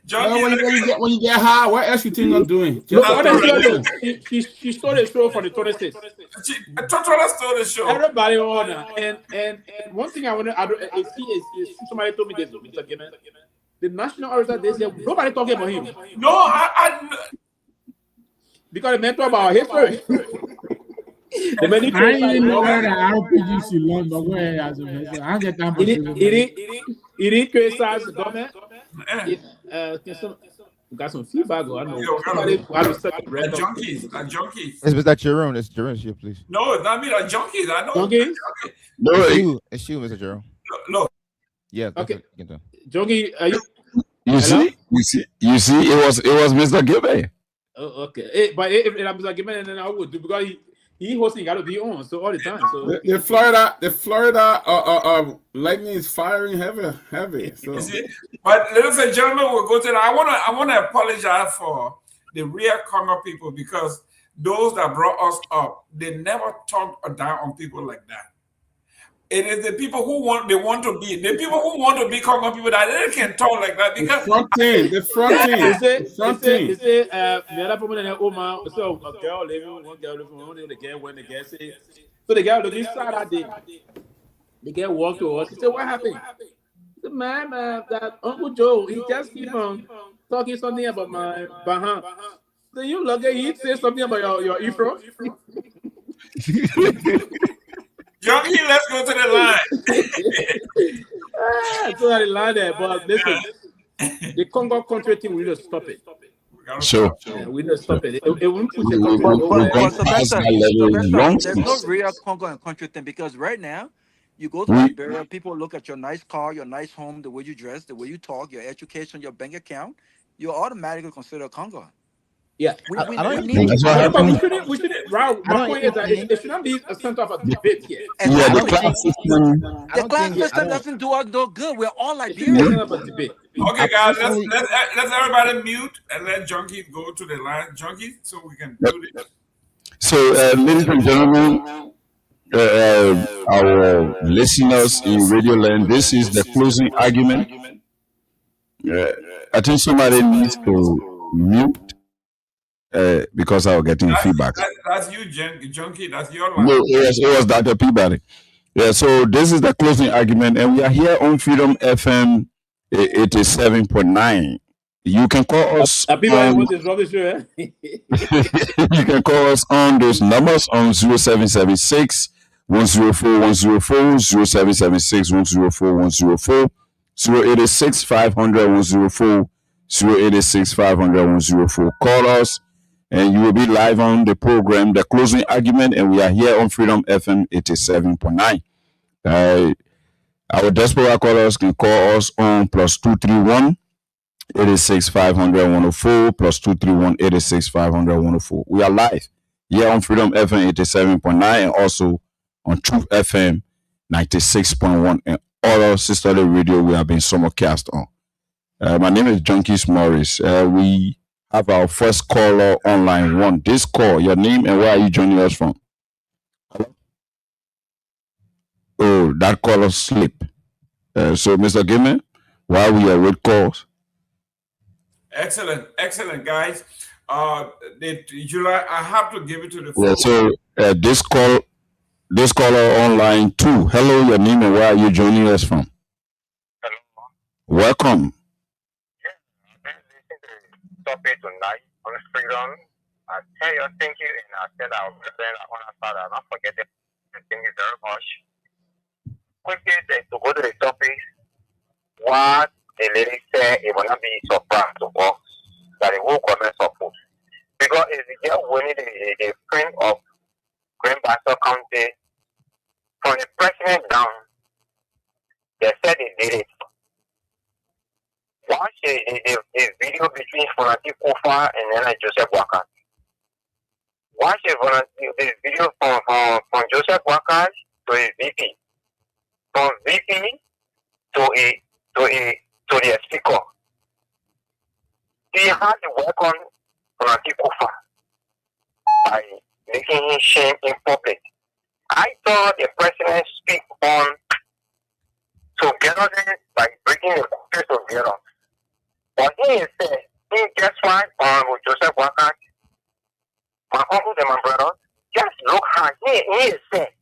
John, when you get high, what else you think I'm doing? She stole the show for the 26th. She stole the show. Everybody on her. And one thing I want to see is somebody told me this, Mr. Gayman. The national orator, they said nobody talking about him. No, I because the mentor about history. I didn't know that RPG should launch, but go ahead. I don't get time for He didn't criticize the government. We got some feedback. I know. Junkies. It's Mr. Jerome. It's Jerome here, please. No, it's not me. Like junkies. I know. Junkies? No, it's you, Mr. Jerome. No. Yeah. Okay. Junkie, are you? You see, it was Mr. Gayman. Oh, okay. But if I'm Mr. Gayman, then I would do because he hosting got to be on so all the time. So the Florida lightning is firing heavy. So. But ladies and gentlemen, we'll go to that. I want to apologize for the real Kamara people because those that brought us up, they never talked down on people like that. It is the people who want to be the people who want to be Congo people that they can talk like that because the front team. Is it the other people in the Oma? So a girl living, one girl living, one the girl when the girl say, so the girl looking sad that day. The girl walked to us. She said, "What happened?" The man, that Uncle Joe, he just keep on talking something about my Bahan. So you look at he say something about your Ifro. Junkie, let's go to the line. So the line there, but listen, the Congo country team will just stop it. Sure. Yeah, we don't stop it. It won't push the We- country we- nowhere. we- Sylvester, long there's no real Congo and country thing because right now, you go to We- Liberia, people look at your nice car, your nice home, the way you dress, the way you talk, your education, your bank account, you're automatically considered Congo. Yeah, We I don't need think. That's what happened. We shouldn't. My point is that it should not be a center of a debate here. Yeah, the class system. The class system doesn't do us no good. We're all It should be a Liberians. center of a debate. Okay, guys, let's everybody mute and let Junkie go to the line. Junkie, so we can do this. So, ladies and gentlemen, our listeners in Radio Land, this is the closing argument. I think somebody needs to mute because I was getting feedback. That's you, Junkie. That's your line. No, it was Dr. Peabody. Yeah, so this is the closing argument, and we are here on Freedom FM 87.9. You can call us. Peabody wants this rubbish, eh? You can call us on those numbers on 0776 104 104, 0776 104 104, 086 500 104, 086 500 104. Call us and you will be live on the program, The Closing Argument, and we are here on Freedom FM 87.9. Our diaspora callers can call us on +231 86 500 104, +231 86 500 104. We are live here on Freedom FM 87.9 and also on Truth FM 96.1 and all sisterly radio we have been simulcast on. My name is Junkies Morris. We have our first caller online one. This call, your name and where are you joining us from? Oh, that caller slipped. So, Mr. Gayman, while we await calls. Excellent, guys. July, I have to give it to the. Yeah. So this caller online too. Hello, your name and where are you joining us from? Hello. Welcome. Topic tonight on Freedom. I tell you, thank you, and I said I want to start. I don't forget it. Thank you very much. Quickly, to go to the topic, what the lady said, it will not be surprised to us that it will comment support. Because if you get winning the print of Grand Bassa County, from the president down, they said they did it. Watch the video between Fonati Kofa and then Joseph Waka. Watch the video from Joseph Waka to his VP. From VP to the speaker. He had to work on Fonati Kofa by making him shame in public. I thought the president speak on togetherness by breaking the country together. But he said, he just why with Joseph Waka, my uncle and my brother, just look how he said,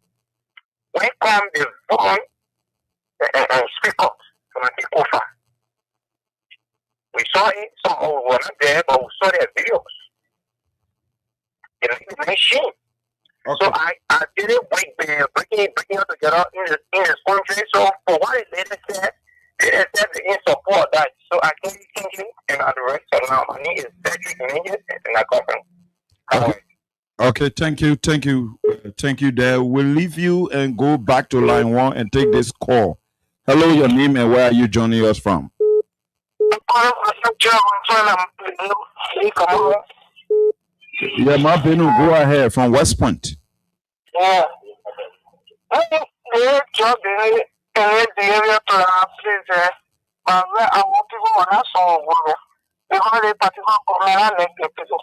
when come the phone and speak up from the Kofa. We saw it, we were not there, but we saw their videos. It made shame. Okay. So I didn't breaking it together in this country. So for what the lady said, they said in support of that. So I can be thinking and at the rest of now. My name is Cedric Myean and I come from. Okay, thank you there. We'll leave you and go back to line one and take this call. Hello, your name and where are you joining us from? Yeah, Mabenu, go ahead from West Point. Yeah. The job in the area to please, but I want people on that song because they particular Kamara like the people.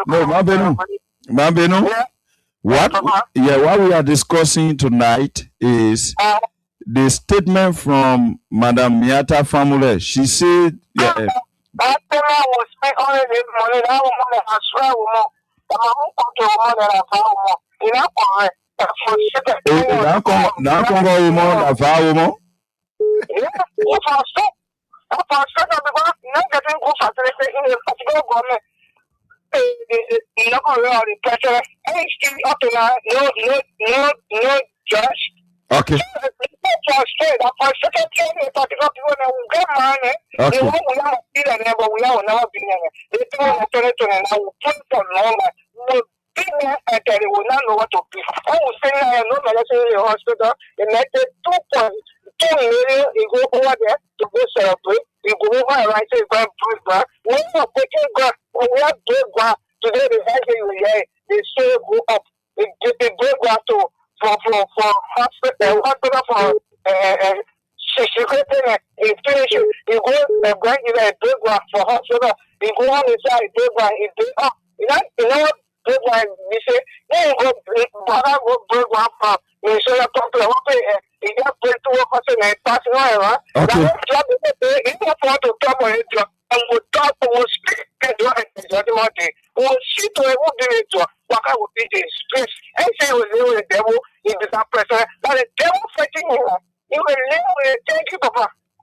No, Mabenu, What we are discussing tonight is the statement from Madam Miata Famule. She said, okay.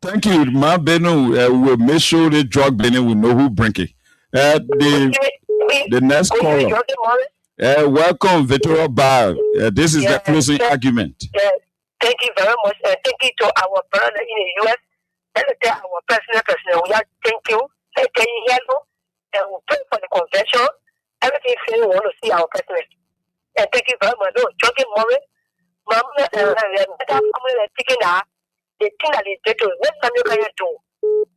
Thank you, Ma Benu. We'll make sure the drug Benu will know who bring it. The next caller. Welcome, Victoria Bar. This is the closing argument. Thank you very much. Thank you to our brother in the US. Our personal. We are thank you. And we pray for the convention. Everything we want to see our president. And thank you very much. No, joking, Murray. Mama, taking that. The thing that they do, next time you can do,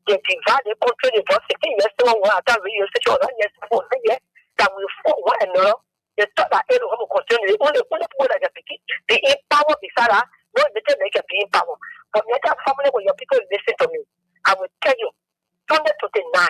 they divide the country, the boss, the thing, yes, one that we use such a that we fought one another. They thought that everyone will continue. The only people that are picking, the empower beside us, no, they can make a be empower. But the other family, when your people listen to me, I will tell you, Sunday to the 9,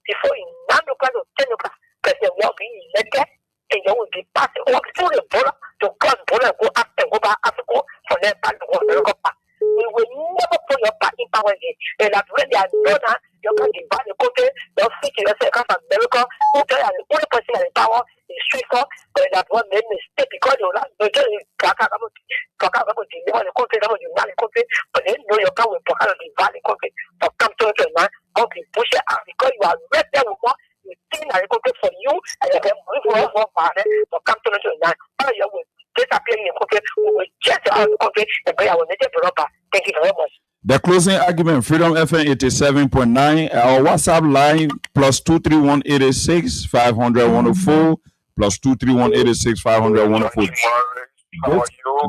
before in 9 o'clock or 10 o'clock, President will be elected, and you will be passing over through the border to cross border, go up and go back Africa for their part to go back. We will never put your part in power again. And that when they are done, you can divide the country, they'll fit yourself from America, who tell you the only person in power is straightforward, but that one made mistake because you are not going to talk about the country, but they know you can't divide the country for come to the man, okay, push it out because you are right there with one. You think that the country for you, and you can move for partner, but come to the man. All you will disappear in the country, we will just out of the country and bring our native Europa. Thank you very much. The closing argument, Freedom FM 87.9, our WhatsApp line +231 86 500 104 +231 86 500 104.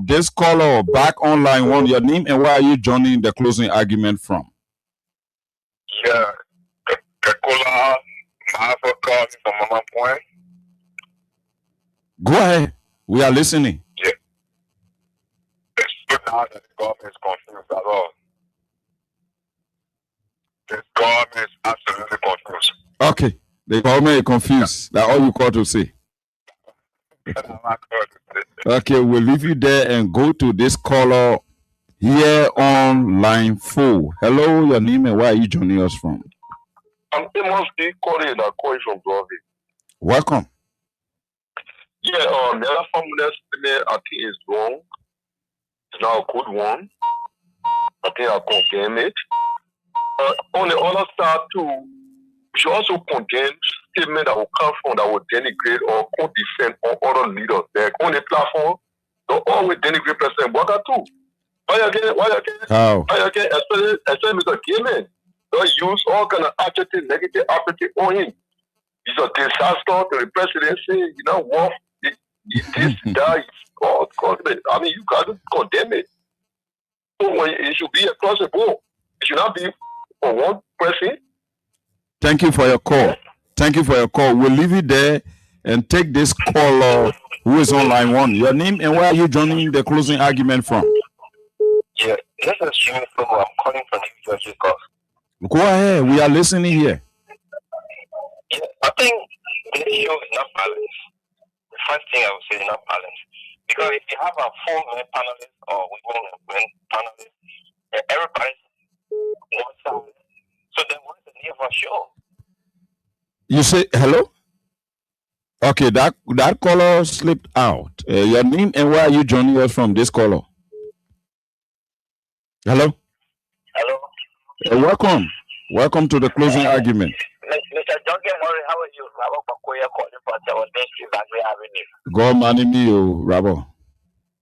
This caller back online one, your name and where are you joining the closing argument from? Yeah, the caller, my calling from Mama Point. Go ahead, we are listening. Yeah, it's good now that the government is confused at all. The government is absolutely confused. Okay, the government is confused. That's all you call to say. Okay, we'll leave you there and go to this caller here on line 4. Hello, your name and where are you joining us from? I'm Amos D. calling from Broadway. Welcome. Yeah, the other formula I think is wrong. It's not a good one. I think I condemn it. On the other side too, we should also condemn statements that will come from that will denigrate or co-defend on other leaders. They're on the platform, they always denigrate President Boga too. Why again, especially Mr. Gayman, they use all kind of adjective, negative adjective on him. He's a disaster to the presidency, you know what? This guy, God, I mean, you got to condemn it. So when it should be across the board. It should not be for one person. Thank you for your call. Thank you for your call. We'll leave it there and take this caller who is on line 1. Your name and where are you joining the closing argument from? Yeah, this is Jimmy from I'm calling from New Jersey. Go ahead. We are listening here. Yeah, I think the issue is not balance. The first thing I would say is not balance. Because if you have a full male panelist or women panelist, everybody's one side. So then what's the need for sure? You say hello? Okay, that caller slipped out. Your name and where are you joining us from? This caller. Hello. Hello. Welcome to the closing argument. Mr. Duncan, how are you? Rabo Bakoya calling for 17th Nagbe Avenue. God money me, you Rabo.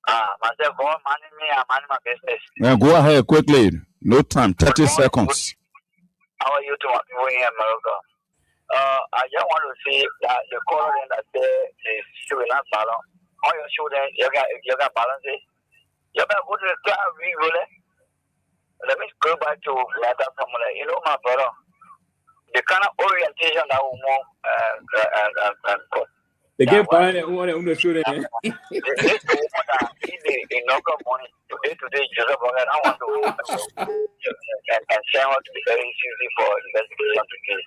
Myself, God money me, I'm money my business. Go ahead quickly. No time. 30 seconds. How are you to my people here in America? I just want to see that the color that is showing up balance. All your children, you got balance. You better go to the car, re-roll it. Let me go back to letter from you know, my brother. The kind of orientation that we want they get by and want to shoot it. This is the woman that in local money today, Joseph Bogan, I want to and send her to be very easy for investigation today.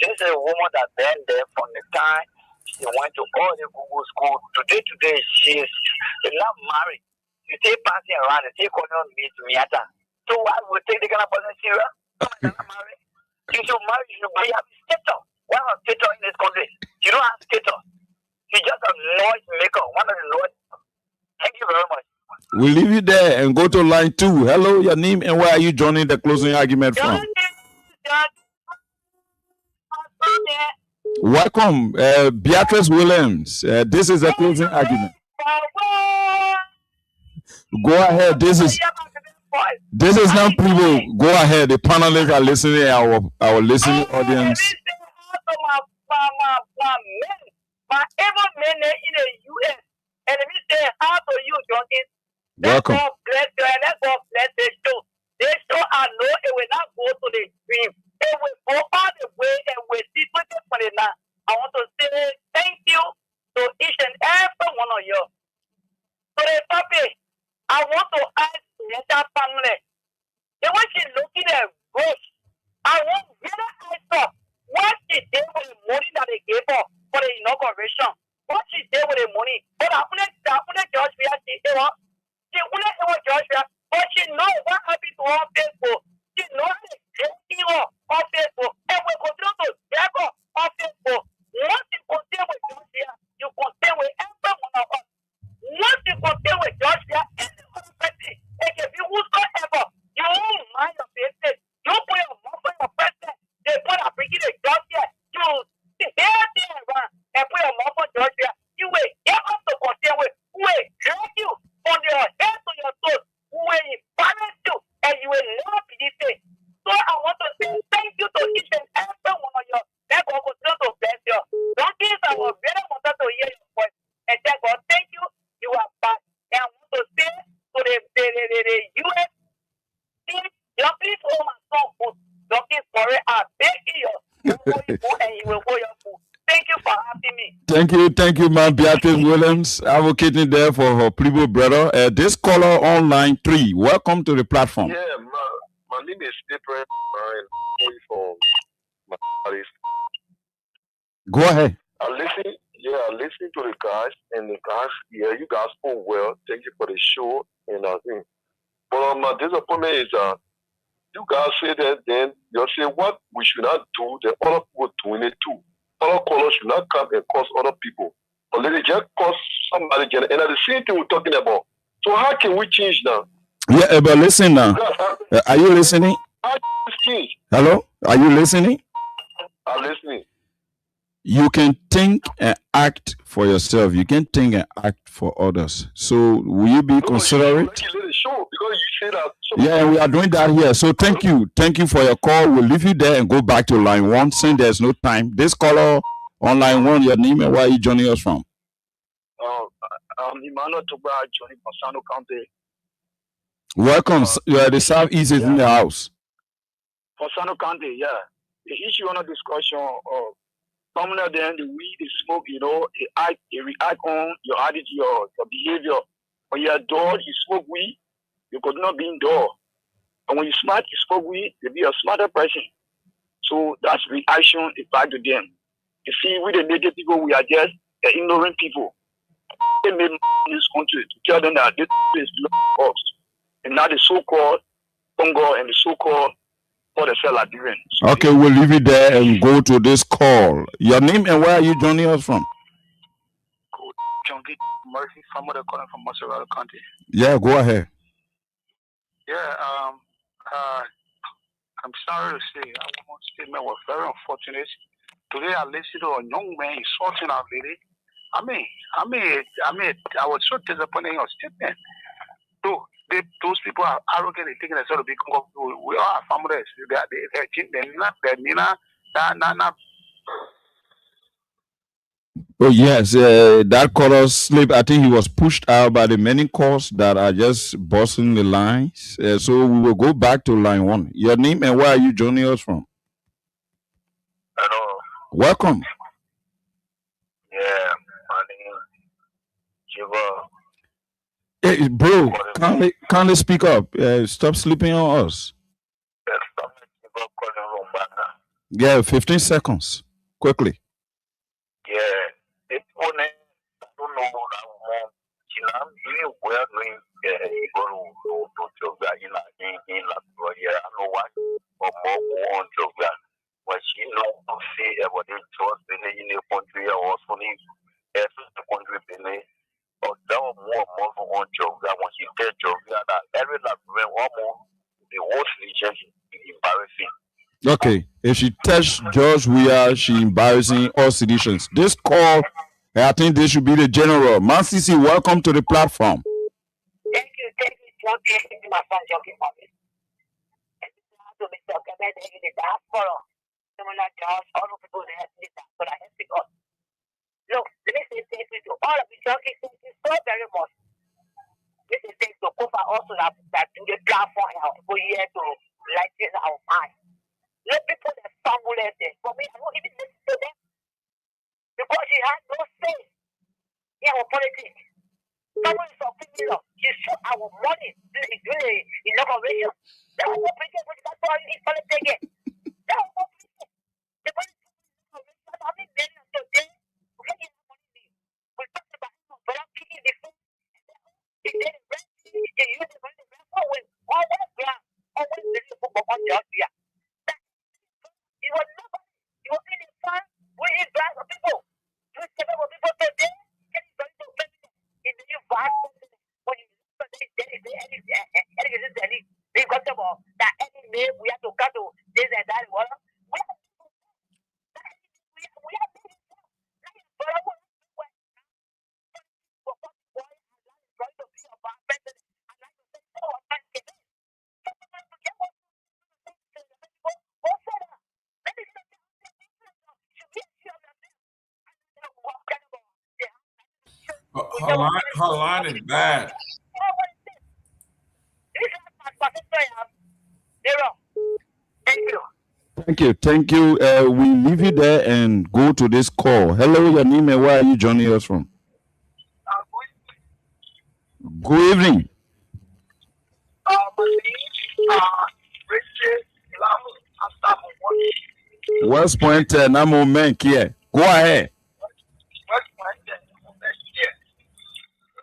This is a woman that been there from the time she went to all the Google school. Today, she is not married. You take passing around and take on Miss Myean. So I would take the kind of person serious. Not married. You should marry, you should have status. One of status in this country. You don't have status. He's just a noise maker. One of the noise. Thank you very much. We'll leave you there and go to line 2. Hello, your name and where are you joining the closing argument from? Welcome, Beatrice Williams. This is the closing argument. Go ahead. This is not people. Go ahead. The panelists are listening. Our listening audience. My ever men in the U.S. and we say, how do you Johnson? Welcome. God bless you and let God bless the show. This show I know it will not go to the stream. It will go all the way and we see for the now. I want to say thank you to each and every one of you. So the topic, I want to ask the entire family. The way she's looking at Rose, I want really ask her what she did with the money that they gave her for the inauguration. What she did with the money. But I wouldn't judge me as she wouldn't judge me. But she knows what happened to her on Facebook. She knows the great her on Facebook. And we continue to drag her on Facebook. Once you continue with Georgia, you continue with every one of us. Once you continue with Georgia, any other person, it can be whosoever, you won't mind your business. You put your mouth on your president. They put a bring in the Georgia. You and put your mouth on Georgia. You will get up to continue with. We will drag you from your head to your toes. We will embarrass you and you will never be the same. So I want to say thank you to each and every one of you. Let God continue to bless you. Don't give I was very wanted to hear your voice. And thank God, thank you. You are back. And I want to say to the U.S. team, don't please hold my son food. Don't give for it. I beg you. And you will go your food. Thank you for having me. Thank you, man. Beatrice Williams, advocating there for her Peabody brother. This caller on line 3. Welcome to the platform. Yeah, my name is April from my Go ahead. I listen to the guys, and the guys, you guys spoke well. Thank you for the show and everything. But my disappointment is you guys say that, then you say what we should not do, the other people doing it too. Other colors should not come and cause other people. But let it just cause somebody, and at the same thing we're talking about. So how can we change now? Yeah, but listen now. Are you listening? How can we change? Hello? Are you listening? I'm listening. You can think and act for yourself. You can think and act for others. So will you be considerate? Yeah, we are doing that here. So thank you. Thank you for your call. We'll leave you there and go back to line 1 since there's no time. This caller on line 1, your name and where are you joining us from? I'm Emmanuel Tomalin, joining from Sano County. Welcome. The Southeast is in the house. For Sano County, yeah. The issue on the discussion of Kamara, then the weed, the smoke, it react on your attitude, your behavior. When you're indoor, you smoke weed, you could not be indoor. And when you're smart, you smoke weed, you be a smarter person. So that's reaction back to them. You see, we the native people, we are just ignorant people. in this country to tell them that this is lost. And now the so-called Congo and the so-called for the Liberian. Okay, we'll leave it there and go to this call. Your name and where are you joining us from? John G. Murphy, from what calling from Mozzarella County. Yeah, go ahead. Yeah, I'm sorry to say, our statement was very unfortunate. Today I listened to a young man insulting our lady. I was so disappointed in your statement. So those people are arrogant and thinking themselves to be Congo people. We are families. Oh yes, that caller slip. I think he was pushed out by the many calls that are just busting the lines. So we will go back to line 1. Your name and where are you joining us from? Hello. Welcome. Yeah, my name is Jerome. Hey, bro, kindly speak up. Stop sleeping on us. Yeah, 15 seconds. Quickly. Yeah, it's only, I don't know that one. I'm really well doing to Torgbean in Liberia. I know what or more on Torgbean. But she know see about the trust in the country or something else in the country. Or that was more on Torgbean when she tell Torgbean that every Liberian almost the whole region is embarrassing. Okay, if she touch George Weah, she embarrassing all citizens. This call, I think this should be the general. Mansisi, welcome to the platform. Thank you, my son, Jockey Mommy. And to Mr. Gayman in the diaspora, similar George, all of people that have this diaspora, I think of. Look, let me say thank you to all of you, Jockey, thank you so very much. This is thanks to Kofa also that do the platform and our people here to lighten our mind. Let people that stumble at this. For me, I don't even listen to them. Because she has no say in our politics. Someone is opinion. She shoot our money doing inauguration. That was what people put that for in politics. That was what people. The politics I mean, then today, we get money. We talk about but I'm picking the food. They did it right. They use the money. Always ground. Always the people on the other. It was nobody. It was in the fun. We need black people. We take over people today. Get it done to family. In the new vibe. When you look at they got about that any name we have to cut to this and that. We have Her line is bad. Thank you. We leave you there and go to this call. Hello, your name and where are you joining us from? Good evening. West Point, Namo Menk here. Go ahead.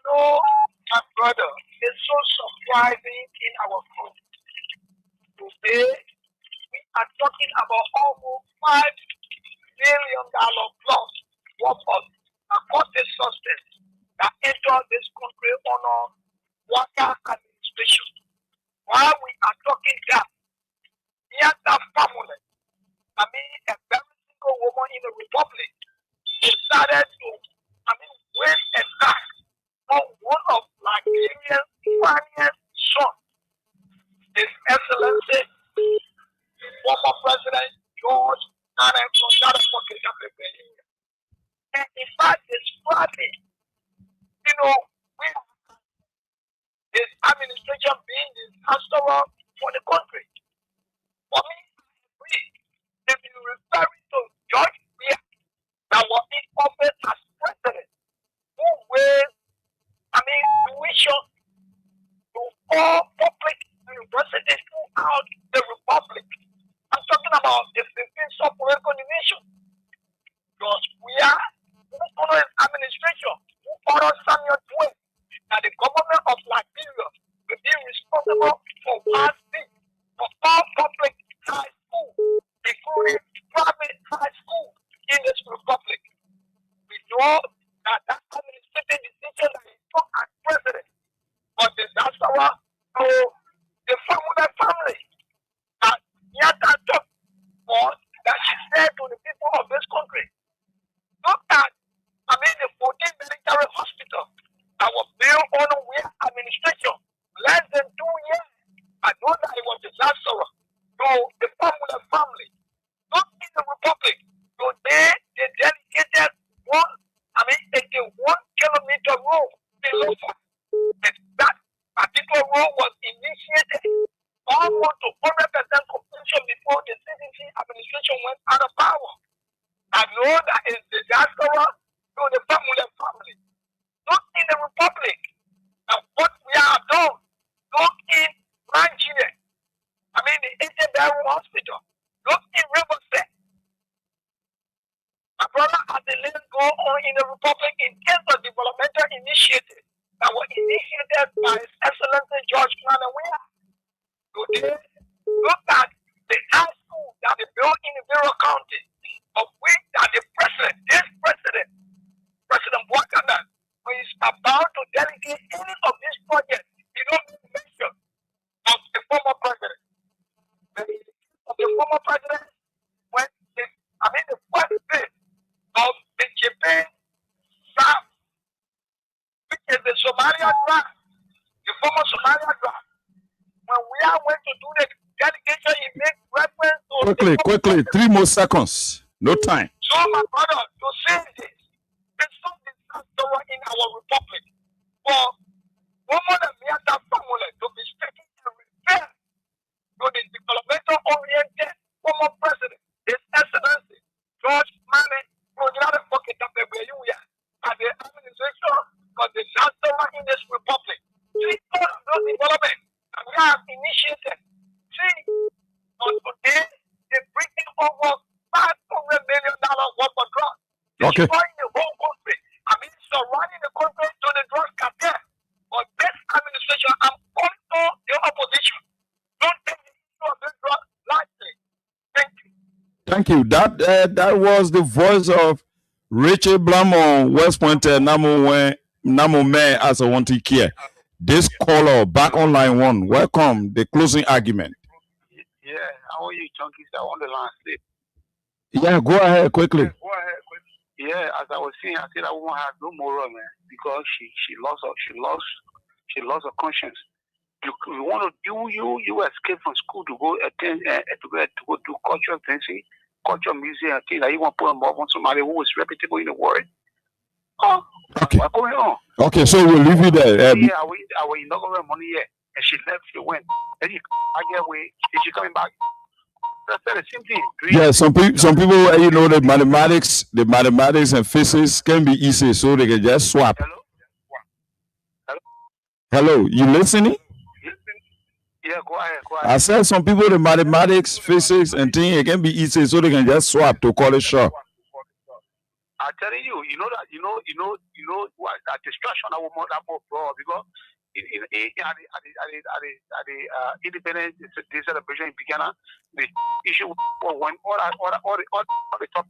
My brother, it's so surprising in our country. Today, we are talking about almost $5 billion plus worth of narcotic substance that entered this country on a water administration. While we are talking that, Myean family, a very single woman in the republic, decided to, win a tax on one of Liberia's finest sons, His Excellency, former President George Gayman. And in fact, it's funny, his administration being disastrous for the country. For me, if you refer to George Weah, that was in office as president, who raised tuition to all public universities throughout the republic. I'm talking about the 15th sub-political nation. George Weah, who followed his administration, who followed Samuel Family family. Not in the Republic. Today, they dedicated 81-kilometer road in Lofa. And that particular road was initiated almost to 100% completion before the CDC administration went out of power. I know that is disaster to the family. Not in the Republic. And what we have done, not in Nigeria. I mean, the Interbarrow Hospital. Not in Riverside. My brother had the list go on in the Republic in case of developmental initiatives that were initiated by His Excellency George Manawea. Today, look at the high school that they built in the Liberia County, of which that the president, President Bwakana, who is about to delegate any of these projects, he don't mention of the former president. Of the former president, when the first bit of the Japan South, which is the Somalia draft, the former Somalia draft. When we are going to do the delegation, he makes reference to quickly, 3 more seconds. No time. So, my brother, to say this, there's some disaster in our republic. For women and Myean family to be taken and refer to the developmental-oriented former president, His Excellency George Mane, and the administration of disaster in this republic. See, all of those developments that we have initiated. See, on today, they're bringing over $500 million worth of drugs. Okay. Destroying the whole country. I mean, surrounding the country to the drug cartel. But this administration, I'm calling on the opposition. Don't take the issue of this drug lightly. Thank you. Thank you. That was the voice of Richard Blamo, West Point, Namo May as a wanted care. This caller back on line 1. Welcome. The closing argument. Yeah, how are you, junkies? I want the line sleep. Yeah, go ahead quickly. Yeah, as I was saying, I said that woman has no moral, man, because she lost her conscience. You escape from school to go attend to go do cultural things, cultural music and things that you want to put them up on somebody who is reputable in the world. Oh, okay. What's going on? Okay, so we'll leave you there. Yeah, I will not go money yet, and she left. She went. Then I get away. Is she coming back? That's the same thing. Yeah, some people, you know, the mathematics and physics can be easy, so they can just swap. Hello, you listening? Yeah, go ahead. I said some people, the mathematics, physics, and things, it can be easy, so they can just swap to call it short. I'm telling you, you know what that distraction I will more because at the independence day celebration in Ghana, the issue when all the top,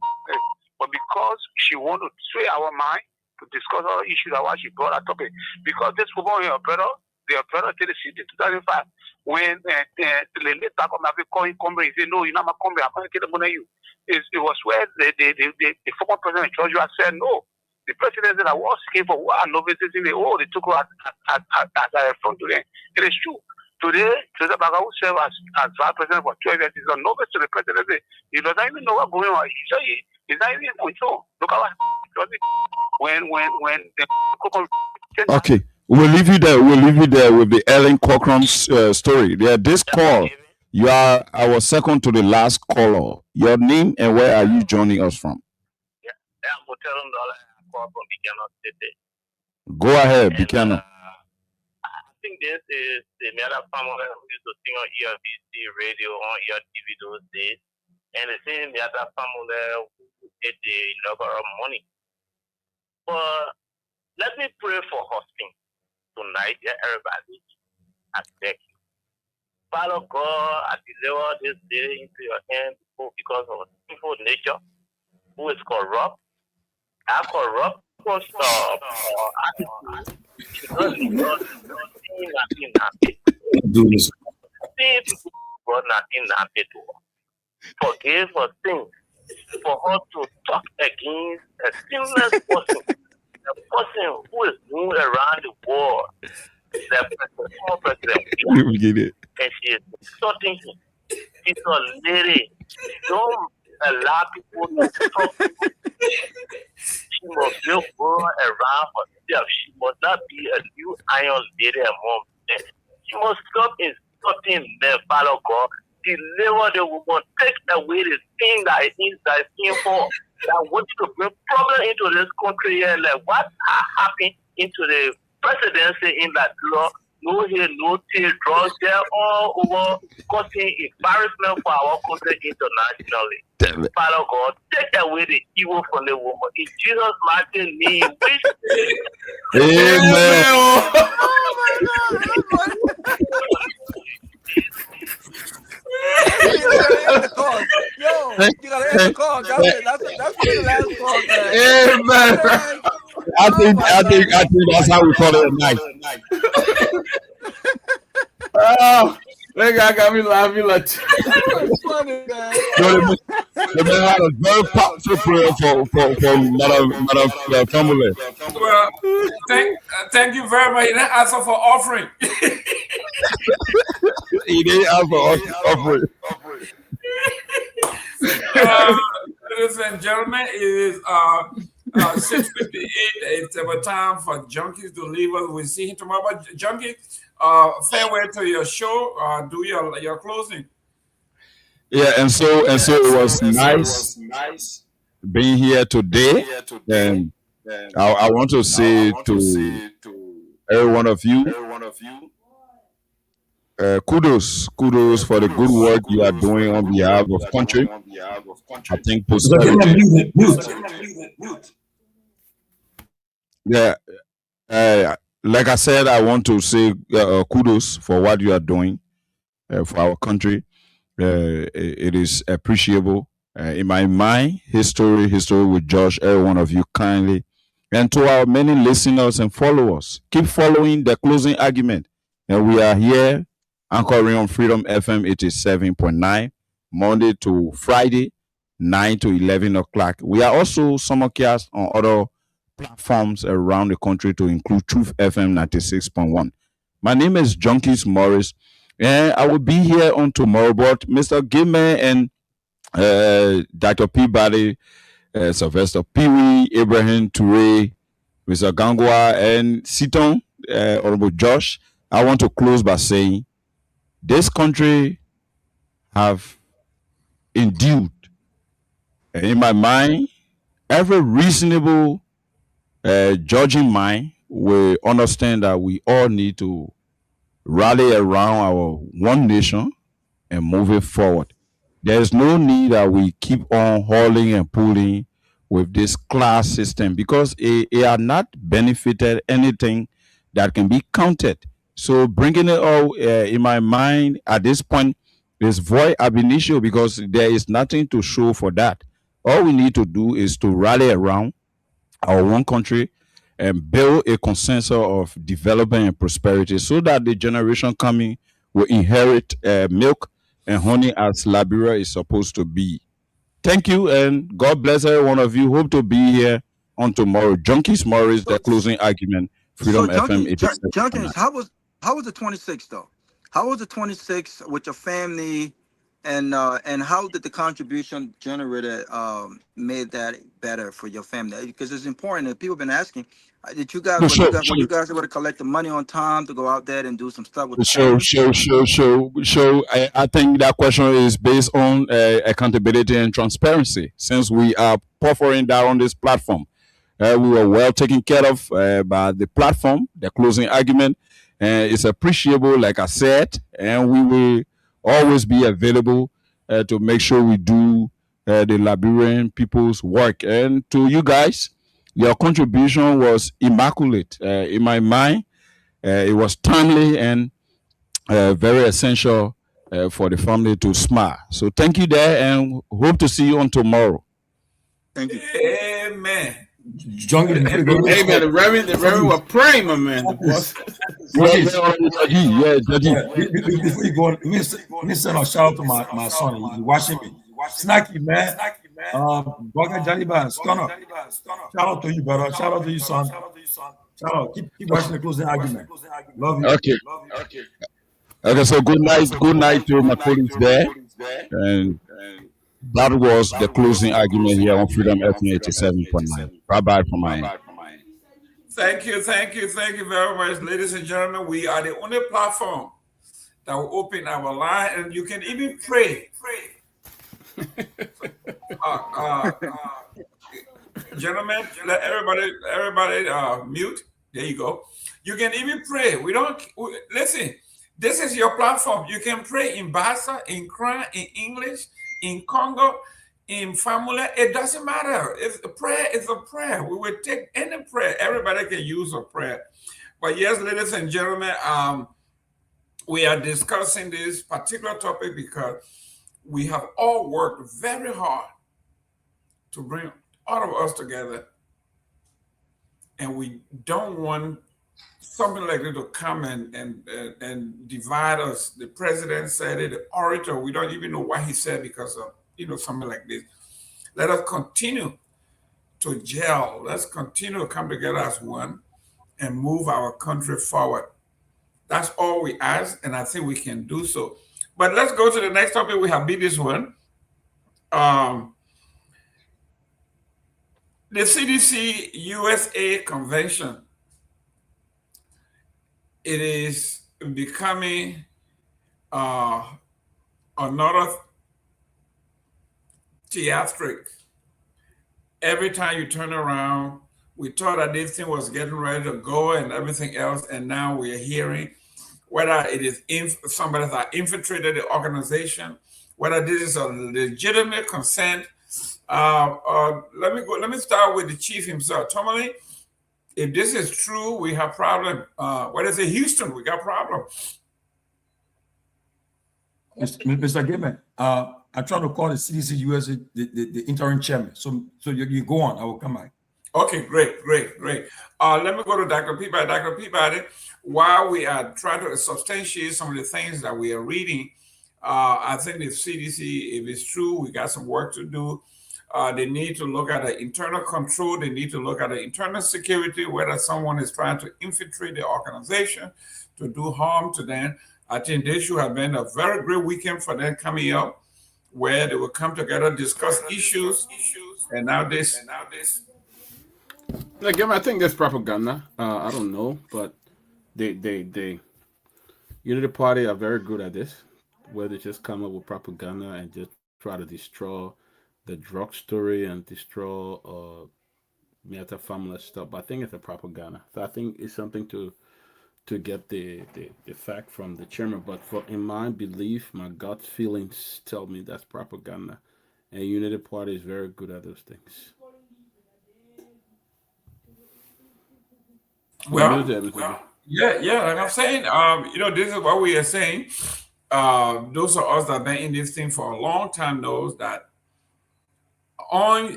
but because she wanted to sway our mind to discuss all issues that why she brought that topic, because this woman her brother to the city 2005 when the late back on my calling Kamara, he said no, you're not my Kamara, I'm going to get the money you. It was where the former president Georgia said no. The president said I was asking for what novices in the they took her as a front to them. It is true. Today, Sylvester Pewee, who served as vice president for 12 years, is a novice to the president. He doesn't even know what's going on. He's not even control. Look at when the okay. We'll leave you there. We'll leave you there with the Ellen Cochran's story. Yeah, this call, you are our second to the last caller. Your name and where are you joining us from? Go ahead, Buchanan. I think this is the other family who used to sing on ERBC radio, on ERTV those days. And the same the other family who get the inaugural money. But let me pray for hosting tonight, everybody. I beg you. Father God, I deliver this day into your hands because of sinful nature who is corrupt. Our corrupt forgive for sins, for us to talk against a sinless person, a person who is moving around the world, the former president, You get it. and she is insulting him. She's a lady. Don't allow people to talk. She must build world around herself. She must not be a new iron lady among men. She must stop insulting men, Father God. Deliver the woman. Take away the thing that is sinful. That wants to bring problem into this country here. Like what happened into the presidency in that law? No here, no tail, drugs there all over, causing embarrassment for our country internationally. Father God, take away the evil from the woman. In Jesus' mighty name, Amen. Yo, you gotta end the call. That's the last call, man. Amen. I think that's how we call it at night. Oh, that guy got me laughing like. That's funny, man. The man had a very powerful prayer for Madam family. Well, thank you very much. He didn't ask for offering. He didn't ask for offering. Ladies and gentlemen, it is 6:58. It's about time for Junkies to leave us. We'll see him tomorrow. But Junkie, farewell to your show. Do your closing. Yeah, and so it was nice being here today. And I want to say to every one of you, kudos for the good work you are doing on behalf of country. I think prosperity. Yeah, like I said, I want to say kudos for what you are doing for our country. It is appreciable. In my mind, history will judge every one of you kindly. And to our many listeners and followers, keep following the closing argument. And we are here anchoring on Freedom FM 87.9, Monday to Friday, 9 to 11 o'clock. We are also simulcast on other platforms around the country to include Truth FM 96.1. My name is Junkies Morris, and I will be here on tomorrow. But Mr. Gayman and Dr. Peabody, Sylvester Pewee, Ibrahim Toure, Mr. Garguah, and Siton, Honorable Josh, I want to close by saying this country have endued, in my mind, every reasonable judging mind will understand that we all need to rally around our one nation and move it forward. There's no need that we keep on hauling and pulling with this class system because it are not benefited anything that can be counted. So bringing it all in my mind at this point is void ab initio because there is nothing to show for that. All we need to do is to rally around our one country and build a consensus of development and prosperity so that the generation coming will inherit milk and honey as Liberia is supposed to be. Thank you, and God bless every one of you. Hope to be here on tomorrow. Junkies Morris, the closing argument, Freedom FM 87. Junkies, how was the 26th though? How was the 26th with your family, and how did the contribution generated made that better for your family? Because it's important. And people have been asking, did you guys, when you guys able to collect the money on time to go out there and do some stuff with the Sure. I think that question is based on accountability and transparency. Since we are offering that on this platform, we were well taken care of by the platform. The closing argument is appreciable, like I said, and we will always be available to make sure we do the Liberian people's work. And to you guys, your contribution was immaculate. In my mind, it was timely and very essential for the family to smile. So thank you there, and hope to see you on tomorrow. Thank you. Amen. Amen. The Reverend was praying, my man. Before you go, let me send a shout out to my son. He's watching me. Snacky, man. Boga Jaliba, Stunner. Shout out to you, brother. Shout out to you, son. Shout out. Keep watching the closing argument. Love you. Okay. So good night to my colleagues there. And that was the closing argument here on Freedom FM 87.9. Bye-bye from my end. Thank you very much, ladies and gentlemen. We are the only platform that will open our line, and you can even pray. Gentlemen, let everybody mute. There you go. You can even pray. Listen. This is your platform. You can pray in Bassa, in Kran, in English, in Congo, in Famula. It doesn't matter. If a prayer is a prayer, we will take any prayer. Everybody can use a prayer. But yes, ladies and gentlemen, we are discussing this particular topic because we have all worked very hard to bring all of us together, and we don't want something like that to come and divide us. The president said it, the orator, we don't even know what he said because of something like this. Let us continue to gel. Let's continue to come together as one and move our country forward. That's all we ask, and I think we can do so. But let's go to the next topic. We have beat this one. The CDC USA convention. It is becoming another theatric. Every time you turn around, we thought that this thing was getting ready to go and everything else, and now we are hearing whether it is somebody that infiltrated the organization, whether this is a legitimate consent. Let me start with the chief himself, Tomalin. If this is true, we have problem. What is it, Houston? We got problem. Mr. Gayman, I'm trying to call the CDC USA the interim chairman. So you go on. I will come back. Okay, great. Let me go to Dr. Peabody. Dr. Peabody, while we are trying to substantiate some of the things that we are reading, I think the CDC, if it's true, we got some work to do. They need to look at the internal control. They need to look at the internal security, whether someone is trying to infiltrate the organization to do harm to them. I think this should have been a very great weekend for them coming up, where they will come together, discuss issues, and now this. Again, I think that's propaganda. I don't know, but they Unity Party are very good at this, where they just come up with propaganda and just try to destroy the drug story and destroy Myean family stuff. But I think it's a propaganda. So I think it's something to get the fact from the chairman. But in my belief, my gut feelings tell me that's propaganda. And Unity Party is very good at those things. Well, yeah, like I'm saying, this is what we are saying. Those of us that have been in this thing for a long time knows that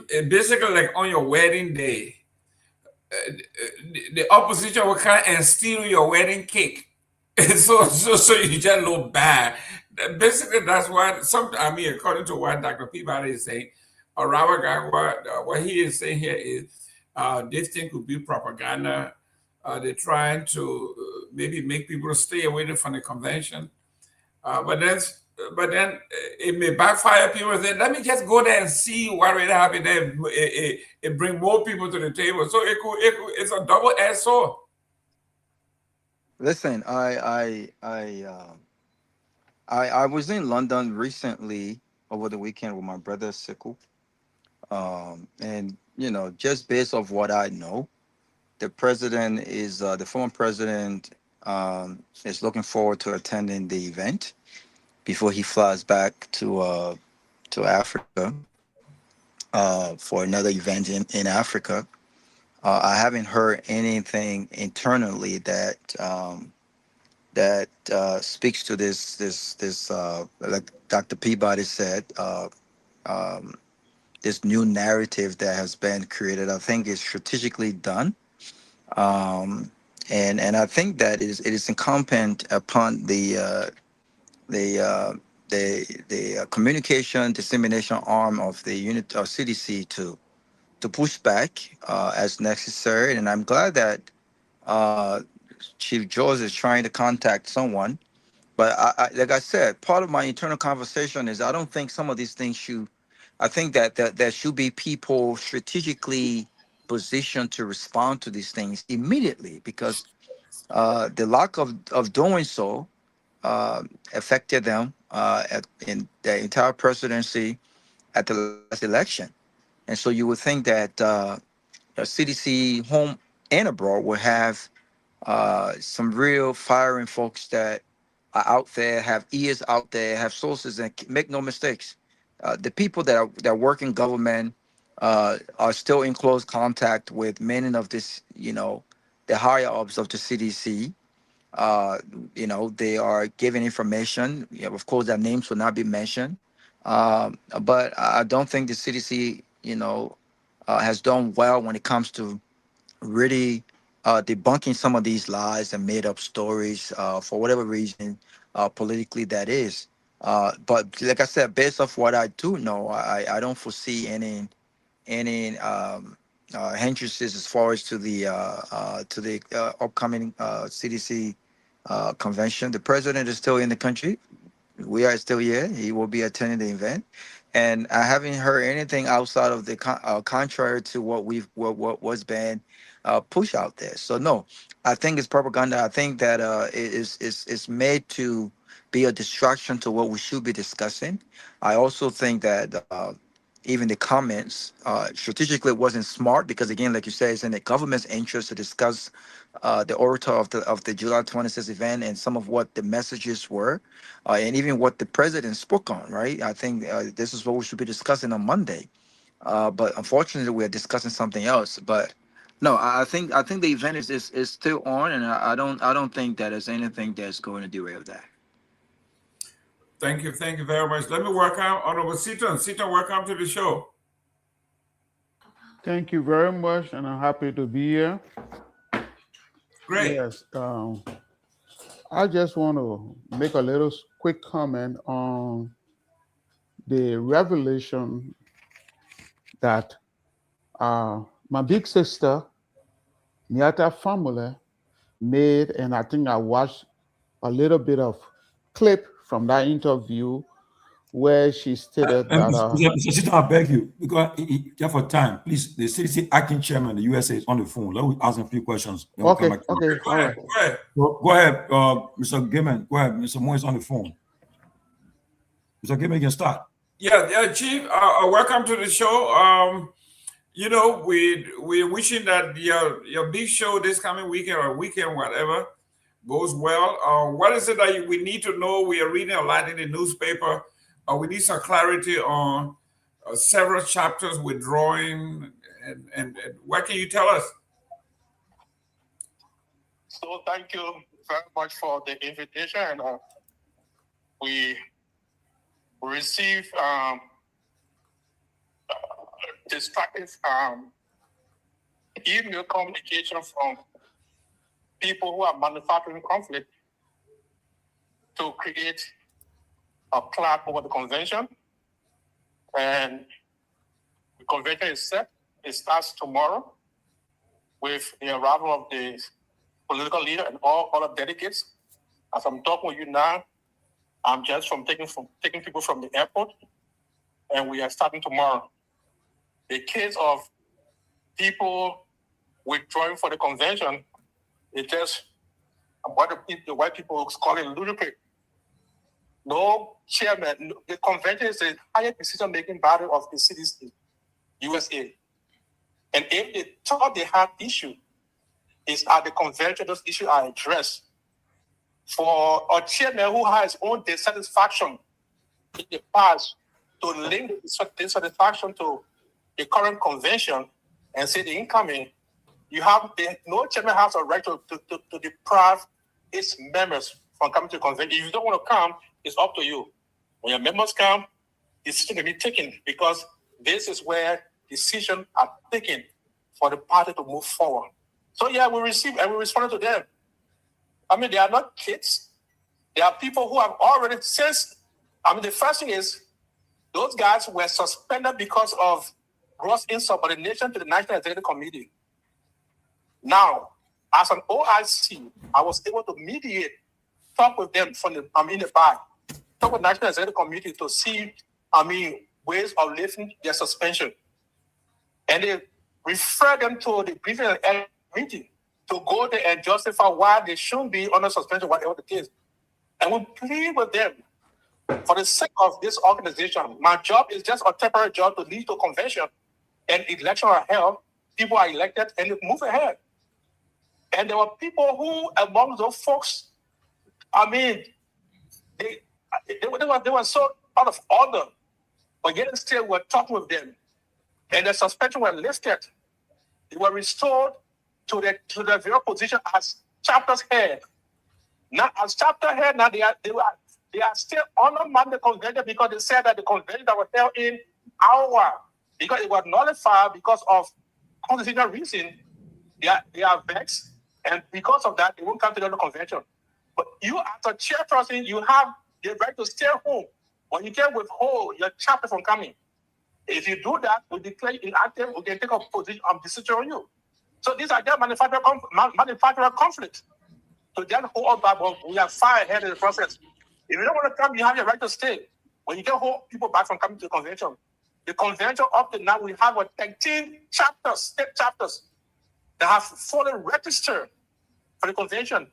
basically like on your wedding day, the opposition will come and steal your wedding cake. so you just look bad. Basically, that's what according to what Dr. Peabody is saying, or Robert Garguah, what he is saying here is this thing could be propaganda. They're trying to maybe make people stay away from the convention. But then it may backfire. People say, let me just go there and see what really happened there. It bring more people to the table. So it's a double-edged sword. Listen, I was in London recently over the weekend with my brother Siku. And just based off what I know, the president is the former president is looking forward to attending the event before he flies back to Africa for another event in Africa. I haven't heard anything internally that speaks to this like Dr. Peabody said, this new narrative that has been created. I think is strategically done. And I think that it is incumbent upon the communication dissemination arm of the unit of CDC to push back as necessary. And I'm glad that Chief George is trying to contact someone But like I said, part of my internal conversation is I don't think some of these things should. I think that there should be people strategically positioned to respond to these things immediately, because the lack of doing so affected them in the entire presidency at the last election. And so you would think that CDC home and abroad will have some real firing folks that are out there, have ears out there, have sources, and make no mistakes. The people that work in government are still in close contact with many of this, the higher ups of the CDC. They are giving information. Of course, their names will not be mentioned. But I don't think the CDC, has done well when it comes to really debunking some of these lies and made up stories for whatever reason, politically that is. But like I said, based off what I do know, I don't foresee any hindrances as far as to the upcoming CDC convention. The president is still in the country. We are still here. He will be attending the event, and I haven't heard anything outside of the contrary to what was been pushed out there. So no, I think it's propaganda. I think that it's made to be a distraction to what we should be discussing. I also think that even the comments strategically wasn't smart, because again, like you said, it's in the government's interest to discuss the orator of the July 26th event and some of what the messages were, and even what the president spoke on. Right, I think this is what we should be discussing on Monday. But unfortunately, we are discussing something else. But no, I think the event is still on, and I don't think that there's anything that's going to derail that. Thank you very much. Let me welcome Honorable Seaton. Seaton, welcome to the show. Thank you very much, and I'm happy to be here. Great. Yes, I just want to make a little quick comment on the revelation that my big sister, Nyata family, made, and I think I watched a little bit of clip from that interview where she stated that. Mr. Seaton, I beg you, because just for time, please, the CDC acting chairman of the USA is on the phone. Let me ask him a few questions. Okay, okay, all right. Go ahead, Mr. Gayman. Go ahead, Mr. Moore is on the phone. Mr. Gayman, you can start. Yeah, Chief. Welcome to the show. We're wishing that your big show this coming weekend or weekend, whatever, goes well. What is it that we need to know? We are reading a lot in the newspaper. We need some clarity on several chapters withdrawing, and what can you tell us? So thank you very much for the invitation. And we receive destructive email communication from people who are manufacturing conflict to create a cloud over the convention. And the convention is set. It starts tomorrow with the arrival of the political leader and all other delegates. As I'm talking with you now, I'm just taking people from the airport, and we are starting tomorrow. The case of people withdrawing for the convention is just what the white people call it ludicrous. No chairman, the convention is the highest decision-making body of the CDC, USA. And if they thought they had issue, it's at the convention those issues are addressed. For a chairman who has his own dissatisfaction in the past to link the dissatisfaction to the current convention and say the incoming, no chairman has a right to deprive its members from coming to the convention. If you don't want to come, it's up to you. When your members come, decisions can be taken, because this is where decisions are taken for the party to move forward. So yeah, we receive and we respond to them. I mean, they are not kids. They are people who have already the first thing is those guys were suspended because of gross insubordination to the National Executive Committee. Now, as an OIC, I was able to mediate talk with them from the the back, talk with National Executive Committee to see ways of lifting their suspension, and they refer them to the briefing and meeting to go there and justify why they shouldn't be under suspension, whatever the case. And we plead with them for the sake of this organization. My job is just a temporary job to lead to convention and election are held. People are elected and they move ahead. And there were people who, among those folks, they were so out of order, but yet still we're talking with them. And the suspension were lifted. They were restored to their very position as chapter's head. Now, as chapter head, now they are still undermining the convention because they said that the convention that was held in Iowa, because it was nullified because of constitutional reason, they are vexed, and because of that, they won't come to the convention. But you, as a chairperson, you have the right to stay home, but you can't withhold your chapter from coming. If you do that, we declare inactive, we can take a position decision on you. So these are just manufacturer conflicts. So then hold on back, but we are far ahead in the process. If you don't want to come, you have your right to stay. When you can hold people back from coming to the convention. The convention up to now, we have 13 chapters, state chapters, that have fully registered for the convention.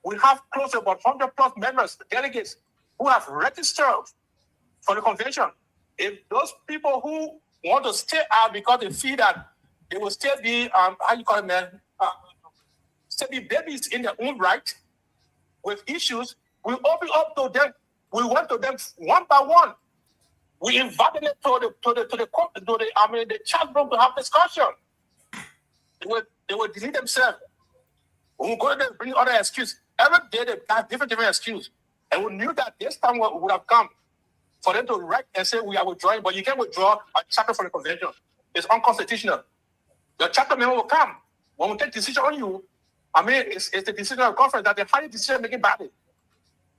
We have close to about 100 plus members, delegates, who have registered for the convention. If those people who want to stay out because they feel that they will still be, still be babies in their own right with issues, we open up to them. We went to them one by one. We invited them to the chat room to have discussion. They would delete themselves. We would go to them, bring other excuses. Every day they have different excuses. And we knew that this time would have come for them to write and say we are withdrawing, but you can't withdraw a chapter from the convention. It's unconstitutional. The chapter member will come. When we take decision on you, it's the decision of the conference that the highest decision-making body.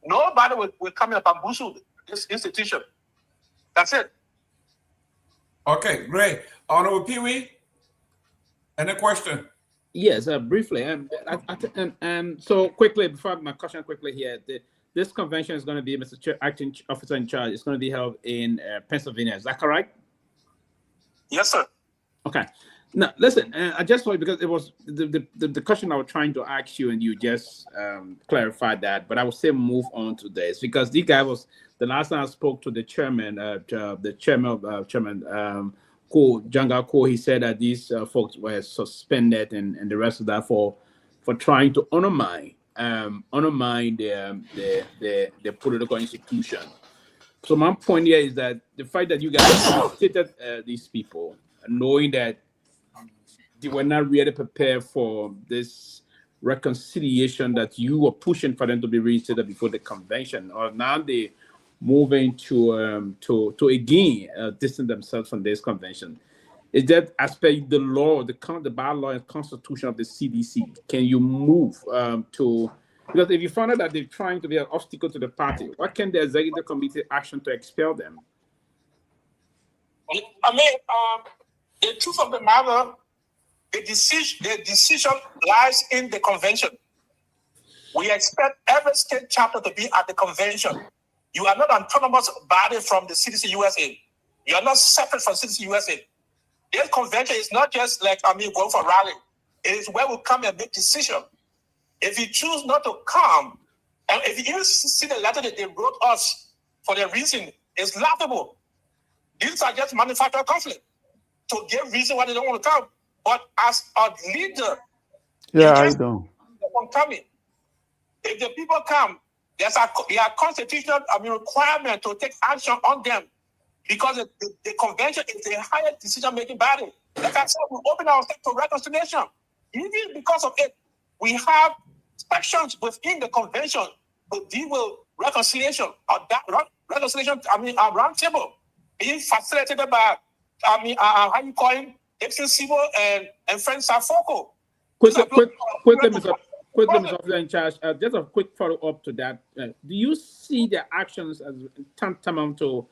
Nobody will come in and bamboozle this institution. That's it. Okay, great. Honorable Pewee, any question? Yes, briefly. And so quickly, before my question quickly here, this convention is going to be, Mr. Chair, acting officer in charge, it's going to be held in Pennsylvania. Is that correct? Yes, sir. Okay. Now, listen, I just thought, because it was the question I was trying to ask you, and you just clarified that, but I will still move on to this, because this guy was, the last time I spoke to the chairman, Jangal, he said that these folks were suspended and the rest of that for trying to undermine the political institution. So my point here is that the fact that you guys stated these people, knowing that they were not really prepared for this reconciliation that you were pushing for them to be reinstated before the convention, or now they moving to again distance themselves from this convention. Is that aspect the law, the bylaw and constitution of the CDC? Can you move to, because if you find out that they're trying to be an obstacle to the party, what can the executive committee action to expel them? The truth of the matter, the decision lies in the convention. We expect every state chapter to be at the convention. You are not an autonomous body from the CDC USA. You are not separate from CDC USA. This convention is not just like going for a rally. It is where we come and make decisions. If you choose not to come, and if you even see the letter that they wrote us for their reason, it's laughable. These are just manufactured conflict to give reason why they don't want to come. But as a leader, I don't. Coming. If the people come, there's a constitutional requirement to take action on them, because the convention is the highest decision-making body. Like I said, we open ourselves to reconciliation. Even because of it, we have sections within the convention to deal with reconciliation. Reconciliation, a round table being facilitated by, how you call him, Dixon Sibo and Frank Safoco. Quickly, Mr. Officer in charge, just a quick follow-up to that. Do you see their actions as tantamount to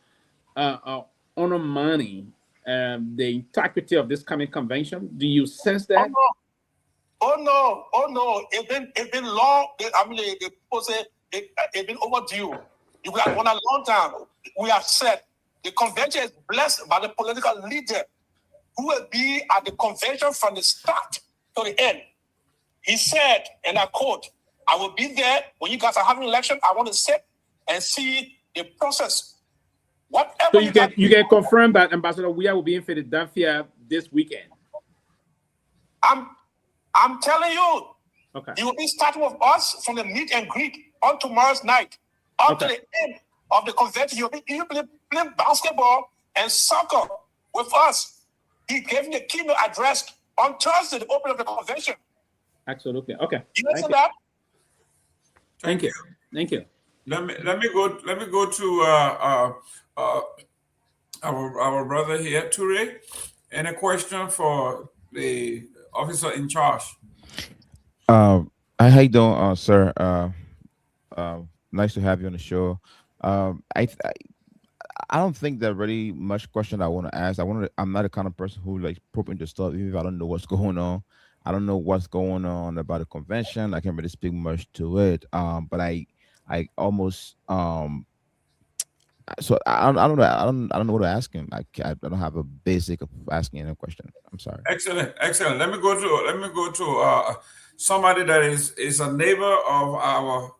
undermining the integrity of this coming convention? Do you sense that? Oh no! It's been long. The people say It's been overdue. You have won a long time. We have said the convention is blessed by the political leader who will be at the convention from the start to the end. He said, and I quote, I will be there when you guys are having an election. I want to sit and see the process. Whatever so you can confirm that Ambassador Weah will be in Philadelphia this weekend. I'm telling you, okay. He will be starting with us from the meet and greet on tomorrow's night up to the end of the convention. He'll be playing basketball and soccer with us. He gave me the keynote address on Thursday, the opening of the convention. Absolutely. Okay. You listen to that? Thank you. Thank you. Let me go to our brother here, Toure, and a question for the officer in charge. How you doing, sir? Nice to have you on the show. I don't think there really much question I want to ask. I'm not the kind of person who like probe into stuff even if I don't know what's going on. I don't know what's going on about the convention. I can't really speak much to it. But I almost so I don't know what to ask him. I don't have a basic of asking any question. I'm sorry. Excellent. Let me go to somebody that is a neighbor of our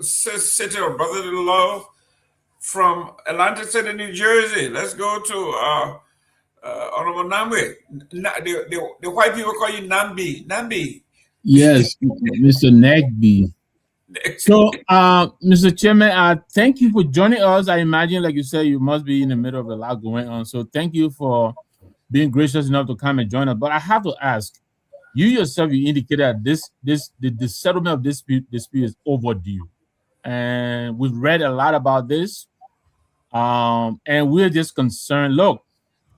city of brother-in-law from Atlantic City, New Jersey. Let's go to Honorable Nagbe. The white people call you Nambi. Yes, Mr. Nagbe. So, Mr. Chairman, thank you for joining us. I imagine, like you said, you must be in the middle of a lot going on. So, thank you for being gracious enough to come and join us. But I have to ask, you yourself, you indicated that the settlement of this dispute is overdue, and we've read a lot about this. And we're just concerned. Look,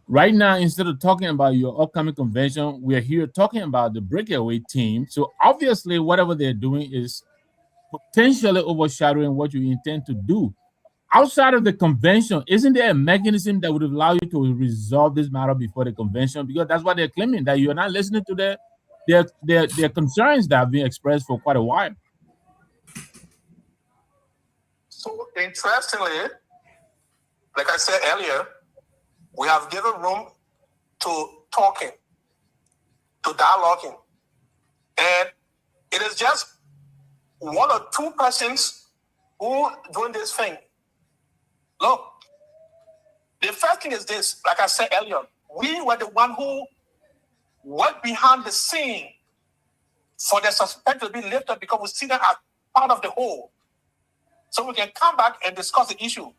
right now, instead of talking about your upcoming convention, we're here talking about the breakaway team. So obviously, whatever they're doing is potentially overshadowing what you intend to do. Outside of the convention, isn't there a mechanism that would allow you to resolve this matter before the convention? Because that's what they're claiming, that you're not listening to their concerns that have been expressed for quite a while. So interestingly, like I said earlier, we have given room to talking, to dialoguing. And it is just one or two persons who doing this thing. Look, the first thing is this, like I said earlier, we were the one who worked behind the scene for the suspect to be lifted because we see them as part of the whole. So we can come back and discuss the issue.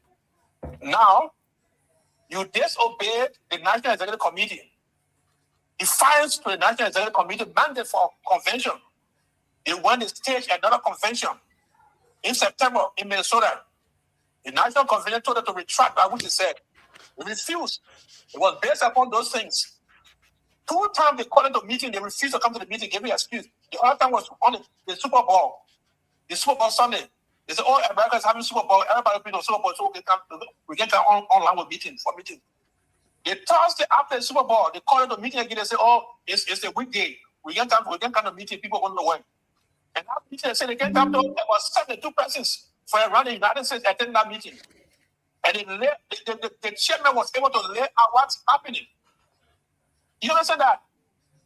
Now, you disobeyed the National Executive Committee. Defiance to the National Executive Committee mandate for convention. They went to stage another convention in September in Minnesota. The National Convention told them to retract that which they said. They refused. It was based upon those things. 2 times they called into meeting, they refused to come to the meeting, gave me an excuse. The other time was on the Super Bowl. The Super Bowl Sunday. They said, oh, America's having Super Bowl. Everybody will be on Super Bowl, so we can come online with meeting for meeting. The Thursday after the Super Bowl, they called into meeting again. They said, oh, it's a weekday. We can come to meeting. People won't know when. And that meeting, they said they can come to. There was 72 persons for around the United States attending that meeting. And the chairman was able to lay out what's happening. You understand that?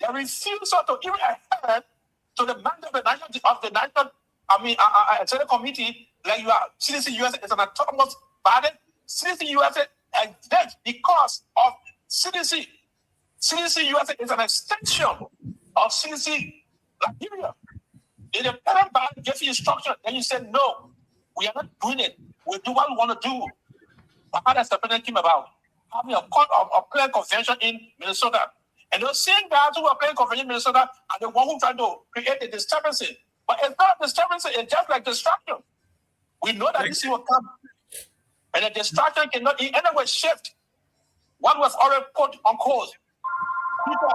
They refused to even adhere to the mandate of the National Executive Committee, like you are, CDC USA is an autonomous body. CDC USA exists because of CDC. CDC USA is an extension of CDC Liberia. The independent body gives you instruction, then you say, no, we are not doing it. We do what we want to do. But how does the president came about? Having a playing convention in Minnesota. And those same guys who are playing convention in Minnesota are the one who tried to create the disturbance. But it's not a disturbance, it's just like distraction. We know that this will come. And the distraction cannot in any way shift what was already put on course. People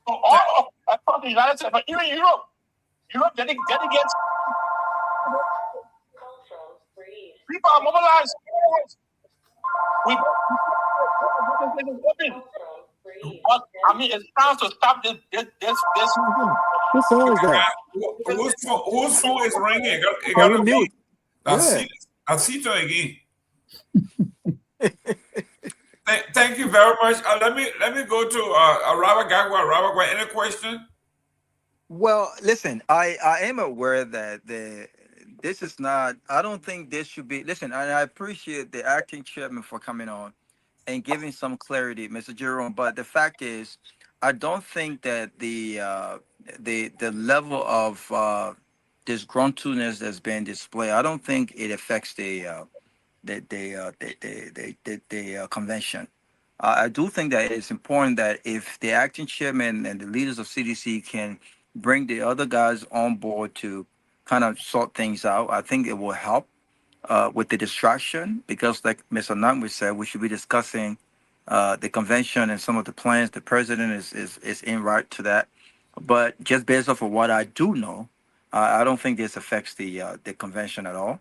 are all across the United States, but even Europe getting against. People are mobilized. But I mean, it's time to stop this. Whose phone is that? Whose phone is ringing? It Oh, got you to mute. be. I see it again. Thank you very much. Let me go to Robert Garguah. Robert, any question? Well, listen, I am aware that this is not. I don't think this should be. Listen, and I appreciate the acting chairman for coming on and giving some clarity, Mr. Jerome. But the fact is, I don't think that the level of disgruntledness that's been displayed. I don't think it affects the convention. I do think that it's important that if the acting chairman and the leaders of CDC can bring the other guys on board to kind of sort things out, I think it will help with the distraction, because like Mr. Nagbe said, we should be discussing the convention and some of the plans. The president is in right to that. But just based off of what I do know, I don't think this affects the convention at all.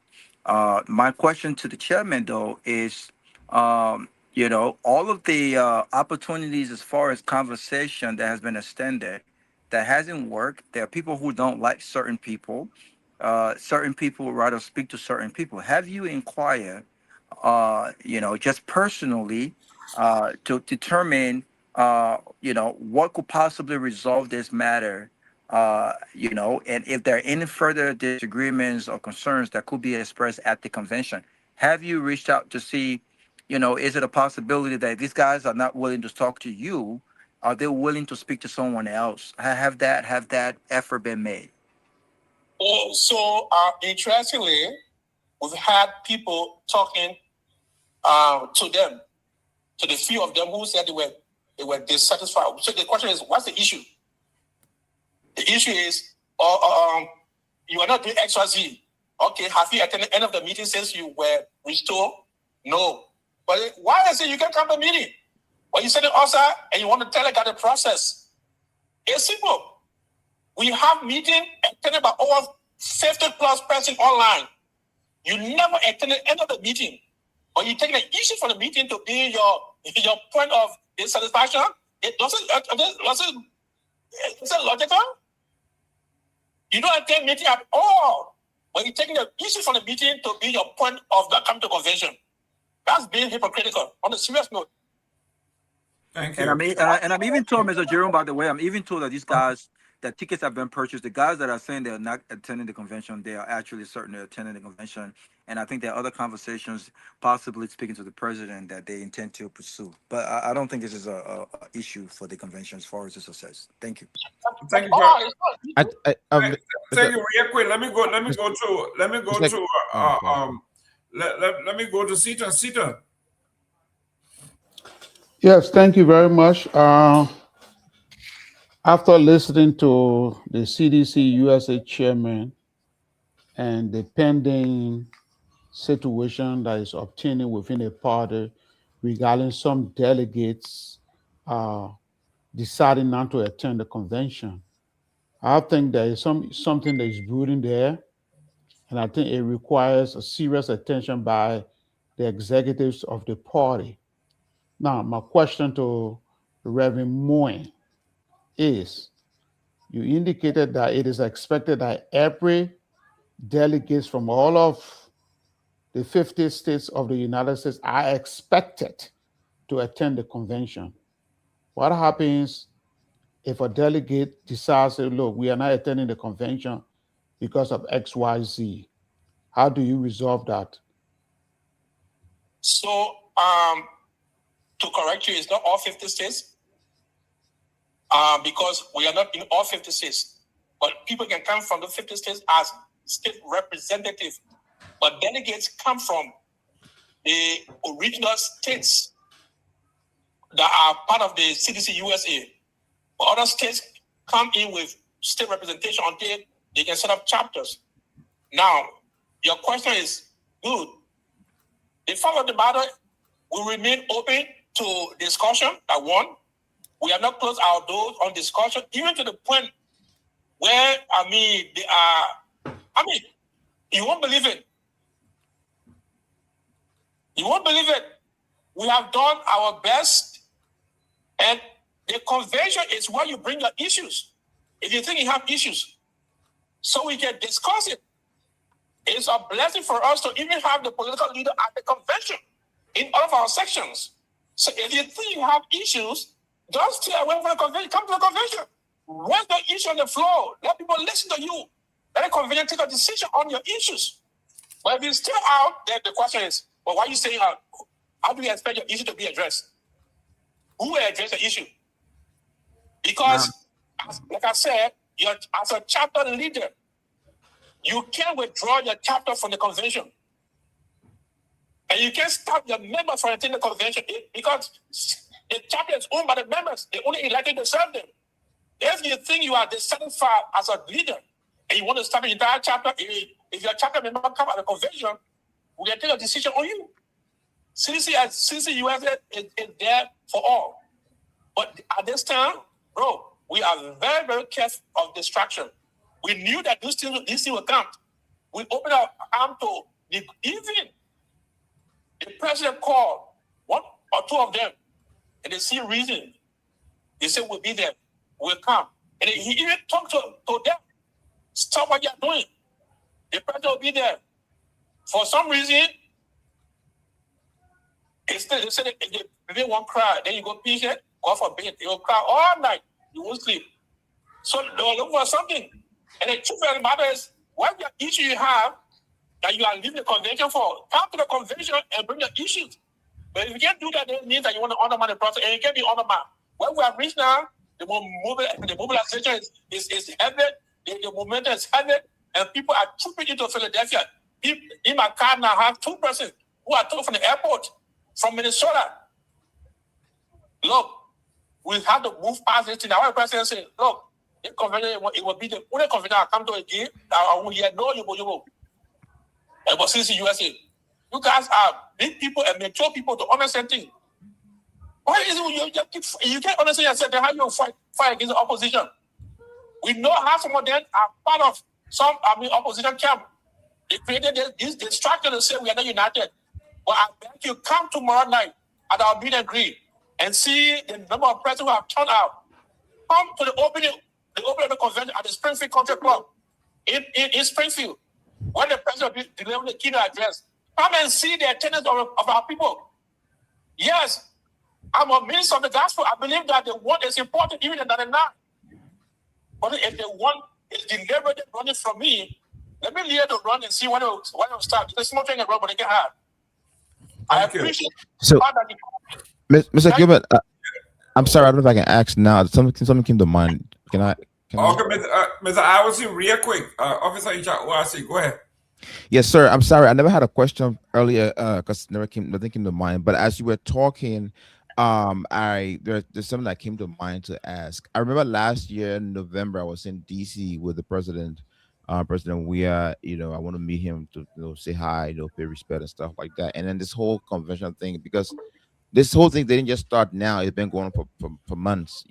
My question to the chairman, though, is, all of the opportunities as far as conversation that has been extended, that hasn't worked. There are people who don't like certain people. Certain people would rather speak to certain people. Have you inquired, just personally, to determine, what could possibly resolve this matter? And if there are any further disagreements or concerns that could be expressed at the convention, have you reached out to see, is it a possibility that these guys are not willing to talk to you? Are they willing to speak to someone else? Have that effort been made? Oh, so interestingly, we've had people talking to them, to the few of them who said they were dissatisfied. So the question is, what's the issue? The issue is, you are not doing XYZ. Okay, have you attended the end of the meeting since you were restored? No. But why is it you can come to the meeting? Well, you said it also, and you want to delegate the process. It's simple. We have meeting attended by over 50 plus person online. You never attended the end of the meeting, but you take the issue from the meeting to be your point of dissatisfaction. It doesn't logical. You don't attend meeting at all, but you're taking the issue from the meeting to be your point of not coming to convention. That's being hypocritical. On a serious note. Thank you. And I'm even told, Mr. Jerome, by the way, I'm even told that these guys, that tickets have been purchased. The guys that are saying they're not attending the convention, they are actually certain they're attending the convention. And I think there are other conversations, possibly speaking to the president, that they intend to pursue. But I don't think this is a issue for the convention as far as the success. Thank you. Thank you. Thank you. Real quick, let me go to Sita. Sita. Yes, thank you very much. After listening to the CDC USA chairman and the pending situation that is obtaining within a party regarding some delegates deciding not to attend the convention, I think there is something that is brewing there, and I think it requires a serious attention by the executives of the party. Now, my question to Reverend Myean is, you indicated that it is expected that every delegates from all of the 50 states of the United States are expected to attend the convention. What happens if a delegate decides, look, we are not attending the convention because of XYZ? How do you resolve that? So, to correct you, it's not all 50 states, because we are not in all 50 states. But people can come from the 50 states as state representatives. But delegates come from the original states that are part of the CDC USA. But other states come in with state representation until they can set up chapters. Now, your question is good. The fact of the matter, we remain open to discussion. That one, we have not closed our doors on discussion, even to the point where, you won't believe it. You won't believe it. We have done our best, and the convention is where you bring your issues. If you think you have issues, so we can discuss it. It's a blessing for us to even have the political leader at the convention in all of our sections. So if you think you have issues, don't stay away from the convention. Come to the convention. Raise the issue on the floor. Let people listen to you. Let the convention take a decision on your issues. But if you stay out, then the question is, well, why are you staying out? How do you expect your issue to be addressed? Who will address the issue? Because, like I said, as a chapter leader, you can't withdraw your chapter from the convention. And you can't stop your members from attending the convention because the chapter is owned by the members. They only elected to serve them. If you think you are dissatisfied as a leader and you want to stop the entire chapter, if your chapter member come at the convention, we can take a decision on you. CDC USA is there for all. But at this time, bro, we are very, very careful of distraction. We knew that these things will come. We opened our arm to even the president called one or two of them, and they see reason. They said we'll be there, we'll come. And he even talked to them. Stop what you're doing. The president will be there. For some reason, they said if they won't cry, then you go pee it, God forbid, you will cry all night, you won't sleep. So they will look for something. And the truth of the matter is, what issue you have that you are leaving the convention for, come to the convention and bring your issues. But if you can't do that, then it means that you want to undermine the process, and you can't be undermined. Where we have reached now, the mobilization is heavy, the momentum is heavy, and people are trooping into Philadelphia. In my car now, I have 2 persons who are told from the airport, from Minnesota. Look, we have to move past this thing. Our president said, look, the convention, it will be the only convention I come to again. I won't hear no, you go. But since USA, you guys are big people and mature people to understand things. Why is it you can't understand yourself? Then how you fight against the opposition? We know how some of them are part of some opposition camp. They created this distraction to say we are not united. But I beg you, come tomorrow night at our meet and greet and see the number of presidents who have turned out. Come to the opening of the convention at the Springfield Country Club in Springfield, when the president will be delivering the keynote address. Come and see the attendance of our people. Yes, I'm a minister of the gospel. I believe that the one is important even than the not. But if the one is deliberately running from me, let me leave to run and see when it will start. It's a small thing that everybody can have. I appreciate so, Mr. Gilbert, I'm sorry, I don't know if I can ask now. Something came to mind. Can I? Okay, Mr. Iverson, real quick. Officer in charge, ORC, go ahead. Yes, sir. I'm sorry. I never had a question earlier because nothing came to mind. But as you were talking, there's something that came to mind to ask. I remember last year in November, I was in DC with the president, President Myean. I want to meet him to say hi, pay respect and stuff like that. And then this whole convention thing, because this whole thing didn't just start now; it's been going on for months,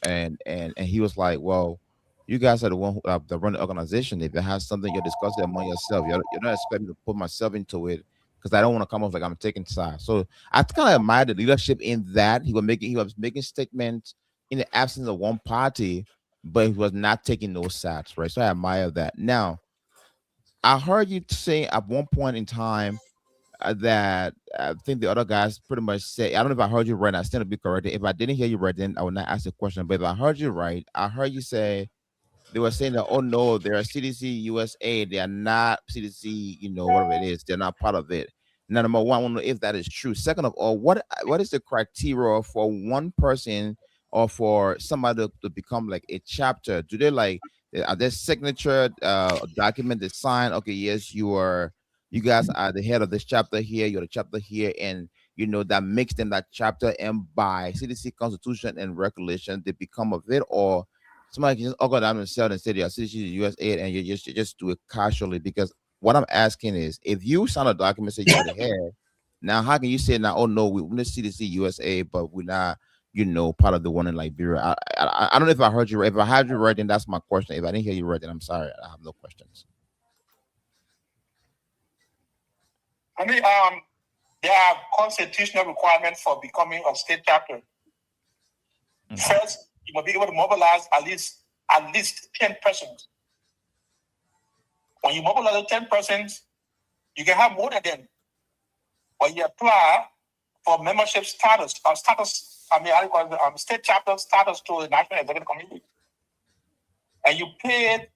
And he was like, "Well, you guys are the one who that run the organization. If it has something you're discussing among yourself, you're not expecting to put myself into it because I don't want to come off like I'm taking sides." So I kind of admired the leadership in that he was making statements in the absence of one party, but he was not taking those sides, right? So I admire that. Now, I heard you say at one point in time that I think the other guys pretty much say, I don't know if I heard you right, I stand to be corrected. If I didn't hear you right, then I would not ask the question. But if I heard you right, I heard you say they were saying that, oh no, they're CDC USA, they are not CDC, whatever it is, they're not part of it. Now, number one, I want to know if that is true. Second of all, what is the criteria for one person or for somebody to become like a chapter? Do they are there signature document they sign? Okay, yes, you guys are the head of this chapter here, you're the chapter here, and that makes them that chapter, and by CDC constitution and regulation, they become of it, or somebody can just organize themselves and say they are CDC USA and you just do it casually? Because what I'm asking is, if you sign a document say you're the head, now how can you say now, oh no, we're CDC USA, but we're not, part of the one in Liberia? I don't know if I heard you right. If I heard you right, then that's my question. If I didn't hear you right, then I'm sorry, I have no questions. There are constitutional requirements for becoming a state chapter. First, you must be able to mobilize at least at least 10 persons. When you mobilize 10 persons, you can have more than them. When you apply for membership status, state chapter status to the National Executive Committee, and you pay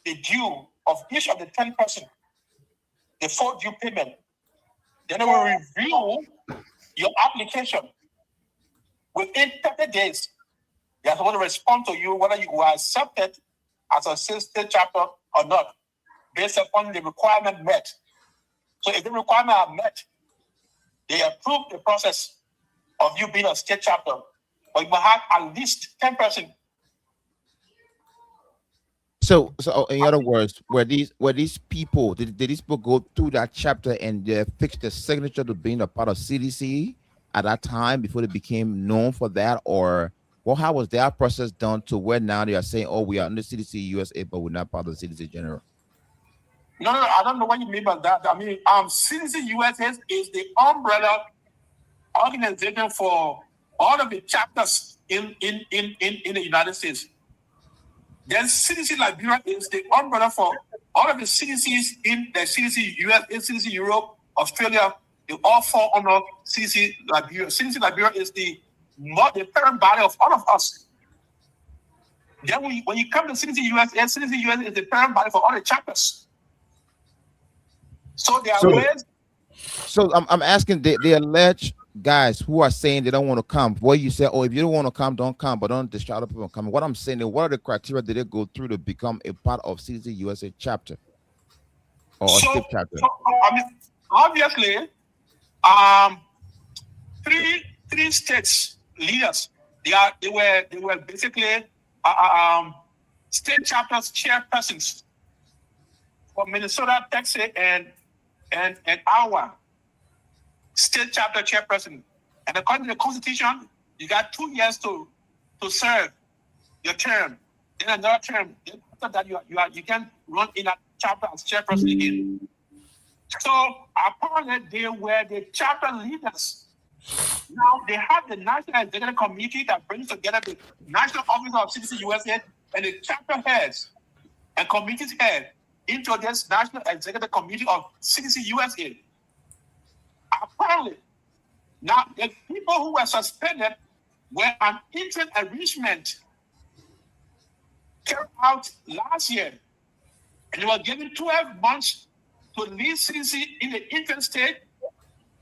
the due of each of the 10 persons, the full due payment, then they will review your application. Within 30 days, they are supposed to respond to you whether you are accepted as a state chapter or not, based upon the requirement met. So if the requirements are met, they approve the process of you being a state chapter, but you will have at least 10%. So in other words, were these people, did these people go through that chapter and they fixed the signature to being a part of CDC at that time before they became known for that, or how was their process done to where now they are saying, oh, we are under CDC USA, but we're not part of the CDC General? No, I don't know what you mean by that. I mean, CDC USA is the umbrella organization for all of the chapters in the United States. Then CDC Liberia is the umbrella for all of the CDCs in the CDC US, CDC Europe, Australia. They all fall under CDC Liberia. CDC Liberia is the parent body of all of us. Then when you come to CDC USA, CDC USA is the parent body for all the chapters. So there are ways. So I'm asking the alleged guys who are saying they don't want to come. What you say, oh, if you don't want to come, don't come, but don't distract other people from coming. What I'm saying is, what are the criteria that they go through to become a part of CDC USA chapter or state chapter? So, I mean, obviously, three states leaders. They were basically state chapters chairpersons for Minnesota, Texas, and Iowa. State chapter chairperson. And according to the Constitution, you got 2 years to serve your term. Then another term. Then after that, you can run in a chapter as chairperson again. So apparently they were the chapter leaders. Now they have the National Executive Committee that brings together the National Office of CDC USA and the chapter heads and committees head into this National Executive Committee of CDC USA. Apparently, now the people who were suspended were an interim arrangement carried out last year, and they were given 12 months to leave CDC in the interim state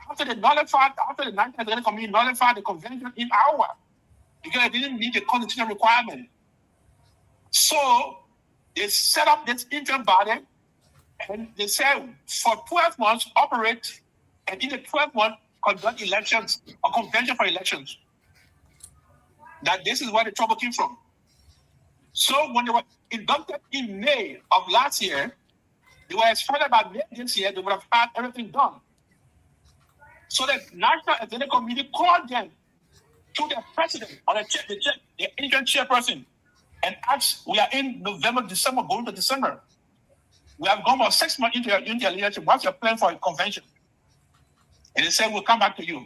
after the National Executive Committee nullified the convention in Iowa because they didn't meet the constitutional requirement. So they set up this interim body, and they said for 12 months operate, and in the 12 months conduct elections, a convention for elections. That this is where the trouble came from. So when they were inducted in May of last year, they were expected by May this year, they would have had everything done. So the National Executive Committee called them to the president or the interim chairperson and asked, we are in November, December, going to December. We have gone about 6 months into your leadership. What's your plan for a convention? And they said, we'll come back to you.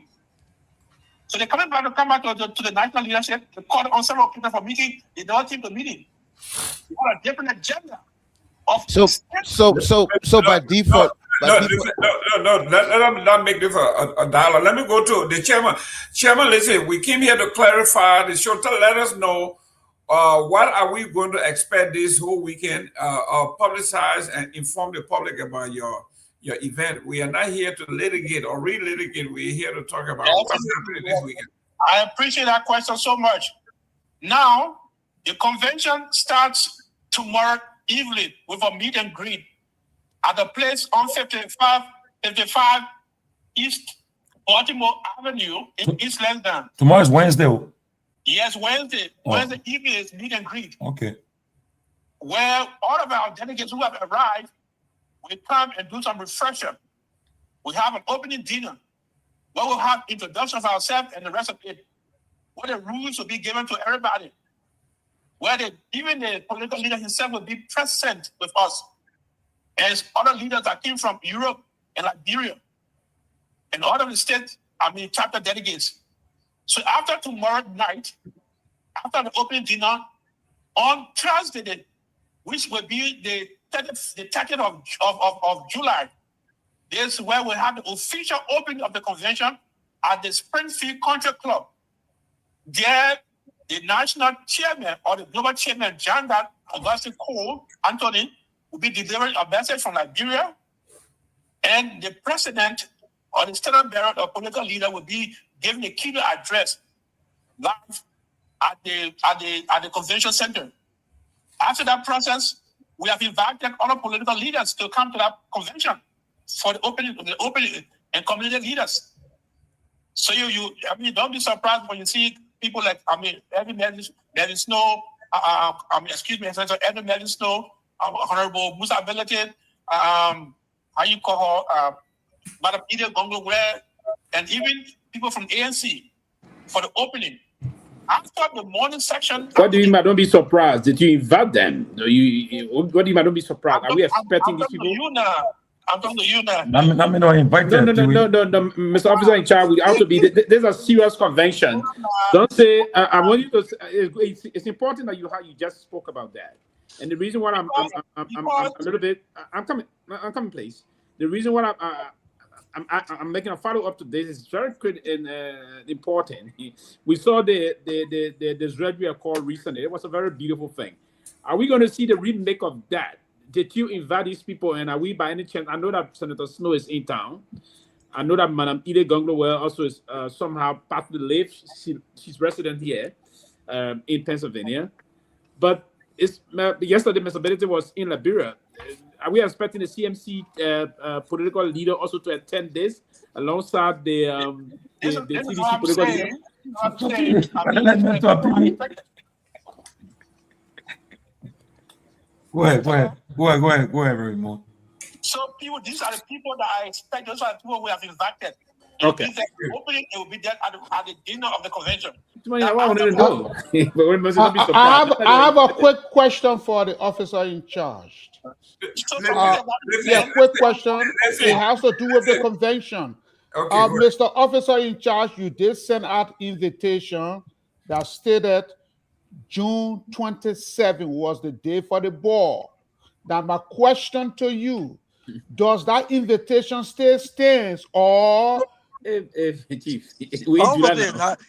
So they're coming back to the national leadership. They called on several people for meeting. They don't came to meeting. They got a different agenda. So by default. No, let me not make this a dialogue. Let me go to the chairman. Chairman, listen, we came here to clarify the show. Let us know what are we going to expect this whole weekend, publicize and inform the public about your event. We are not here to litigate or relitigate. We're here to talk about what's happening this weekend. I appreciate that question so much. Now, the convention starts tomorrow evening with a meet and greet at a place on 55 East Baltimore Avenue in East London. Tomorrow is Wednesday. Yes, Wednesday. Oh. Wednesday evening is meet and greet. Okay. Where all of our delegates who have arrived will come and do some refresher. We have an opening dinner where we'll have introduction of ourselves and the rest of it. Where the rules will be given to everybody. Where even the political leader himself will be present with us. As other leaders that came from Europe and Liberia and all of the states, chapter delegates. So after tomorrow night, after the opening dinner, On Thursday, which will be the 30th of July, this is where we have the official opening of the convention at the Springfield Country Club. There, the national chairman or the global chairman, John Augustine Cole Anthony, will be delivering a message from Liberia, and the president or the standard bearer or political leader will be giving a keynote address live at the convention center. After that process, we have invited other political leaders to come to that convention for the opening and community leaders. So don't be surprised when you see people like Eddie Melvin Snow, Eddie Melvin Snow, Honorable Musa Ability, how you call her, Madam Kehleboe Gongloe, and even people from ANC for the opening. After the morning section. What do you mean? Don't be surprised. Did you invite them? What do you mean? Don't be surprised. Are we expecting these people? I'm talking to you now. Let me know. Invite them. No, Mr. Officer in charge. We have to be. There's a serious convention. Don't say. I want you to. It's important that you just spoke about that. And the reason why I'm a little bit. I'm coming, please. The reason why I'm making a follow up to this is very important. We saw the Israeli Accord recently. It was a very beautiful thing. Are we going to see the remake of that? Did you invite these people? And are we by any chance? I know that Senator Snow is in town. I know that Madam Kehleboe Gongloe also is somehow part of the live. She's resident here in Pennsylvania. But yesterday, Mr. Benedict was in Liberia. Are we expecting the CMC political leader also to attend this alongside the CDC political leader? Go ahead, Raymond. So these are the people that I expect. Those are the people we have invited. Okay. It will be there at the dinner of the convention. I have a quick question for the officer in charge. Quick question. It has to do with the convention. Okay, Mr. Officer in charge, you did send out invitation that stated June 27 was the day for the ball. Now, my question to you, does that invitation still stands or... It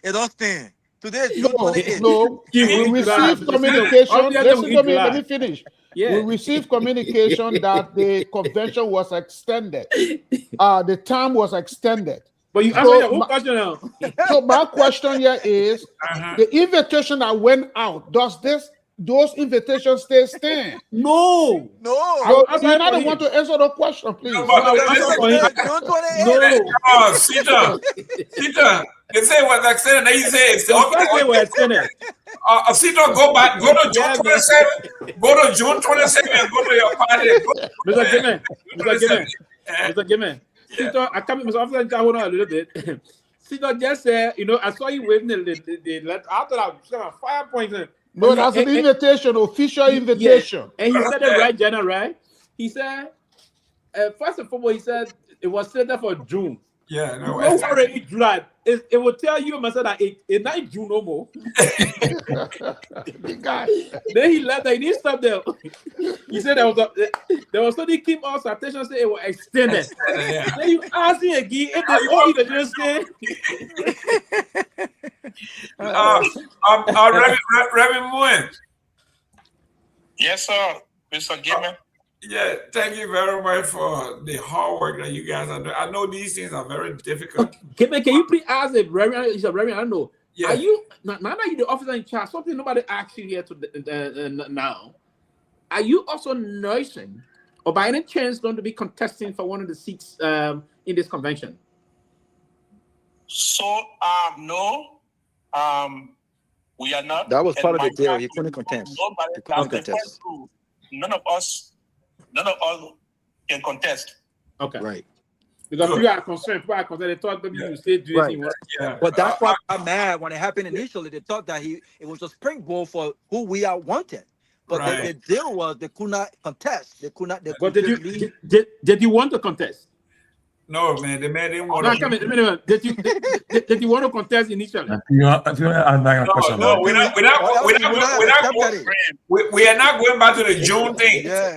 don't stand. Today is June 28th. No, we received communication. Listen to me, let me finish. Yeah. We received communication that the convention was extended. The time was extended. But you answer your own question now. So my question here is, the invitation that went out, those invitations still stand? No. So you're not the one to answer the question, please. Sita, they say it was extended. They say it's extended. Sita, go to June 27. Go to June 27 and go to your party. Mr. Gayman. Sita, I come, Mr. Officer, hold on a little bit. Sita just said, I saw you waving the letter after that 5 points. No, that's an invitation, official invitation. Yeah. And he said it right, Jenna, right? He said, first and foremost, he said it was set up for June. Yeah, no. Don't worry, July. It will tell you, Master, that it's not June no more. Then he left. He didn't stop there. He said there was something came out. So attention said it was extended. Then you ask him again if they all even just say. Reverend Myean. Yes, sir, Mr. Gayman. Yeah, thank you very much for the hard work that you guys are doing. I know these things are very difficult. Can you please ask the Reverend? He's a Reverend. I know. Yeah. Are you now that you're the officer in charge? Something nobody asked you here now. Are you also nursing, or by any chance going to be contesting for one of the seats in this convention? So no, we are not. That was part of the deal. He couldn't contest. None of us can contest. Okay. Right. Because people are concerned. They thought maybe you stay doing right. But that's why I'm mad when it happened initially. They thought that it was a springboard for who we are wanted. But the deal was they could not contest. They could not. But did you want to contest? No, man, the man didn't want No, to. come in. Did you want to contest initially? I'm not a question. No, we are not going back to the June thing. Yeah.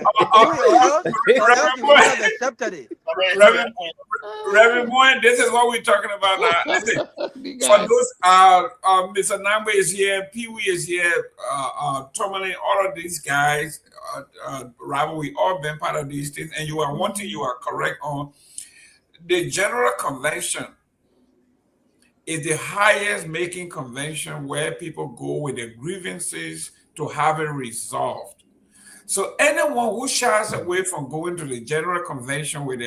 Reverend Myean, this is what we're talking about now. Listen, for those, Mr. Nagbe is here, Pewee is here, Tomalin, all of these guys, Robert, we all been part of these things, and you are one thing you are correct on. The General Convention is the highest making convention where people go with their grievances to have it resolved. So anyone who shies away from going to the General Convention with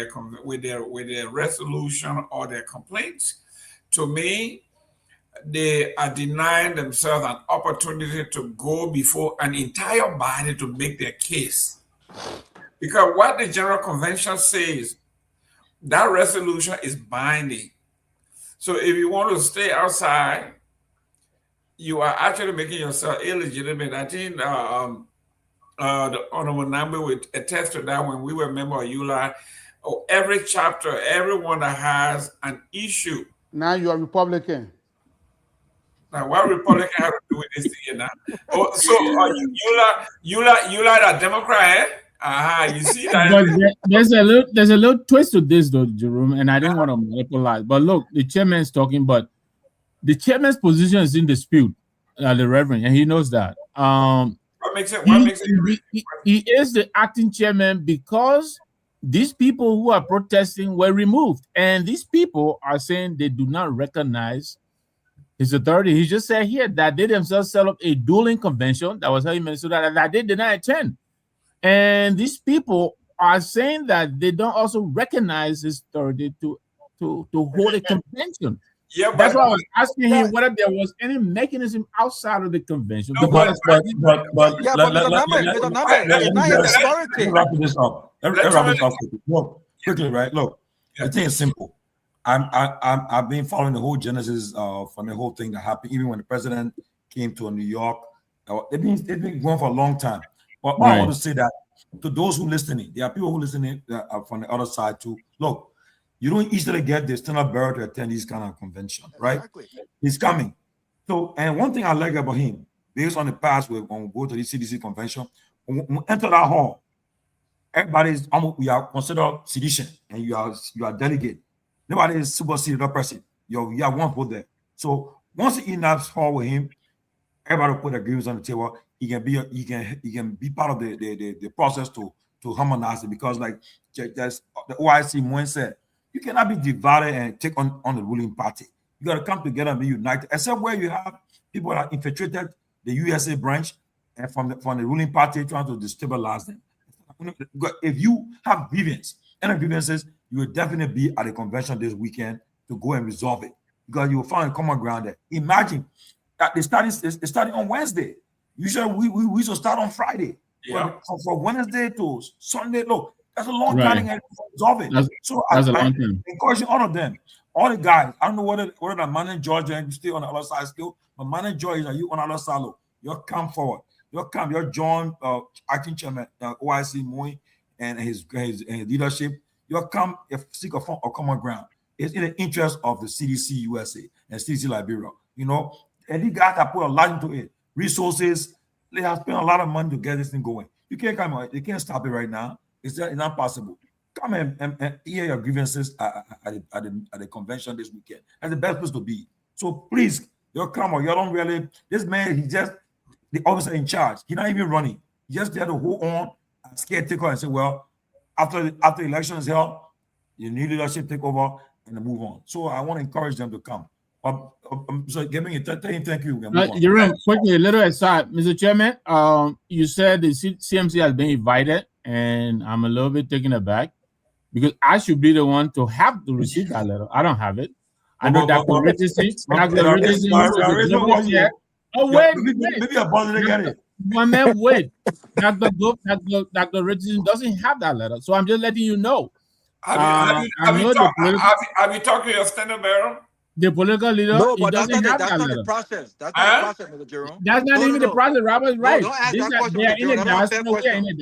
their resolution or their complaints, to me, they are denying themselves an opportunity to go before an entire body to make their case. Because what the General Convention says, that resolution is binding. So if you want to stay outside, you are actually making yourself illegitimate. I think the Honorable Nagbe would attest to that when we were a member of ULA. Every chapter, everyone that has an issue. Now you are Republican. Now, what Republican have to do with this thing now? Oh, so ULA a Democrat, eh? You see that? But there's a little twist to this, though, Jerome, and I didn't want to monopolize. But look, the chairman's talking, but the chairman's position is in dispute, the Reverend, and he knows that. What makes it? He is the acting chairman because these people who are protesting were removed, and these people are saying they do not recognize his authority. He just said here that they themselves set up a dueling convention that was held in Minnesota that they did not attend. And these people are saying that they don't also recognize his authority to hold a convention. Yeah, that's why I was asking him whether there was any mechanism outside of the convention. No, but let me wrap this up. Look, quickly, right? Look, the thing is simple. I've been following the whole genesis from the whole thing that happened, even when the president came to New York. It's been going for a long time. But I want to say that to those who listening, there are people who listening from the other side too. Look, you don't easily get the standard bearer to attend these kind of convention, right? Exactly. He's coming. So, and one thing I like about him, based on the past, when we go to the CDC convention, when we enter that hall, everybody's almost, we are considered sedition, and you are delegate. Nobody is superseded that person. You are one vote there. So once you in that hall with him, everybody put their grievance on the table. He can be part of the process to harmonize it, because like the OIC Myean said, you cannot be divided and take on the ruling party. You got to come together and be united. Except where you have people that infiltrated the USA branch and from the ruling party trying to destabilize them. If you have grievances, you will definitely be at a convention this weekend to go and resolve it, because you will find a common ground there. Imagine that they started on Wednesday. Usually we should start on Friday. Yeah. For Wednesday to Sunday, look, that's a long time to resolve it. That's a long time. Encouraging all of them, all the guys. I don't know whether the man in Georgia and you stay on the other side still, but man in Georgia, you on the other side, look, you'll come forward. You're John, acting chairman, OIC Myean, and his leadership. You'll come seek a common ground. It's in the interest of the CDC USA and CDC Liberia, and these guys have put a lot into it. Resources, they have spent a lot of money to get this thing going. You can't come on, they can't stop it right now. It's not possible. Come and hear your grievances at the convention this weekend. That's the best place to be. So please, you come on, you don't really, this man, the officer in charge, he's not even running. He just there to hold on and caretaker and say, well, after the election is held, the new leadership take over and move on. So I want to encourage them to come. So thank you. Jerome, quickly, a little aside, Mr. Chairman. You said the CMC has been invited, and I'm a little bit taken aback because I should be the one to have to receive that letter. I don't have it. I know Dr. Richardson. Oh wait, maybe a bother to get it. One man, wait. Dr. Richardson doesn't have that letter, so I'm just letting you know. Have you talked to your standard bearer? The political leader, no, but that's not the process. That's not the process, Mr. Jerome. That's not even the process. Robert, right? No, don't ask that question, Mr. Jerome. That's not a fair question.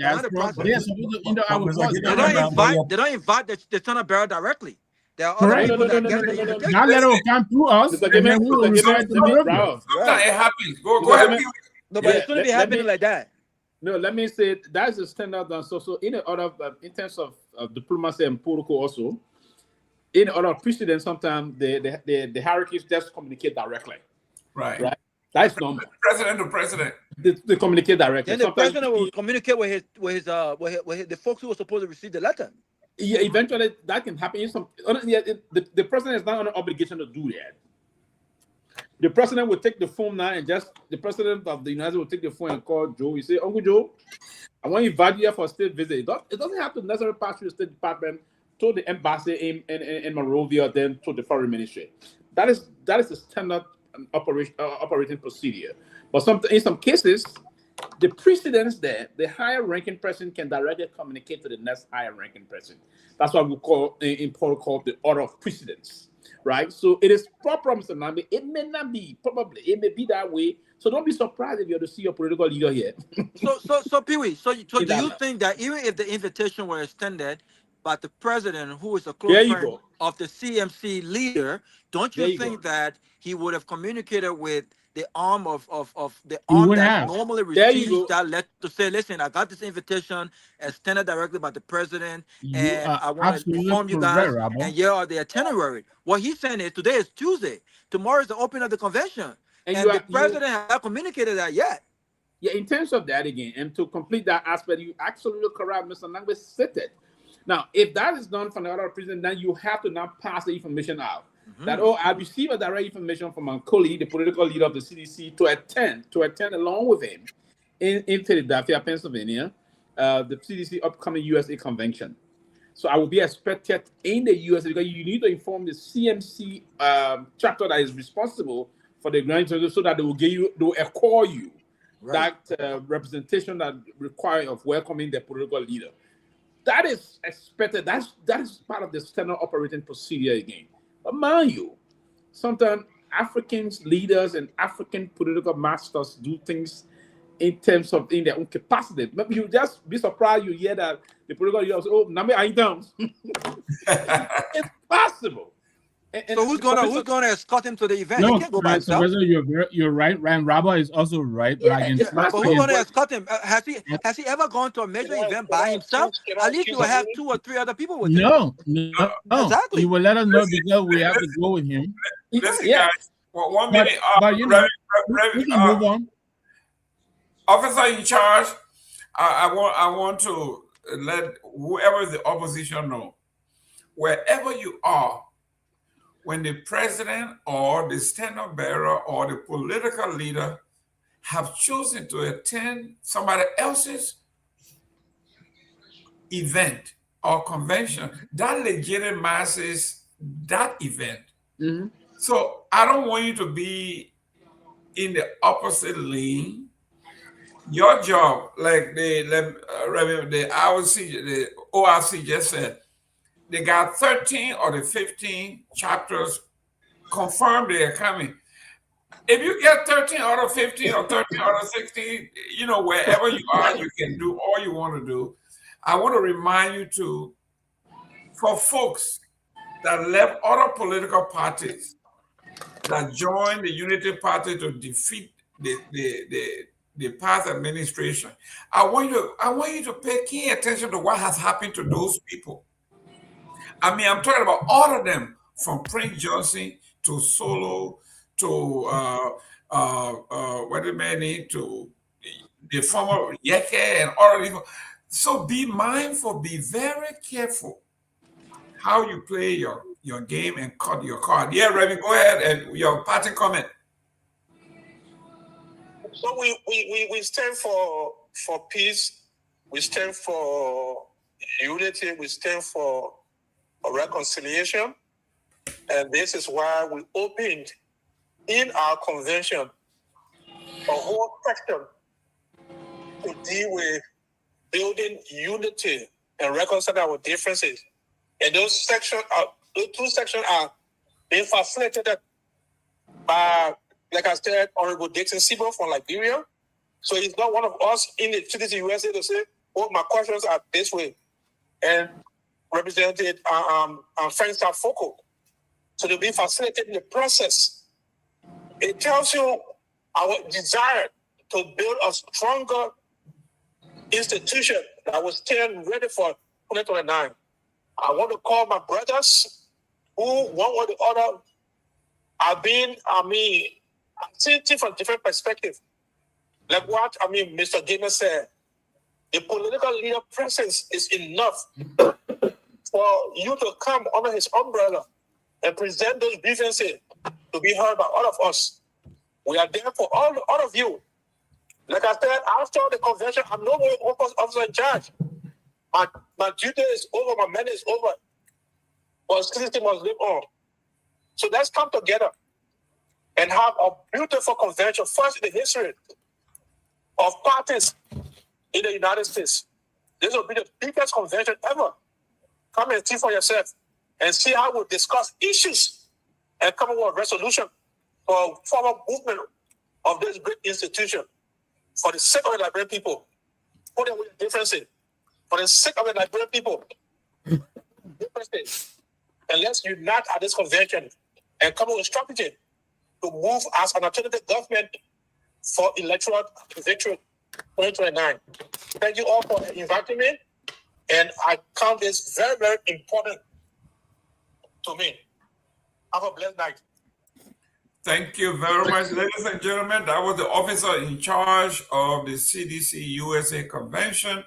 They are supposed to our They don't invite the standard bearer directly. There are other Correct. people that get the invitation. That letter will come through us, and then we will refer it to Monrovia. Sometimes it happens. Go Mr. ahead. Gayman, No, but it's going to be happening like that. No, let me say that's a standard. So in the order in terms of diplomacy and protocol, also in the order of precedence, sometimes the hierarchies just communicate directly. Right. That's normal. President to president. They communicate directly. Then the president will communicate with the folks who were supposed to receive the letter. Yeah, eventually that can happen. The president is not under obligation to do that. The president will take the phone now and the president of the United States will take the phone and call Joe. You say, Uncle Joe, I want to invite you here for a state visit. It doesn't have to necessarily pass through the State Department to the embassy in Monrovia, then to the foreign ministry. That is the standard operating procedure. But in some cases, the precedence there, the higher ranking person can directly communicate to the next higher ranking person. That's what we call in protocol the order of precedence. Right, so it is proper, Mr. Nagbe. It may not be, probably it may be that way. So don't be surprised if you have to see your political leader here. So Pewee, so do you think that even if the invitation were extended by the president, who is a close friend of the CMC leader, don't you think that he would have communicated with the arm of the arm that normally receives that letter to say, listen, I got this invitation extended directly by the president, and I want to inform you guys, and here are the itinerary. What he's saying is today is Tuesday. Tomorrow is the opening of the convention. And the president has not communicated that yet. Yeah, in terms of that again, and to complete that aspect, you absolutely correct, Mr. Nagbe said it. Now, if that is done from the order of president, then you have to now pass the information out. That, I received a direct information from my colleague, the political leader of the CDC, to attend along with him in Philadelphia, Pennsylvania, the CDC upcoming USA convention. So I will be expected in the USA because you need to inform the CMC chapter that is responsible for the grand jury so that they will accord you that representation that require of welcoming the political leader. That is expected. That is part of the standard operating procedure again. But mind you, sometimes Africans, leaders, and African political masters do things in terms of in their own capacity. Maybe you just be surprised you hear that the political leader say, "Oh, Nami, I don't." It's possible. So who's gonna escort him to the event? No, He can't go by himself. You're right. Ryan Rabba is also right. But who's gonna escort him? Has he ever gone to a major event by himself? At least you will have 2 or 3 other people with him. No. Exactly. He will let us know because we have to go with him. Listen, guys. Well, 1 minute. But you know, we can move on. Officer in charge, I want to let whoever the opposition know, wherever you are, when the president or the standard bearer or the political leader have chosen to attend somebody else's event or convention, that legitimizes that event. So I don't want you to be in the opposite lane. Your job, like the ORC just said, they got 13 or the 15 chapters confirmed they are coming. If you get 13 out of 15 or 13 out of 16, wherever you are, you can do all you want to do. I want to remind you for folks that left other political parties that joined the Unity Party to defeat the past administration, I want you to pay keen attention to what has happened to those people. I mean, I'm talking about all of them, from Prince Johnson to Solo to to the former Yeke and all of them. So be mindful, be very careful how you play your game and cut your card. Yeah, Remy, go ahead and your parting comment. So we stand for peace, we stand for unity, we stand for reconciliation, and this is why we opened in our convention a whole section to deal with building unity and reconciling our differences. And those two sections are being facilitated by, like I said, Honorable Dixon Sibo from Liberia. So he's not one of us in the CDC USA to say, "Oh, my questions are this way." And Representative Frank Foko. So they'll be facilitating the process. It tells you our desire to build a stronger institution that will stand ready for 2029. I want to call my brothers who, one or the other, have been, seeing things from different perspectives. Like what, Mr. Gayman said, the political leader presence is enough for you to come under his umbrella and present those grievances to be heard by all of us. We are there for all of you. Like I said, after the convention, I'm no more officer in charge. My duty is over, my mandate is over. But citizenship must live on. So let's come together and have a beautiful convention, first in the history of parties in the United States. This will be the biggest convention ever. Come and see for yourself and see how we'll discuss issues and come up with a resolution for a formal movement of this great institution for the sake of the Liberian people. Put away the differences. For the sake of the Liberian people. Differences. And let's unite at this convention and come up with a strategy to move as an alternative government for electoral victory 2029. Thank you all for inviting me. And I count this very, very important to me. Have a blessed night. Thank you very much, ladies and gentlemen. That was the officer in charge of the CDC USA Convention.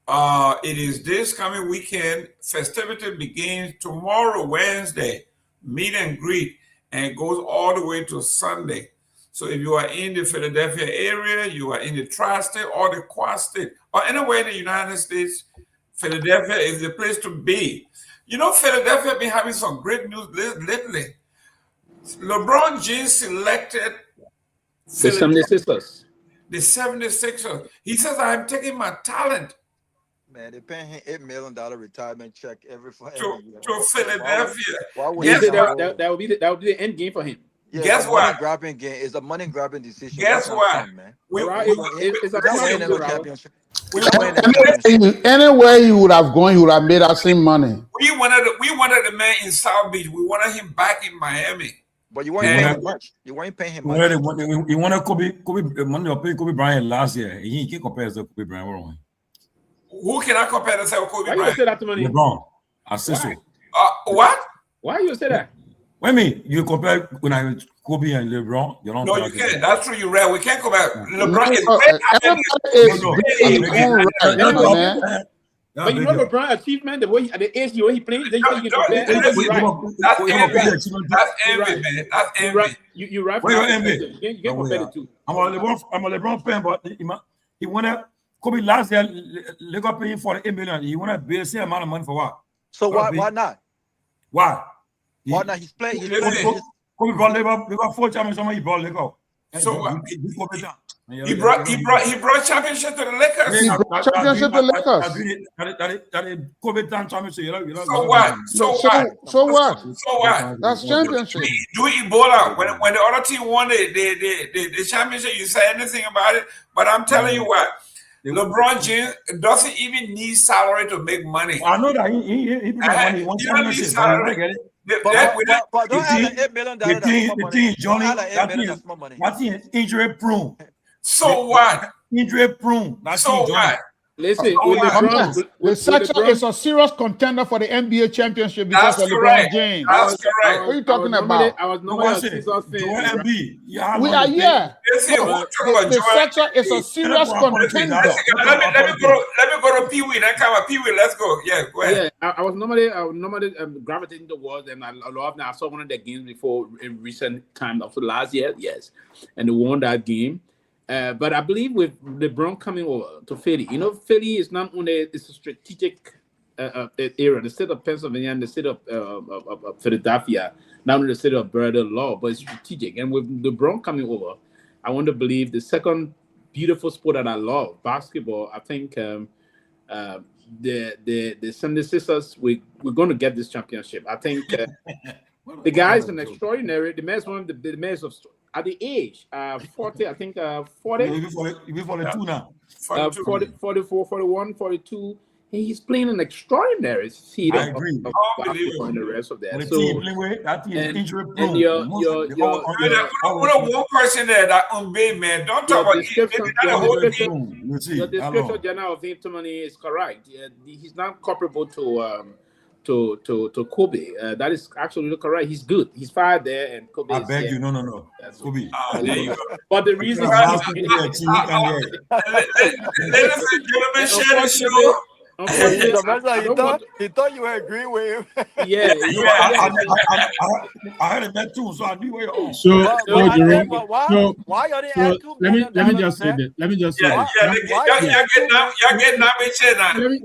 It is this coming weekend. Festivity begins tomorrow, Wednesday. Meet and greet, and goes all the way to Sunday. So if you are in the Philadelphia area, you are in the tri-state or the quad-state, or anywhere in the United States, Philadelphia is the place to be. You know, Philadelphia has been having some great news lately. LeBron James selected the 76ers. The 76ers. He says, I'm taking my talent. Man, they're paying him $8 million retirement check every year. To Philadelphia. Why would that would be the end game for him. Yeah, guess what? It's a money grabbing decision. Guess what? Anywhere he would have gone, he would have made that same money. We wanted the man in South Beach. We wanted him back in Miami. But you weren't paying him much. You weren't paying him much. You wanted Kobe money or pay Kobe Bryant last year. He can't compare to Kobe Bryant. Who can I compare to Kobe Bryant? Why you say that to money? LeBron. I say so. What? Why you say that? What I mean, you compare when I Kobe and LeBron. You don't. No, you can't. That's true. You're right. We can't compare. LeBron is but you know LeBron's achievement, the way at the age he played, then you can compare. That's envy, man. That's envy. You right. Where you envy? You can compare the two. I'm a LeBron fan, but he wanted Kobe last year. They got paying for $8 million. He wanted the same amount of money for what? So why not? Why? Why not? He's playing. Kobe brought Lagos 4 championships. He brought Lagos. So he brought championship to the Lakers. He brought championship to the Lakers. That Kobe time championship. So what? So what? That's championship. Do Ebola when the other team won the championship? You say anything about it? But I'm telling you what. LeBron James doesn't even need salary to make money. I know that he money. He don't need salary. But don't have $8 million. The team, Johnny, that team is injury prone. So what? Injury prone. So what? Listen, the Sixers is a serious contender for the NBA championship because of LeBron James. That's correct. What are you talking about? I was not a Sixers fan. We are here. The Sixers is a serious contender. Let me go to Pewee. Pewee, let's go. Yeah, go ahead. Yeah, I was normally gravitating towards them. I love now. I saw one of their games before in recent time after last year, yes, and they won that game. But I believe with LeBron coming over to Philly, you know, Philly is not only it's a strategic area. The state of Pennsylvania and the state of Philadelphia, not only the state of law, but it's strategic. And with LeBron coming over, I want to believe the second beautiful sport that I love, basketball. I think the 76ers, we're going to get this championship. I think the guy is an extraordinary. The man is one of the man of. At the age 40, I think 40. You'll be 42 now. 44, 41, 42. he's playing an extraordinary seed I of agree. basketball and the rest of that. When the So team play with, that team is injury prone. and your Put one person there that Umbe, man. Don't talk about description, the whole team. your description general of him is correct. He's not comparable to Kobe. That is absolutely correct. He's good. He's fired there, and Kobe. I beg you, no. Kobe. There you go. But the reason, ladies and gentlemen, share the show. He thought you were agreeing with him. Yeah, I heard it that too, so I knew where you're on. Why are they at $2 million? Let me just say this. Let me just say this.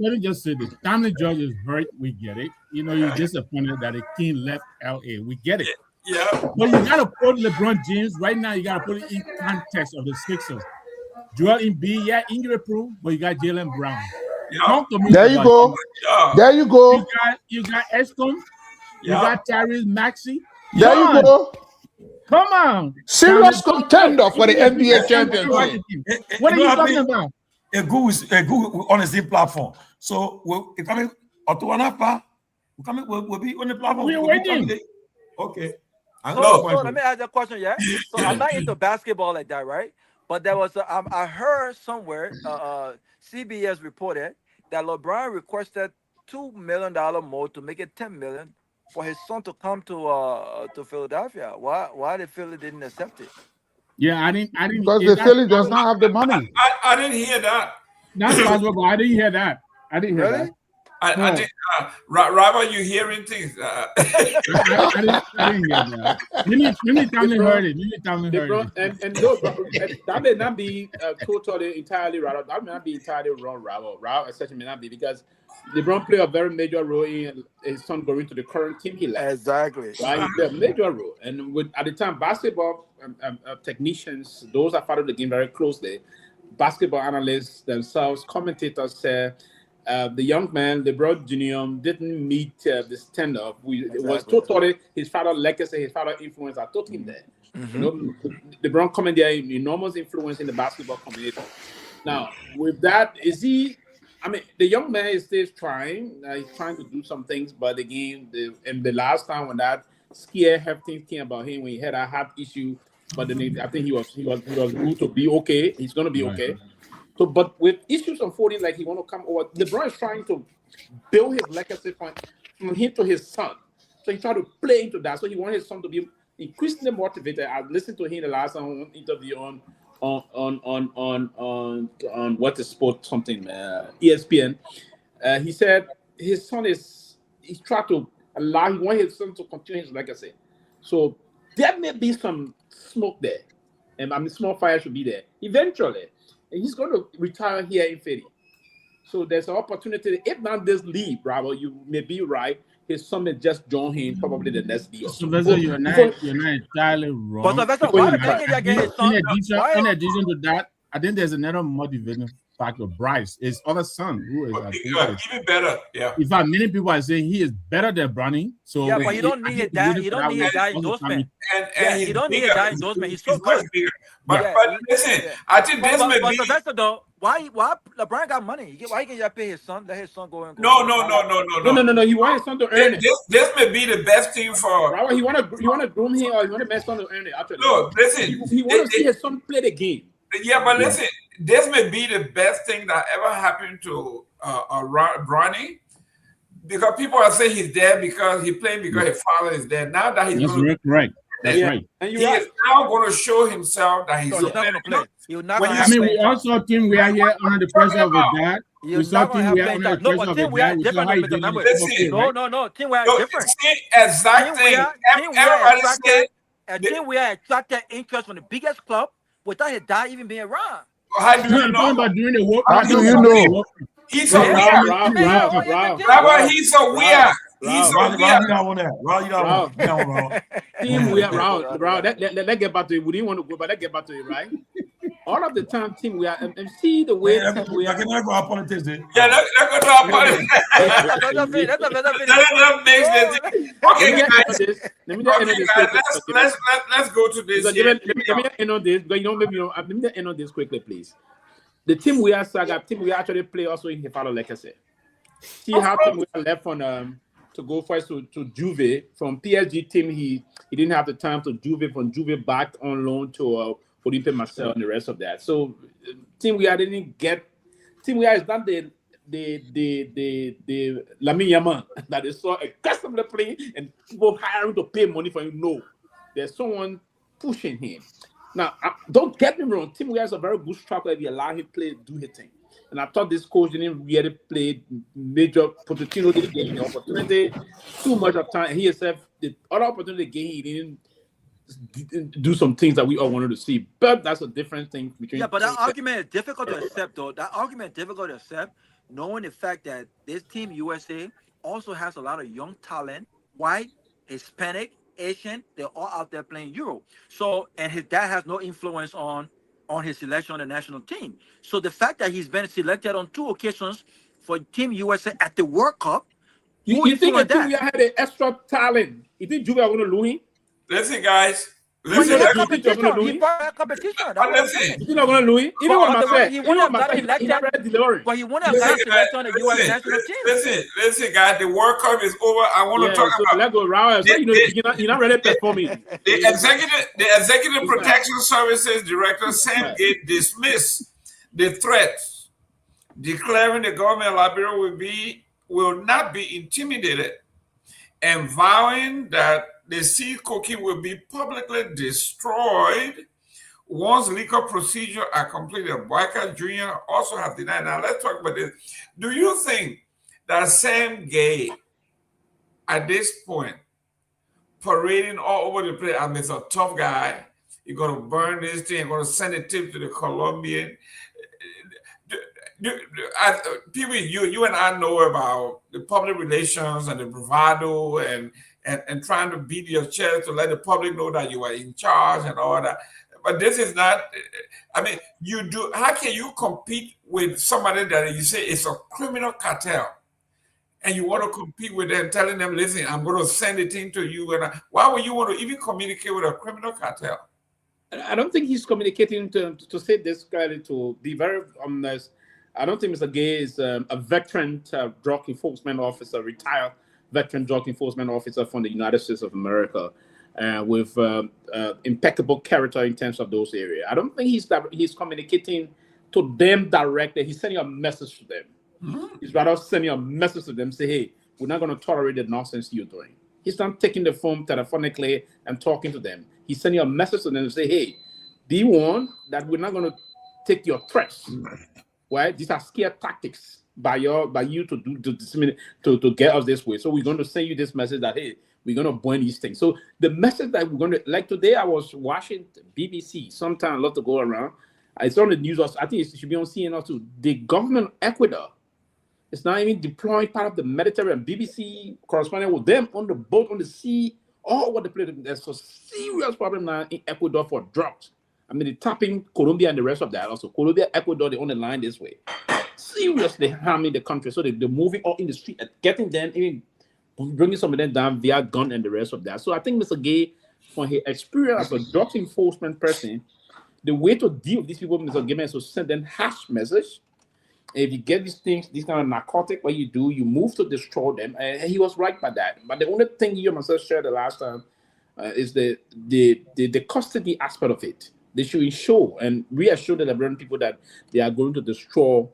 Let me just say this. Tommy George is hurt. We get it. You know, you're disappointed that a king left LA. We get it. Yeah. But you gotta put LeBron James right now. You gotta put it in context of the Sixers. Joel Embiid, injury proof, but you got Jaylen Brown. There you go. There you go. You got Escom. You got Tyrese Maxey. There you go. Come on. Serious contender for the NBA championship. What are you talking about? A good on the same platform. So we'll coming Otowanapa. We'll be on the platform. We're waiting. Okay. So let me ask you a question, yeah? So I'm not into basketball like that, right? But there was I heard somewhere CBS reported that LeBron requested $2 million more to make it $10 million for his son to come to Philadelphia. Why the Philly didn't accept it? Yeah, I didn't because the Philly does not have the money. I didn't hear that. That's possible. I didn't hear that. I didn't hear that. I did. Robert, you hearing things? I didn't hear that. Maybe Tommy heard it. And no, that may not be totally entirely right. That may not be entirely wrong, Robert. Essentially may not be because LeBron played a very major role in his son going to the current team he left. Exactly. Right, a major role. And at the time, basketball technicians, those that follow the game very closely, basketball analysts themselves, commentators said. The young man, LeBron Jr., didn't meet the standard. It was totally his father's legacy, his father's influence that took him there. You know, LeBron coming there, enormous influence in the basketball community. Now, with that, is he? I mean, the young man is still trying. He's trying to do some things, but again, the last time when that scare everything came about him when he had a heart issue, but then I think he was good to be okay. He's going to be okay. So, but with issues unfolding like he want to come over, LeBron is trying to build his legacy from him to his son. So he tried to play into that. So he wanted his son to be increasingly motivated. I listened to him the last time interview on what is sport something ESPN. He said his son he's trying to he wants his son to continue his legacy. So there may be some smoke there, and I mean small fire should be there eventually. And he's going to retire here in Philly. So there's an opportunity. If not this league, Bravo, you may be right. His son may just join him probably the next league. Sylvester, you're not entirely wrong. But Sylvester, why the heck did you get his son? In addition to that, I think there's another motivating factor. Bryce, his other son, who is even better. Yeah. In fact, many people are saying he is better than Bronny. So yeah, but you don't need that. You don't need that endorsement. You don't need that endorsement. He's so good. But listen, I think this may be. Sylvester, though, why LeBron got money? Why can't you pay his son? Let his son go and go. No. He wants his son to earn it. This may be the best thing for. Robert, he want to groom him or he want the best son to earn it. Actually, no, listen. He want to see his son play the game. Yeah, but listen, this may be the best thing that ever happened to Bronny, because people are saying he's dead because he playing because his father is dead. Now that he's right. That's right. And he is now going to show himself that he's not going to play. I mean, we also think we are here under the pressure of his dad. We saw Team we are under the pressure of his dad. We saw how he did it. No. Team we are different. Exact thing. Everybody said. And Team we are attracted interest from the biggest club without his dad even being around. How do you know? About doing the work. How do you know? He's so weird. He's so weird. Team we are Rob. Let's get back to it. We didn't want to go, but let's get back to it, right? All of the time, team we are and see the way we are. I cannot go our politics. Yeah, let's go to our politics. Okay, guys. Let's go to this. Let me end on this. But you know, maybe let me end on this quickly, please. The team we are saga, team we actually play also in Hifalo, like I said. see how Tim Weah left on to go first to Juve from PSG team. He didn't have the time to Juve, from Juve back on loan to Olympique Marseille and the rest of that. So Tim Weah didn't get. Tim Weah is not the Lamine Yamal that is so accustomed to playing and people hiring to pay money for him. No, there's someone pushing him. Now, don't get me wrong. Tim Weah is a very good striker if you allow him to do his thing. And I thought this coach didn't really play major. Pochettino didn't get the opportunity too much of time. He himself, the other opportunity he didn't do some things that we all wanted to see. But that's a different thing between. Yeah, but that argument is difficult to accept, though. That argument is difficult to accept, knowing the fact that this team USA also has a lot of young talent, white, Hispanic, Asian. They're all out there playing Euro. So, and his dad has no influence on his selection on the national team. So the fact that he's been selected on 2 occasions for Team USA at the World Cup, you think that Team USA had an extra talent? You think Juve are going to lose him? Listen, guys. Listen, Listen, competition. You're going to lose him? Even when Marseille, he wouldn't have gotten elected, but he wouldn't have gotten selected on the U.S. national team. Listen, guys. The World Cup is over. I want to talk about. Let's go round. So you're not ready performing. The Executive Protection Services Director Sam Gate dismissed the threats, declaring the government of Liberia will not be intimidated, and vowing that the seed cocaine will be publicly destroyed once legal procedures are completed. Boyka Jr. also have denied. Now let's talk about this. Do you think that Sam Gay, at this point, parading all over the place, I'm a tough guy, you're going to burn this thing, you're going to send a tip to the Colombian? Pewee, you and I know about the public relations and the bravado and trying to beat your chest to let the public know that you are in charge and all that. But this is not, I mean, how can you compete with somebody that you say is a criminal cartel and you want to compete with them, telling them, listen, I'm going to send a thing to you. And why would you want to even communicate with a criminal cartel? I don't think he's communicating to say this clearly, to be very honest. I don't think Mr. Gay is a veteran drug enforcement officer, retired veteran drug enforcement officer from the United States of America, with impeccable character in terms of those areas. I don't think he's communicating to them directly. He's sending a message to them. Mm-hmm. He's rather sending a message to them, say, hey, we're not going to tolerate the nonsense you're doing. He's not taking the phone telephonically and talking to them. He's sending a message to them and say, hey, be warned that we're not going to take your threats. Right? These are scare tactics by you to get us this way. So we're going to send you this message that, hey, we're going to burn these things. So the message that we're going to, like today, I was watching BBC. Sometimes I love to go around. It's on the news. I think it should be on CNN too. The government of Ecuador is not even deploying part of the Mediterranean. BBC correspondent with them on the boat, on the sea, all over the place. There's a serious problem now in Ecuador for drugs. I mean, they're tapping Colombia and the rest of that. Also, Colombia, Ecuador, they're on the line this way. Seriously harming the country. So they're moving all in the street and getting them, even bringing some of them down via gun and the rest of that. So I think Mr. Gay, from his experience as a drug enforcement person, the way to deal with these people, Mr. Gayman, is to send them harsh message. If you get these things, these kind of narcotic, what you do, you move to destroy them. And he was right by that. But the only thing you and myself shared the last time is the custody aspect of it. They should ensure and reassure the Liberian people that they are going to destroy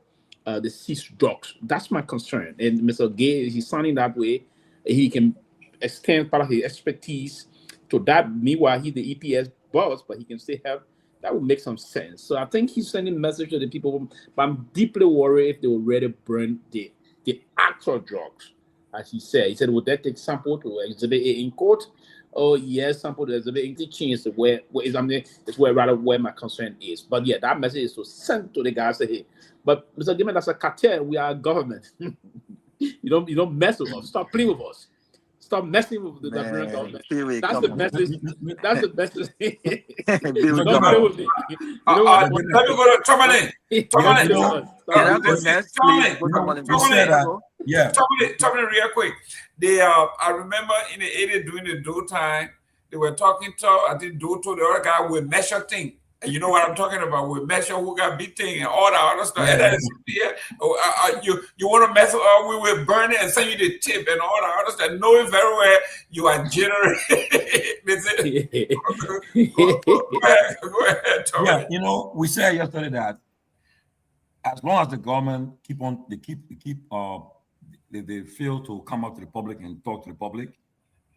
the seized drugs. That's my concern. And Mr. Gay, he's sounding that way. He can extend part of his expertise to that. Meanwhile, he's the EPS boss, but he can still help. That would make some sense. So I think he's sending message to the people, but I'm deeply worried if they already burn the actual drugs. As he said, would that take sample to exhibit A in court? Oh yes, sample to exhibit in teaching is where my concern is. But yeah, that message is to send to the guys, say, hey, but Mr. Gayman, that's a cartel. We are a government. you don't mess with us. Stop playing with us. Stop messing with the Liberian government. That's the message. That's the message. Don't play with me. Let me go to Tomalin. Tomalin, real quick. I remember in the 80s during the Doe time, they were talking to, I think Doe told the other guy, we'll measure things. You know what I'm talking about? We measure who got beaten and all that other stuff. And then, you want to mess we will burn it and send you the tip and all that other stuff, knowing very well you are generous. Go ahead, Tommy. Yeah, you know, we said yesterday that as long as the government they fail to come out to the public and talk to the public,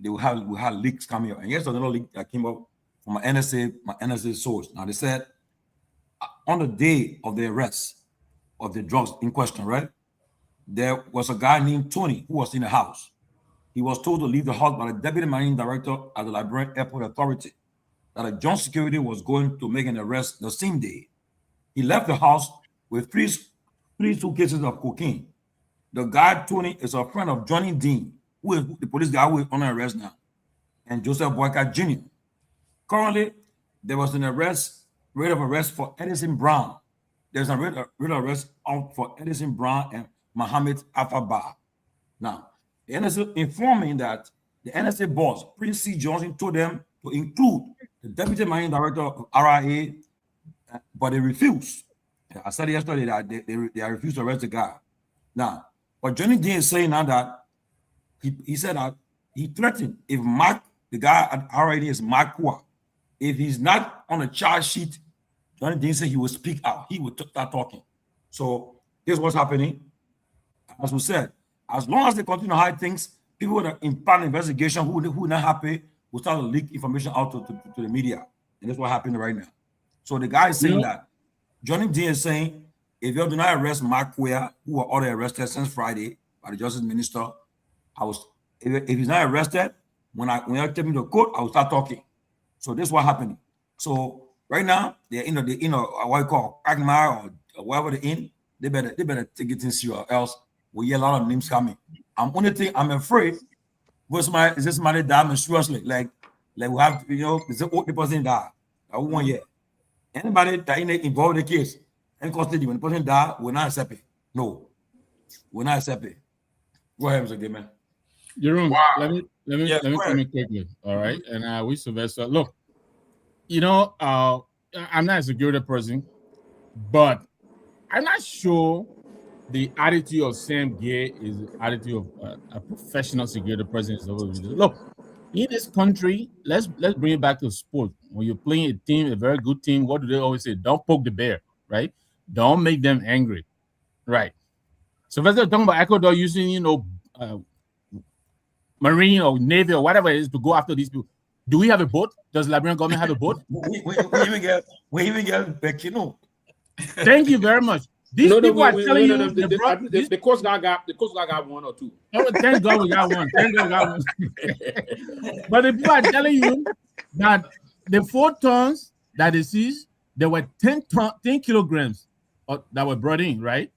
we have leaks coming up. And here's another leak that came up from my NSA source. Now they said on the day of the arrest of the drugs in question, right? There was a guy named Tony who was in the house. He was told to leave the house by the deputy managing director at the Liberian Airport Authority that a joint security was going to make an arrest the same day. He left the house with three suitcases of cocaine. The guy, Tony, is a friend of Johnny Dean, who is the police guy who is on arrest now, and Joseph Boyka Jr. Currently, there was an rate of arrest for Edison Brown. There's a rate of arrest out for Edison Brown and Mohammed Afaba. Now, the NSA informing that the NSA boss, Prince C. Johnson, told them to include the deputy managing director of RIA, but they refused. I said yesterday that they refused to arrest the guy. Now, but Johnny Dean is saying now that he said that he threatened if Mark, the guy at RIA is Mark Kua, if he's not on a charge sheet, Johnny Dean said he will speak out. He will start talking. So here's what's happening. As we said, as long as they continue to hide things, people that in plan investigation who not happy will start to leak information out to the media. And that's what happened right now. So the guy is saying that Johnny Dean is saying, if you do not arrest Mark Kua, who were already arrested since Friday by the Justice Minister, if he's not arrested, when I take him to court, I will start talking. So this is what happening. So right now, they're in what you call Kamara or wherever they're in, they better take it in serious, or else we hear a lot of names coming. I'm afraid is this somebody die mysteriously? Like we have, is the old person die? I won't yet. Anybody that involved in the case, and custody, when the person die, we're not accept it. No, we're not accept it. Go ahead, Mr. Gayman. Jerome, let me comment quickly. All right, and we Sylvester. Look, I'm not a security person, but I'm not sure the attitude of Sam Gay is the attitude of a professional security person. Look, in this country, let's bring it back to sport. When you're playing a team, a very good team, what do they always say? Don't poke the bear, right? Don't make them angry, right? So if they're talking about Ecuador using, Marine or Navy or whatever it is to go after these people, do we have a boat? Does the Liberian government have a boat? we even get back, Thank you very much. These people are telling you the Coast Guard got one or two. Oh, thank God we got one. Thank God we got one. But the people are telling you that the 4 tons that they seized, there were 10 kilograms that were brought in, right?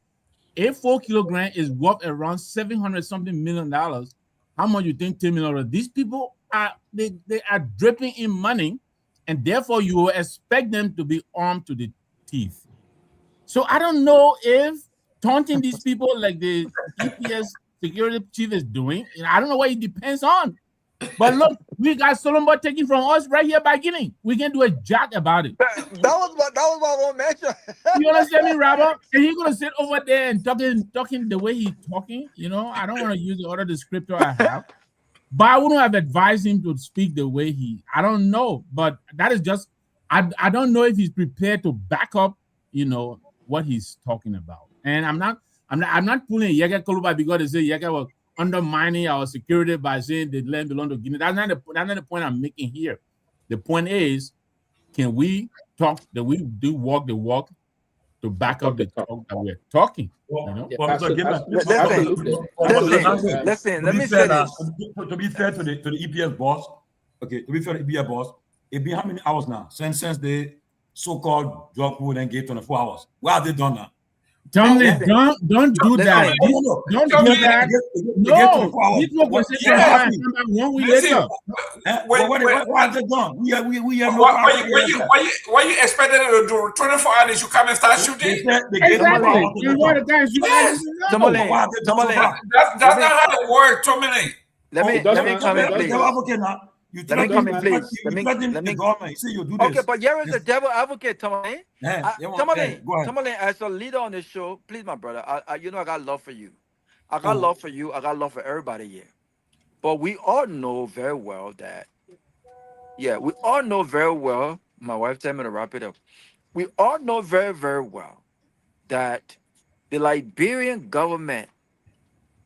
A 4 kilogram is worth around $700-something million. How much you think 10 million? These people are they are dripping in money, and therefore you will expect them to be armed to the teeth. So I don't know if taunting these people like the EPS security chief is doing. I don't know what it depends on. But look, we got Solomon taking from us right here by Guinea. We can do a jack about it. That was my one mention. You understand me, Robert? And he's gonna sit over there and talking the way he's talking. I don't want to use the other descriptor I have, but I wouldn't have advised him to speak the way I don't know, but that is just I don't know if he's prepared to back up, what he's talking about. And I'm not pulling Seleke Kromah because they say Seleke was undermining our security by saying the land belongs to Guinea. That's not the point I'm making here. The point is, can we talk that we do walk the walk to back up the talk that we're talking? Listen, let me say this. To be fair to the EPS boss, it been how many hours now since the so-called drug food and gave 24 hours? What have they done now? Tomalin, don't do that. Don't do that. No, people will say come back 1 week later. What have they done? We are why you expected to do 24 hours? You come and start shooting? Tomalin, that's not how it works, Tomalin. Let me comment, please. Let me come in, please. Let me the government. You say you do this. Okay, but here is the devil advocate, Tomalin. Go ahead. Tomalin, as a leader on this show, please, my brother, I you know I got love for you. I got love for you. I got love for everybody here. But we all know very well that, we all know very well, my wife told me to wrap it up. We all know very, very well that the Liberian government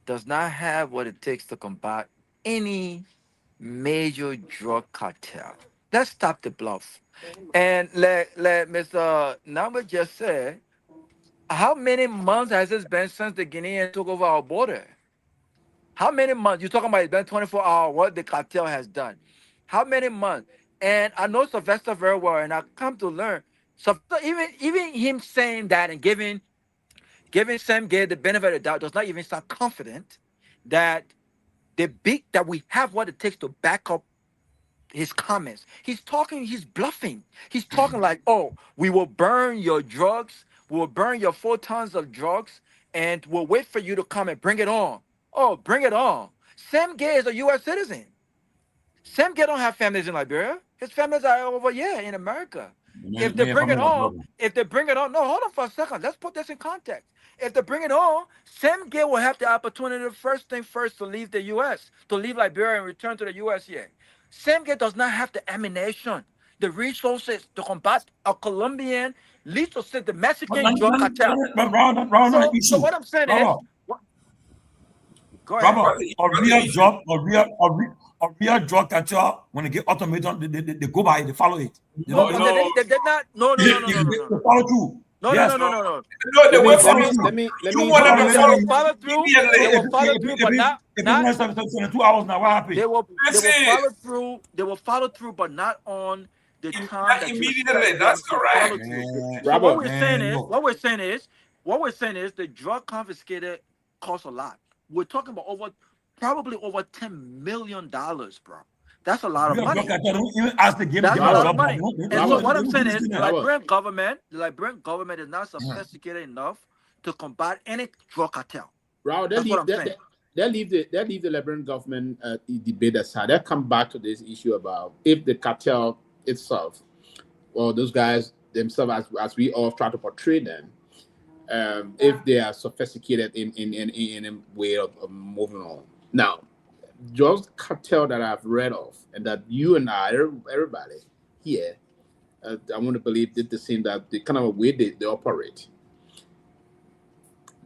does not have what it takes to combat any major drug cartel. Let's stop the bluff. And let Mr. Nagbe just say, how many months has it been since the Guineans took over our border? How many months? You're talking about it's been 24 hours, what the cartel has done. How many months? And I know Sylvester very well, and I come to learn. So even him saying that and giving Sam Gay the benefit of the doubt does not even sound confident that that we have what it takes to back up his comments. He's bluffing. He's talking like, oh, we will burn your drugs, we will burn your 4 tons of drugs, and we'll wait for you to come and bring it on. Oh, bring it on. Sam Gay is a U.S. citizen. Sam Gay don't have families in Liberia. His families are over here in America. If they bring it on, no, hold on for a second. Let's put this in context. If they bring it on, Sam Gay will have the opportunity, first thing first, to leave the U.S., to leave Liberia and return to the U.S. here. Sam Gay does not have the ammunition, the resources to combat a Colombian, least to say the Mexican drug cartel. So what I'm saying is, go ahead. Robert, a real drug cartel, when they get automated, they go by it, they follow it. They did not. No. They follow through. No. Yes. No, they will follow through. You want them to follow through. They will follow through, but not 72 hours now. What happened? They will follow through. They will follow through, but not on the time that immediately. That's correct. So what we're saying is the drug confiscated costs a lot. We're talking about probably over $10 million, bro. That's a lot of money. That's a lot of money. And so what I'm saying is the Liberian government is not sophisticated enough to combat any drug cartel. Bro, That's what I'm saying. They leave the Liberian government debate aside. They come back to this issue about if the cartel itself, or those guys themselves, as we all try to portray them, if they are sophisticated in a way of moving on. Now, just cartel that I've read of, and that you and I, everybody here, I want to believe did the same, that the kind of way they operate.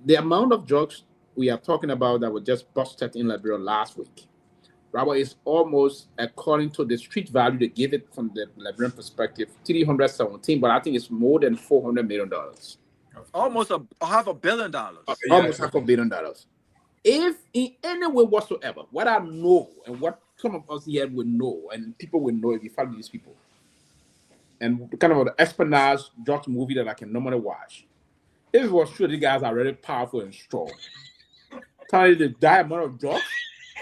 The amount of drugs we are talking about that were just busted in Liberia last week, Robert, is almost, according to the street value, they give it from the Liberian perspective, 317, but I think it's more than $400 million. Almost $500 million. Almost $500 million. If in any way whatsoever, what I know and what some of us here will know, and people will know if you follow these people, and kind of the espionage drugs movie that I can normally watch, if it was true, these guys are really powerful and strong. Telling the amount of drugs,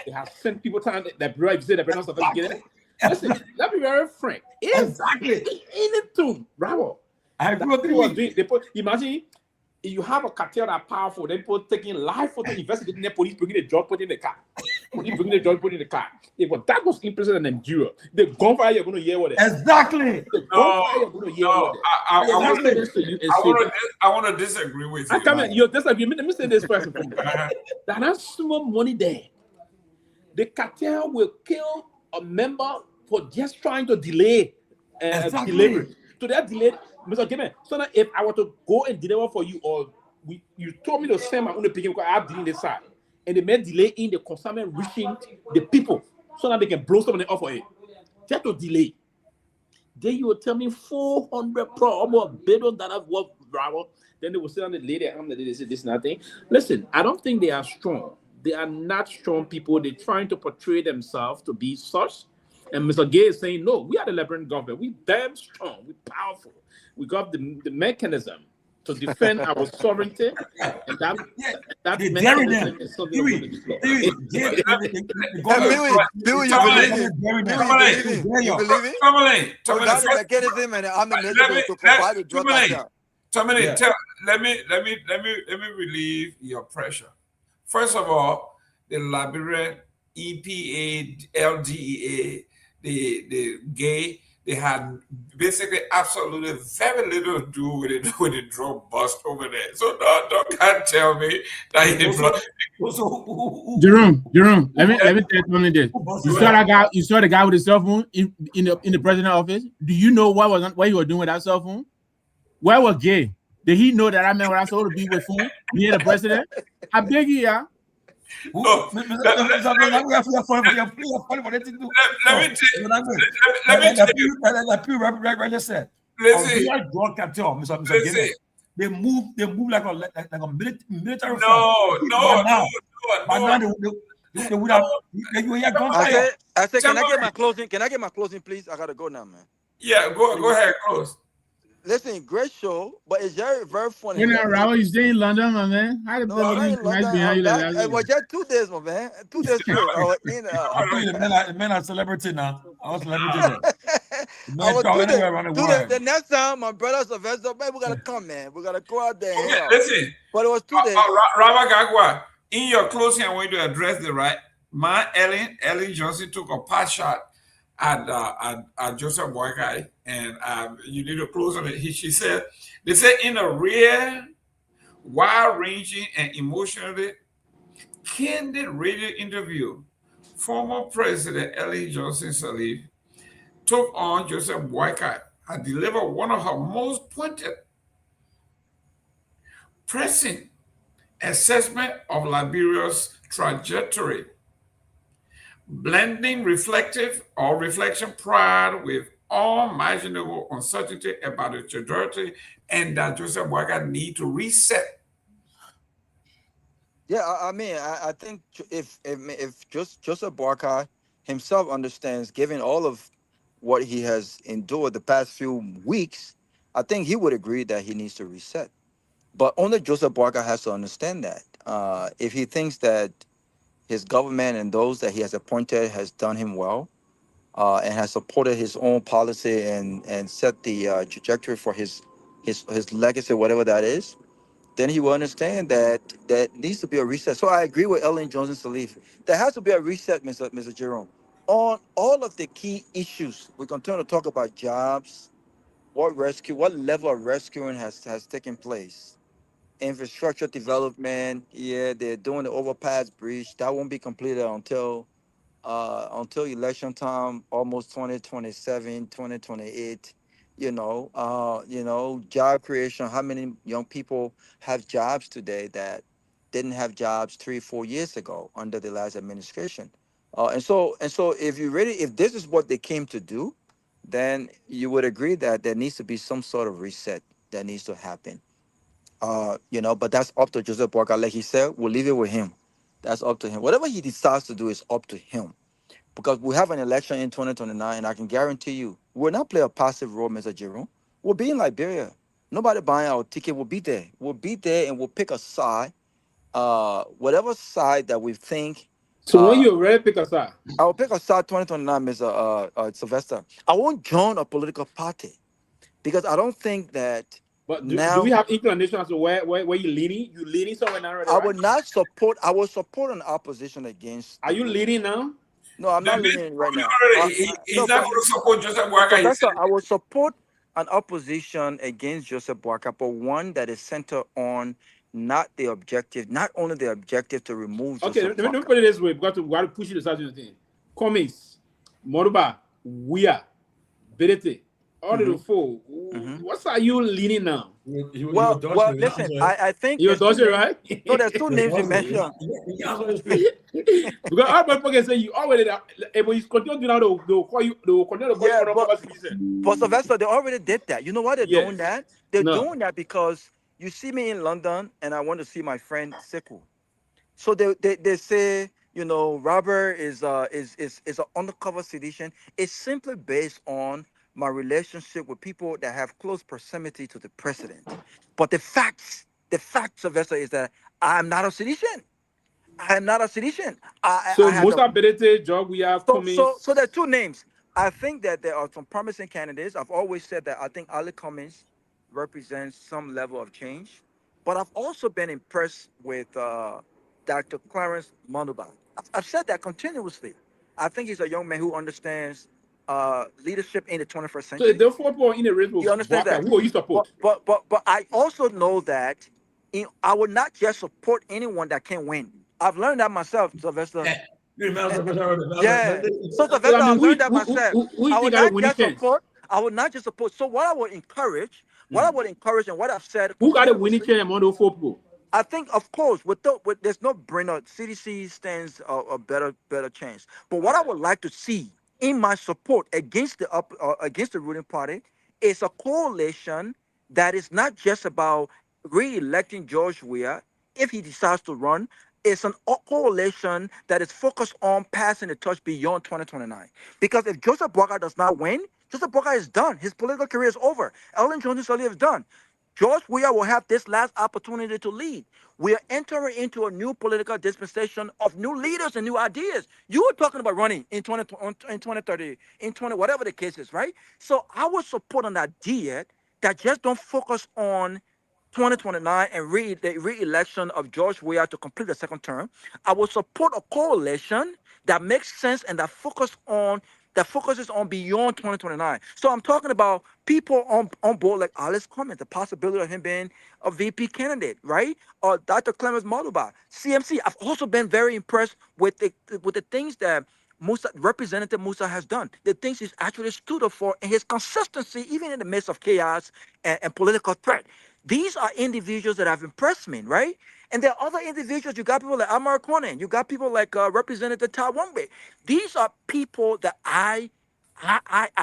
they have sent people telling that bro, if you say that they're not sophisticated. Listen, let me be very frank. Exactly. Anything, bravo. I agree. Imagine if you have a cartel that powerful, then people taking live photo, investigating the police, bringing the drug, putting in the car. Police bringing the drug, putting in the car. If that was imprisoned in Nigeria, the gunfire you're going to hear what it is. Exactly. The gunfire you're going to hear what it is. I want to disagree with you. I come in, you're disagreeing. Let me say this first. That's small money there. The cartel will kill a member for just trying to delay delivery. So that delayed, Mr. Gayman. So now if I were to go and deliver for you, or you told me to send my own picking because I have dealing this side, and they made delay in the consignment reaching the people, so that they can blow something off of it. Just to delay. Then you will tell me almost $1 billion worth, bravo. Then they will sit on the lady and they say this and that thing. Listen, I don't think they are strong. They are not strong people. They're trying to portray themselves to be such. And Mr. Gay is saying, no, we are the Liberian government. We damn strong. We powerful. We got the mechanism to defend our sovereignty. And that mechanism is something we're going to deploy. You believe it? Without the mechanism and the ammunition to provide a drug cartel. Let me relieve your pressure. First of all, the Liberian EPA, LDEA, the gay, they had basically absolutely very little to do with it with the drug bust over there. So can't tell me that he Jerome, let me tell you something this. You saw the guy with the cell phone in the president's office. Do you know what he was doing with that cell phone? Where was Gay? Did he know that I man was supposed to be with phone near the president? I beg you, yeah. Let me they move like a military. I said, can I get my closing? Can I get my closing, please? I gotta go now, man. Yeah, go ahead, close. Listen, great show, but it's very funny. You know, Raul, you stay in London, my man. How the president nice behind you? It was just 2 days, my man. 2 days straight. I was in. The men are celebrity now. I was celebrity. The next time, my brother Sylvester, man, we gotta come, man. We gotta go out there. And listen, but it was 2 days. Robert Garguah, in your closing, I want you to address the right. Ellen Johnson took a pot shot at Joseph Boakai, and you need to close on it. She said, they said in a rare, wide-ranging, and emotionally candid radio interview, former President Ellen Johnson Sirleaf took on Joseph Boakai and delivered one of her most pointed, pressing assessment of Liberia's trajectory, blending reflection pride with all imaginable uncertainty about the trajectory, and that Joseph Boakai need to reset. Yeah, I mean, I think if Joseph Boakai himself understands, given all of what he has endured the past few weeks, I think he would agree that he needs to reset. But only Joseph Boakai has to understand that. If he thinks that his government and those that he has appointed has done him well, and has supported his own policy and set the trajectory for his legacy, whatever that is, then he will understand that needs to be a reset. So I agree with Ellen Johnson Sirleaf. There has to be a reset, Mr. Jerome, on all of the key issues. We continue to talk about jobs, what level of rescuing has taken place. Infrastructure development, yeah, they're doing the overpass bridge. That won't be completed until election time, almost 2027, 2028. Job creation. How many young people have jobs today that didn't have jobs 3-4 years ago under the last administration? And so if this is what they came to do, then you would agree that there needs to be some sort of reset that needs to happen. But that's up to Joseph Boakai. Like he said, we'll leave it with him. That's up to him. Whatever he decides to do is up to him. Because we have an election in 2029, and I can guarantee you, we'll not play a passive role, Mr. Jerome. We'll be in Liberia. Nobody buying our ticket. We'll be there. We'll be there, and we'll pick a side. Whatever side that we think. So when you already pick a side? I will pick a side 2029, Mr. Sylvester. I won't join a political party because I don't think that. But do we have inclination as to where you leaning? You leaning somewhere now? Right? I will support an opposition against. Are you leaning now? No, I'm not leaning right now. He's not going to support Joseph Boakai. I will support an opposition against Joseph Boakai, but one that is centered on not only the objective to remove Joseph Boakai. Let me put it this way, because we got to push it aside to the thing. Comics, Moruba, Wia, Berete, all of the four. What are you leaning now? Well, listen, I think you're Dodger, right? So there's two names you mentioned. Because all my people say you already, but you continue now. They'll call you. They will continue to call you. But Sylvester, they already did that. You know why they're doing that? They're doing that because you see me in London, and I want to see my friend Sekou. So they say, Robert is an undercover citizen. It's simply based on my relationship with people that have close proximity to the president. But the fact, Sylvester, is that I'm not a citizen. I am not a citizen. So there are two names. I think that there are some promising candidates. I've always said that I think Ali Cummings represents some level of change. But I've also been impressed with Dr. Clarence Manuba. I've said that continuously. I think he's a young man who understands leadership in the 21st So century. if the football in the race You will understand Baka, that? who will you support? But I also know that I would not just support anyone that can win. I've learned that myself, Sylvester. Yeah. So So I Sylvester, mean, I've learned that myself. who you I think would got a not winning just chance? support. I would not just support. So what I would encourage, and what I've said Who got a winning continuously. chance among those four people? I think, of course, there's no brainer. CDC stands a better chance. But what I would like to see in my support against the ruling party is a coalition that is not just about re-electing George Weah if he decides to run. It's a coalition that is focused on passing the torch beyond 2029. Because if Joseph Boakai does not win, Joseph Boakai is done. His political career is over. Ellen Johnson Sirleaf is done. George Weah will have this last opportunity to lead. We are entering into a new political dispensation of new leaders and new ideas. You were talking about running in 2030, in 20, whatever the case is, right? So I would support an idea that just don't focus on 2029 and the re-election of George Weah to complete the second term. I will support a coalition that makes sense and that focuses on beyond 2029. So I'm talking about people on board like Alice Clement, the possibility of him being a VP candidate, right? Or Dr. Clemens Maluba, CMC. I've also been very impressed with the things that Representative Musa has done, the things he's actually stood up for, and his consistency, even in the midst of chaos and political threat. These are individuals that have impressed me, right? And there are other individuals. You got people like Amar Konen. You got people like Representative Tawambe. These are people that I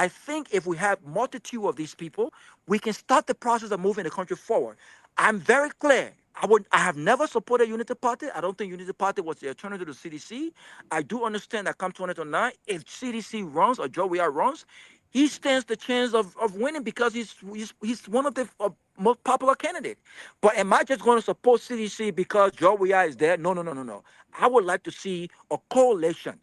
think if we have multitude of these people, we can start the process of moving the country forward. I'm very clear. I have never supported Unity Party. I don't think Unity Party was the alternative to CDC. I do understand that come 2029, if CDC runs or Joe Weah runs, he stands the chance of winning because he's one of the most popular candidate. But am I just going to support CDC because Joe Weah is there? No, no, no, no, no. I would like to see a coalition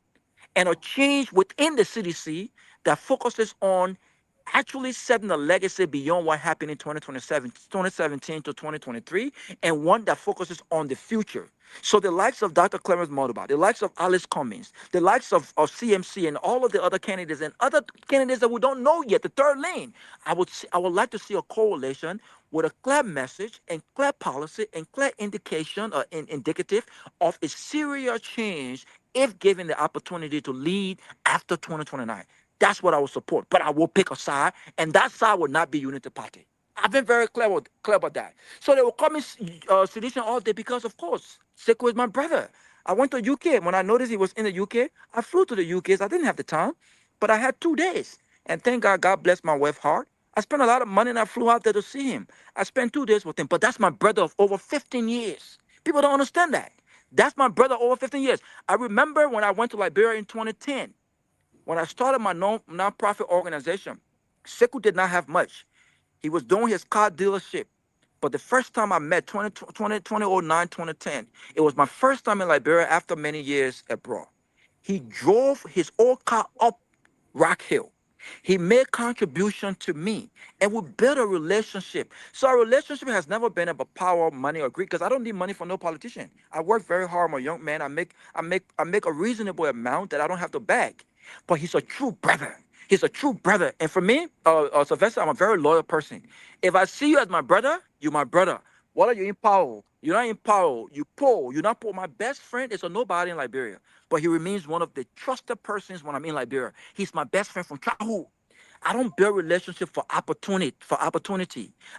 and a change within the CDC that focuses on actually setting a legacy beyond what happened in 2017 to 2023, and one that focuses on the future. So the likes of Dr. Clarence Modoba, the likes of Alice Cummings, the likes of CMC and all of the other candidates and other candidates that we don't know yet, the third lane, I would like to see a coalition with a clear message and clear policy and clear indication or indicative of a serious change if given the opportunity to lead after 2029. That's what I will support. But I will pick a side, and that side will not be Unity Party. I've been very clear about that. So they will call me sedition all day because, of course, Sekou is my brother. I went to UK. When I noticed he was in the UK, I flew to the UK. So I didn't have the time, but I had 2 days. And thank God, God blessed my wife heart. I spent a lot of money and I flew out there to see him. I spent 2 days with him, but that's my brother of over 15 years. People don't understand that. That's my brother over 15 years. I remember when I went to Liberia in 2010, when I started my non-profit organization, Sekou did not have much. He was doing his car dealership. But the first time I met, 2009, 2010, it was my first time in Liberia after many years abroad. He drove his old car up Rock Hill. He made contribution to me, and we built a relationship. So our relationship has never been about power, money, or greed. Because I don't need money from no politician. I work very hard. I'm a young man. I make a reasonable amount that I don't have to beg. But he's a true brother. He's a true brother. And for me, Sylvester, I'm a very loyal person. If I see you as my brother, you're my brother. What are you in power? You're not in power. You poor. You're not poor. My best friend is a nobody in Liberia, but he remains one of the trusted persons when I'm in Liberia. He's my best friend from childhood. I don't build relationship for opportunity.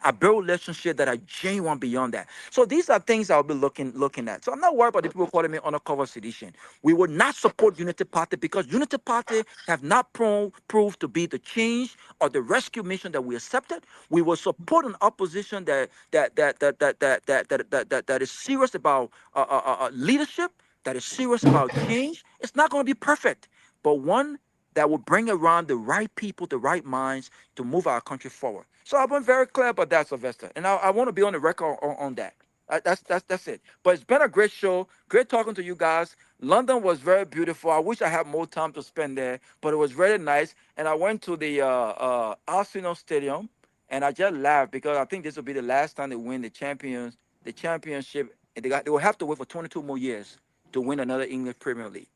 I build relationship that are genuine beyond that. So these are things I'll be looking at. So I'm not worried about the people calling me undercover sedition. We will not support Unity Party because Unity Party have not proved to be the change or the rescue mission that we accepted. We will support an opposition that is serious about leadership, that is serious about change. It's not going to be perfect, but one that will bring around the right people, the right minds to move our country forward. So I've been very clear about that, Sylvester, and I want to be on the record on that. That's it. But it's been a great show. Great talking to you guys. London was very beautiful. I wish I had more time to spend there, but it was really nice. And I went to the Arsenal Stadium, and I just laughed because I think this will be the last time they win the championship. And they will have to wait for 22 more years to win another English Premier League.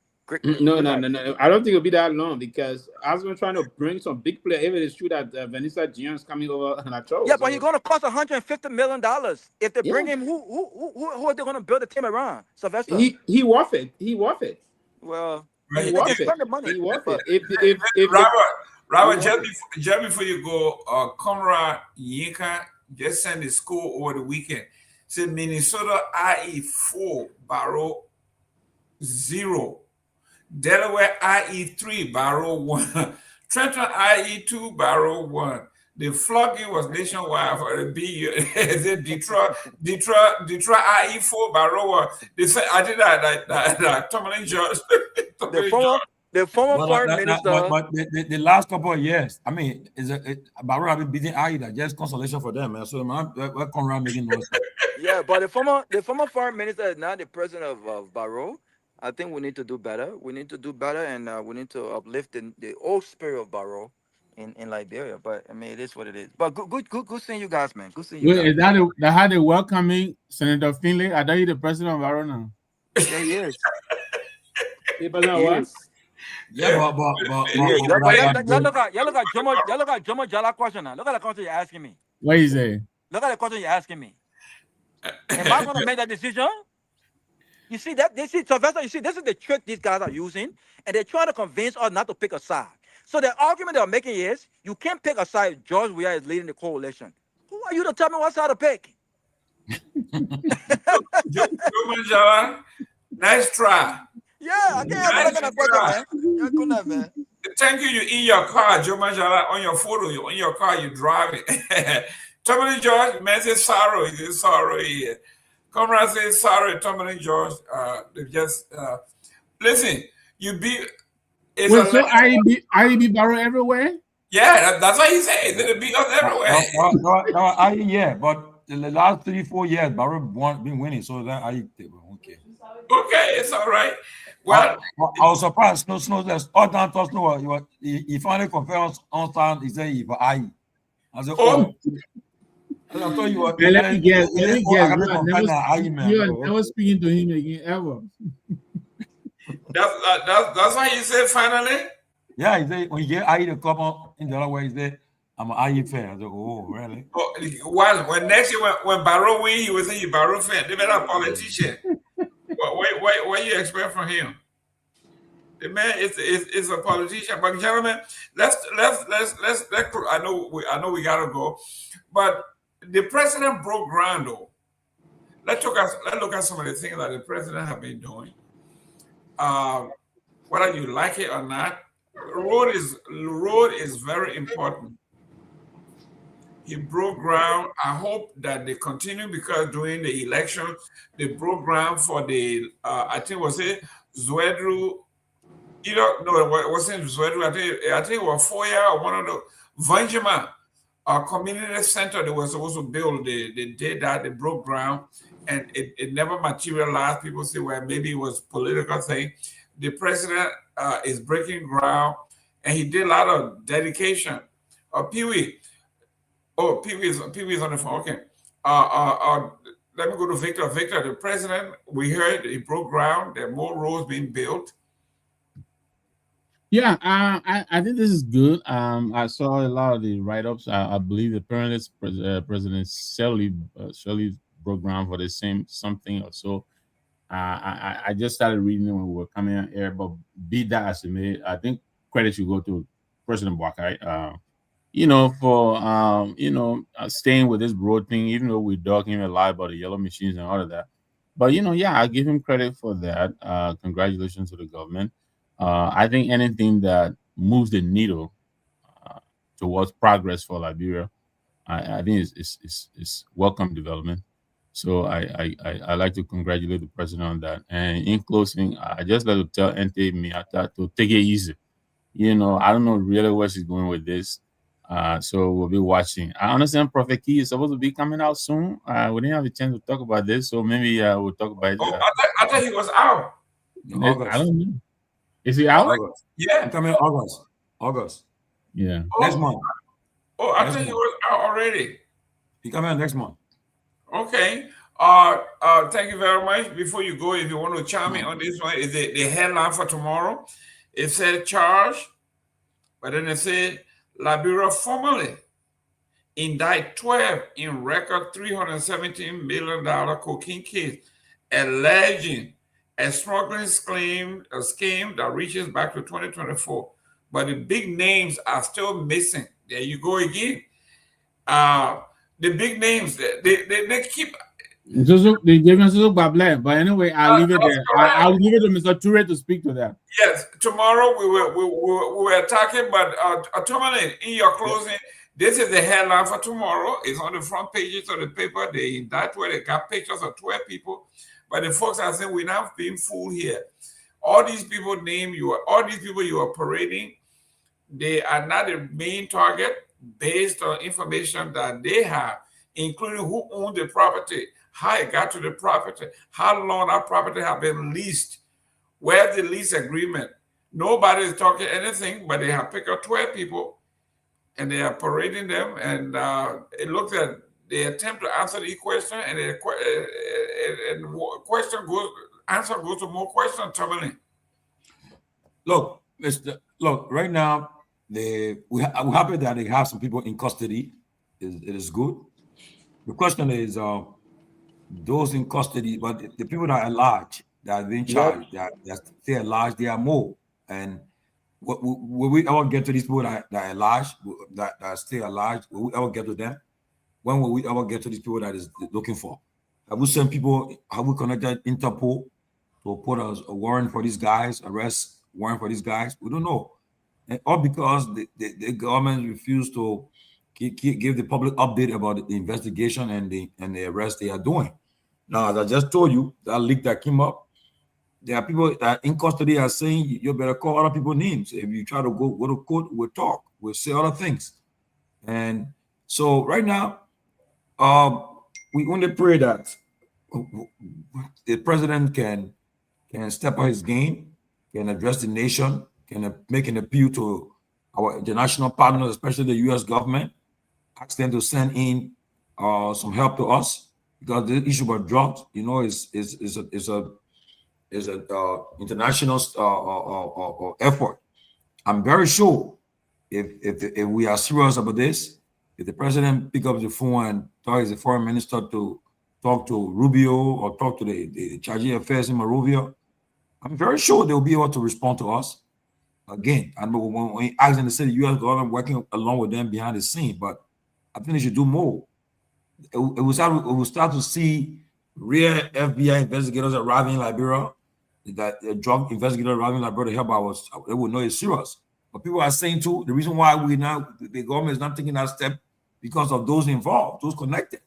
No. I don't think it'll be that long because Arsenal trying to bring some big player. If it is true that Vanessa Gian is coming over and I chose. Yeah, but he's going to cost $150 million. If they bring him, who are they going to build a team around? Sylvester. He worth it. He worth it. Well, he worth it. Spend the money. He worth it. If Robert, just before you go, Kamara Yinka just sent the score over the weekend. Said Minnesota IE 4, Barrow 0. Delaware IE 3, Barrow 1. Trenton IE 2, Barrow 1. The flogging was nationwide for the BU. Detroit IE 4, Barrow 1. They said, I did that Tomalin George. The former foreign minister. But the last couple of years, I mean, Barrow have been beating IE. That just consolation for them, man. So we're come around making noise. Yeah, but the former foreign minister is now the president of Barrow. I think we need to do better. We need to do better, and we need to uplift the old spirit of Barrow in Liberia. But I mean, it is what it is. But good seeing you guys, man. Good seeing you guys. Is that how they welcoming Senator Finley? I know you're the president of Barrow now. Yeah, he is. Yeah, y'all look at Jomo Jala question now. Look at the question you're asking me. What is it? Look at the question you're asking me. Am I going to make that decision? You see that? Sylvester, you see, this is the trick these guys are using, and they're trying to convince us not to pick a side. So the argument they're making is, you can't pick a side. George Weah is leading the coalition. Who are you to tell me what side to pick? Nice try. Yeah, I can't answer that question, man. Thank you. You in your car, Joe Manjala, on your photo. You in your car. You drive it. Tomalin George, man, say sorrow. He says sorrow here. Comrade says sorry. Tomalin George. They just listen. You be. So IEB Barrow everywhere. Yeah, that's what he said. They beat us everywhere. No, yeah, but in the last 3-4 years, Barrow been winning. So that okay. Okay, it's all right. Well, I was surprised. Snow, all down to Snow. He finally confirmed on time. He said he for IE. I said, oh. I thought you were. Let me guess. You are never speaking to him again ever. That's why you said finally. Yeah, he said when you get IE to come up in the other way, he said I'm an IE fan. I said, oh, really? When next year when Barrow win, he was saying you Barrow fan. They better a politician. What you expect from him? The man is a politician. But gentlemen, let's I know we gotta go, but the president broke ground though. Let's look at some of the things that the president have been doing. Whether you like it or not, road is very important. He broke ground. I hope that they continue because during the election, they broke ground for the, I think was it Zwedru, wasn't Zwedru, I think it was 4 year or one of the Vanjima community center they were supposed to build. They did that, they broke ground, and it never materialized. People say, well, maybe it was political thing. The president is breaking ground, and he did a lot of dedication. Pewee. Oh, Peewee's on the phone. Okay. Let me go to Victor. Victor, the president, we heard he broke ground. There are more roads being built. Yeah, I think this is good. I saw a lot of the write-ups. I believe the panelists, President Shelley broke ground for the same something or so. I just started reading it when we were coming on air, but be that as it may, I think credit should go to President Boakai. For staying with this broad thing, even though we're talking a lot about the yellow machines and all of that. But I give him credit for that. Congratulations to the government. I think anything that moves the needle towards progress for Liberia, I think is welcome development. So I like to congratulate the president on that. And in closing, I just like to tell Ente Miata to take it easy. I don't know really where she's going with this. So we'll be watching. I understand Prophet Key is supposed to be coming out soon. We didn't have a chance to talk about this, so maybe we'll talk about it. I thought he was out. I don't know. Is he out? August. Yeah, coming August. Yeah. Next month. I thought he was out already. He coming out next month. Okay. Thank you very much. Before you go, if you want to chime in on this one, is the headline for tomorrow? It said charge, but then it said Liberia formally indict 12 in record $317 million cocaine case, alleging a smuggling scheme that reaches back to 2024. But the big names are still missing. There you go again. The big names, they keep. But anyway, I'll leave it there. I'll leave it to Mr. Ture to speak to that. Yes, tomorrow we were talking, but Tomalin, in your closing, this is the headline for tomorrow. It's on the front pages of the paper. They indict where they got pictures of 12 people, but the folks are saying we're not being fooled here. All these people you are parading, they are not the main target based on information that they have, including who owned the property, how it got to the property, how long that property have been leased, where's the lease agreement. Nobody is talking anything, but they have picked up 12 people and they are parading them. And it looks like they attempt to answer the question, and answer goes to more questions. Tomalin. Look, right now, we're happy that they have some people in custody. It is good. The question is, those in custody, but the people that are large, that are being charged, that they are large, they are more. And will we ever get to these people that are large, that are still large? Will we ever get to them? When will we ever get to these people that is looking for? Have we sent people? Have we connected Interpol to put a warrant for these guys, arrest warrant for these guys? We don't know. And all because the government refused to give the public update about the investigation and the arrest they are doing. Now, as I just told you, that leak that came up, there are people that in custody are saying you better call other people's names. If you try to go to court, we'll talk, we'll say other things. And so right now, we only pray that the president can step on his game, can address the nation, can make an appeal to our international partners, especially the U.S. government, ask them to send in some help to us, because the issue about drugs, is an international effort. I'm very sure if we are serious about this, if the president pick up the phone and talk as the foreign minister to talk to Rubio or talk to the Charge Affairs in Monrovia, I'm very sure they will be able to respond to us. Again, I know when we ask them to say the U.S. government working along with them behind the scene, but I think they should do more. It will start to see real FBI investigators arriving in Liberia, that drug investigators arriving in Liberia to help us. They will know it's serious. But people are saying too, the reason why the government is not taking that step because of those involved, those connected.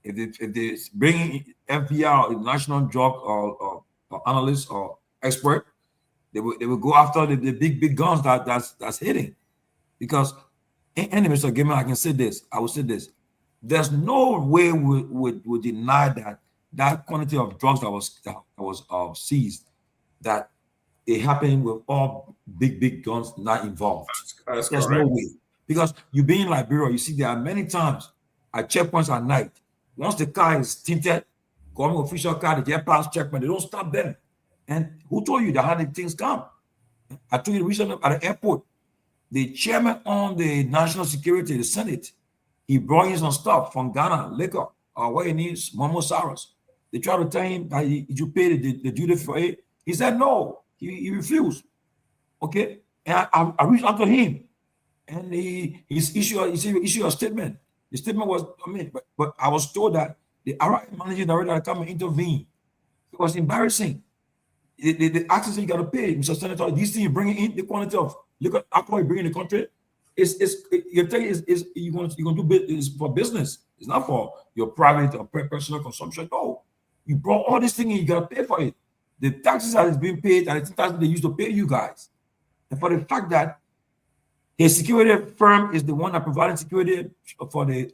If they bring FBI or national drug or analysts or expert, they will go after the big guns that's hitting. Because, and Mr. Gayman, I will say this. There's no way we would deny that quantity of drugs that was seized, that it happened with all big guns not involved. That's There's correct. no way. Because you being in Liberia, you see there are many times at checkpoints at night, once the car is tinted, government official car, they get past checkpoint, they don't stop them. And who told you that how the things come? I told you recently at the airport, the chairman on the national security, the Senate, he brought in some stuff from Ghana, liquor, what he needs, Momo Saros. They tried to tell him that you pay the duty for it. He said no. He refused. Okay, and I reached out to him, and he issued a statement. The statement was, but I was told that the RI managing director had come and intervene. It was embarrassing. The access you got to pay, Mr. Senator. These things you're bringing in, the quantity of liquor alcohol you bring in the country, you're going to do business for business. It's not for your private or personal consumption. No, you brought all this thing and you got to pay for it. The taxes that is being paid and the taxes they used to pay you guys, and for the fact that the security firm is the one that provided security for the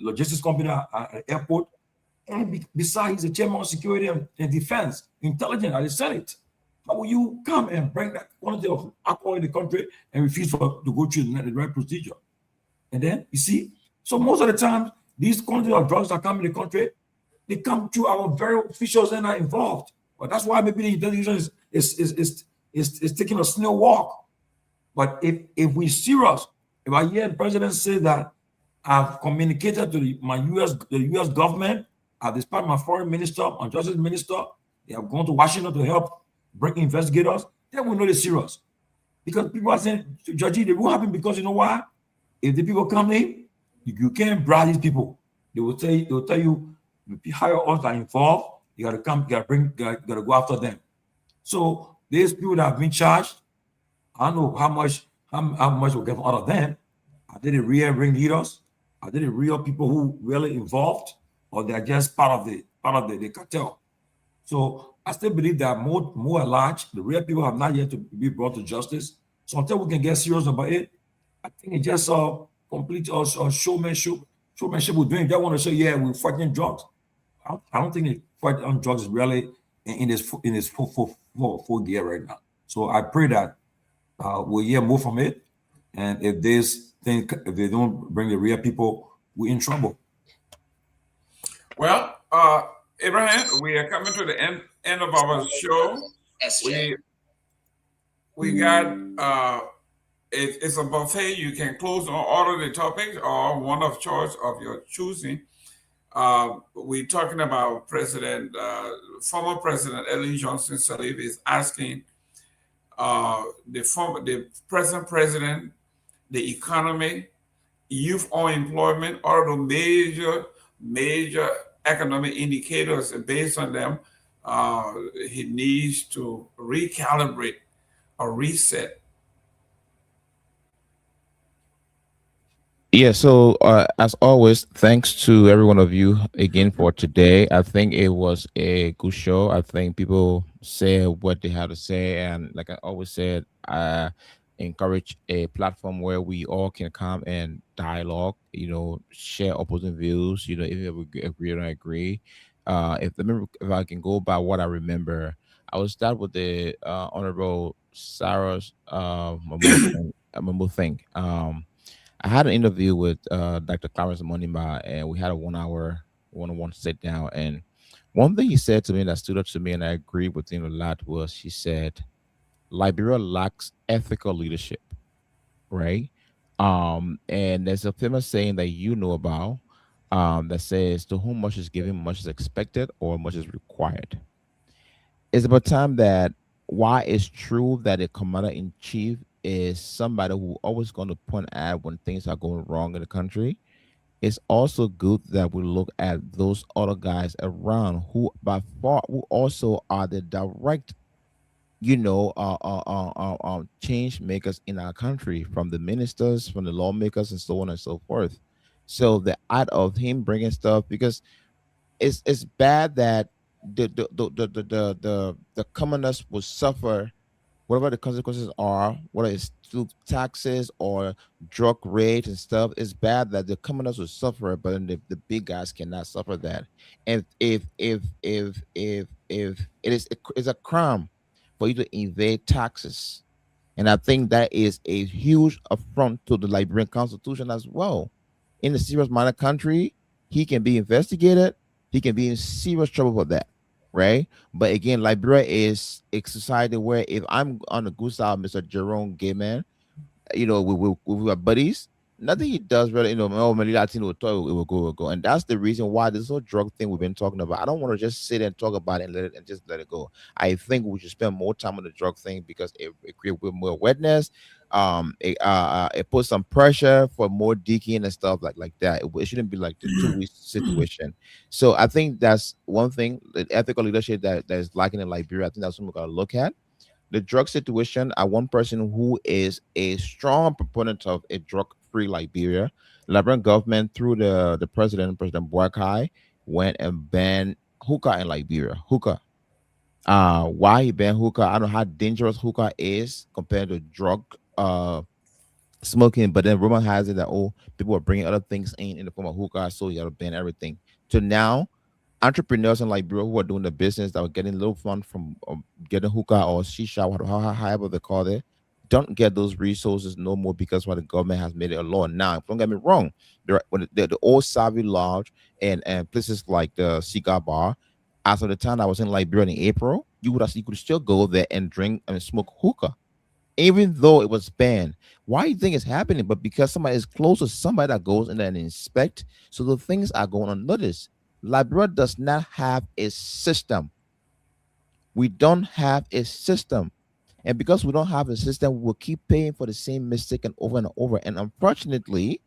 logistics company at the airport, and besides, he's the chairman of security and defense, intelligence at the Senate. How will you come and bring that quantity of alcohol in the country and refuse to go through the right procedure? And then you see, so most of the time These quantity of drugs that come in the country, they come through our very officials and are involved. But that's why maybe the intelligence is taking a snail walk. But if we serious, if I hear the president say that I've communicated to the U.S. government, I've dispatched my foreign minister, my justice minister, they have gone to Washington to help bring investigators, then we know they're serious. Because people are saying, Judge, they won't happen because you know why? If the people come in, you can't bribe these people. They will tell you, if higher us are involved, you gotta come, you gotta go after them. So these people that have been charged, I don't know how much we'll get out of them. Are they the real ringleaders? Are they the real people who really involved, or they're just part of the cartel? So I still believe that more at large, the real people have not yet to be brought to justice. So until we can get serious about it, I think it's just a complete showmanship we're doing. They want to say, yeah, we're fighting drugs. I don't think the fight on drugs is really in this full gear right now. So I pray that we'll hear more from it. And if they don't bring the real people, we're in trouble. Well, Abraham, we are coming to the end of our show. We got it's a buffet. You can close or order the topics or one of choice of your choosing. We're talking about former President Ellen Johnson Sirleaf is asking the present president, the economy, youth unemployment, all the major economic indicators, and based on them, he needs to recalibrate or reset. Yeah, so as always, thanks to every one of you again for today. I think it was a good show. I think people said what they had to say, and like I always said, I encourage a platform where we all can come and dialogue. Share opposing views. Even if we agree or don't agree. If I can go by what I remember, I will start with the Honorable Sarah's Mambo thing. I had an interview with Dr. Clarence Monima, and we had a 1 hour one-on-one sit down. And one thing he said to me that stood up to me, and I agreed with him a lot, was he said, Liberia lacks ethical leadership, right? And there's a famous saying that you know about that says, to whom much is given, much is expected, or much is required. It's about time that why it's true that a commander-in-chief is somebody who always going to point out when things are going wrong in the country. It's also good that we look at those other guys around who by far who also are the direct change makers in our country, from the ministers, from the lawmakers, and so on and so forth. So the art of him bringing stuff, because it's bad that the commoners will suffer whatever the consequences are, whether it's through taxes or drug rate and stuff. It's bad that the commoners will suffer, but then the big guys cannot suffer that. And if it's a crime for you to evade taxes, and I think that is a huge affront to the Liberian Constitution as well. In a serious minor country, he can be investigated. He can be in serious trouble for that, right? But again, Liberia is a society where if I'm on the good side of Mr. Jerome Gayman, with our buddies, nothing he does really, many Latino it will go. And that's the reason why this whole drug thing we've been talking about. I don't want to just sit and talk about it and just let it go. I think we should spend more time on the drug thing because it creates more awareness. It puts some pressure for more deacon and stuff like that. It shouldn't be like the 2 week situation. So I think that's one thing, the ethical leadership that is lacking in Liberia. I think that's something we gotta look at. The drug situation, I one person who is a strong proponent of a drug-free Liberia. Liberian government, through the President Boakai, went and banned hookah in Liberia. Hookah. Why he banned hookah? I don't know how dangerous hookah is compared to drug smoking, but then rumor has it that people are bringing other things in the form of hookah, so you got to ban everything. So now entrepreneurs in Liberia who are doing the business that are getting a little fun from getting hookah or shisha, however they call it, don't get those resources no more because what the government has made it a law now. Don't get me wrong. The old Savvy Lodge and places like the cigar bar, as of the time I was in Liberia in April, you could still go there and drink and smoke hookah, even though it was banned. Why do you think it's happening? But because somebody is close to somebody that goes in there and inspect, so the things are going unnoticed. Liberia does not have a system. We don't have a system. And because we don't have a system, we'll keep paying for the same mistake and over and over. And unfortunately,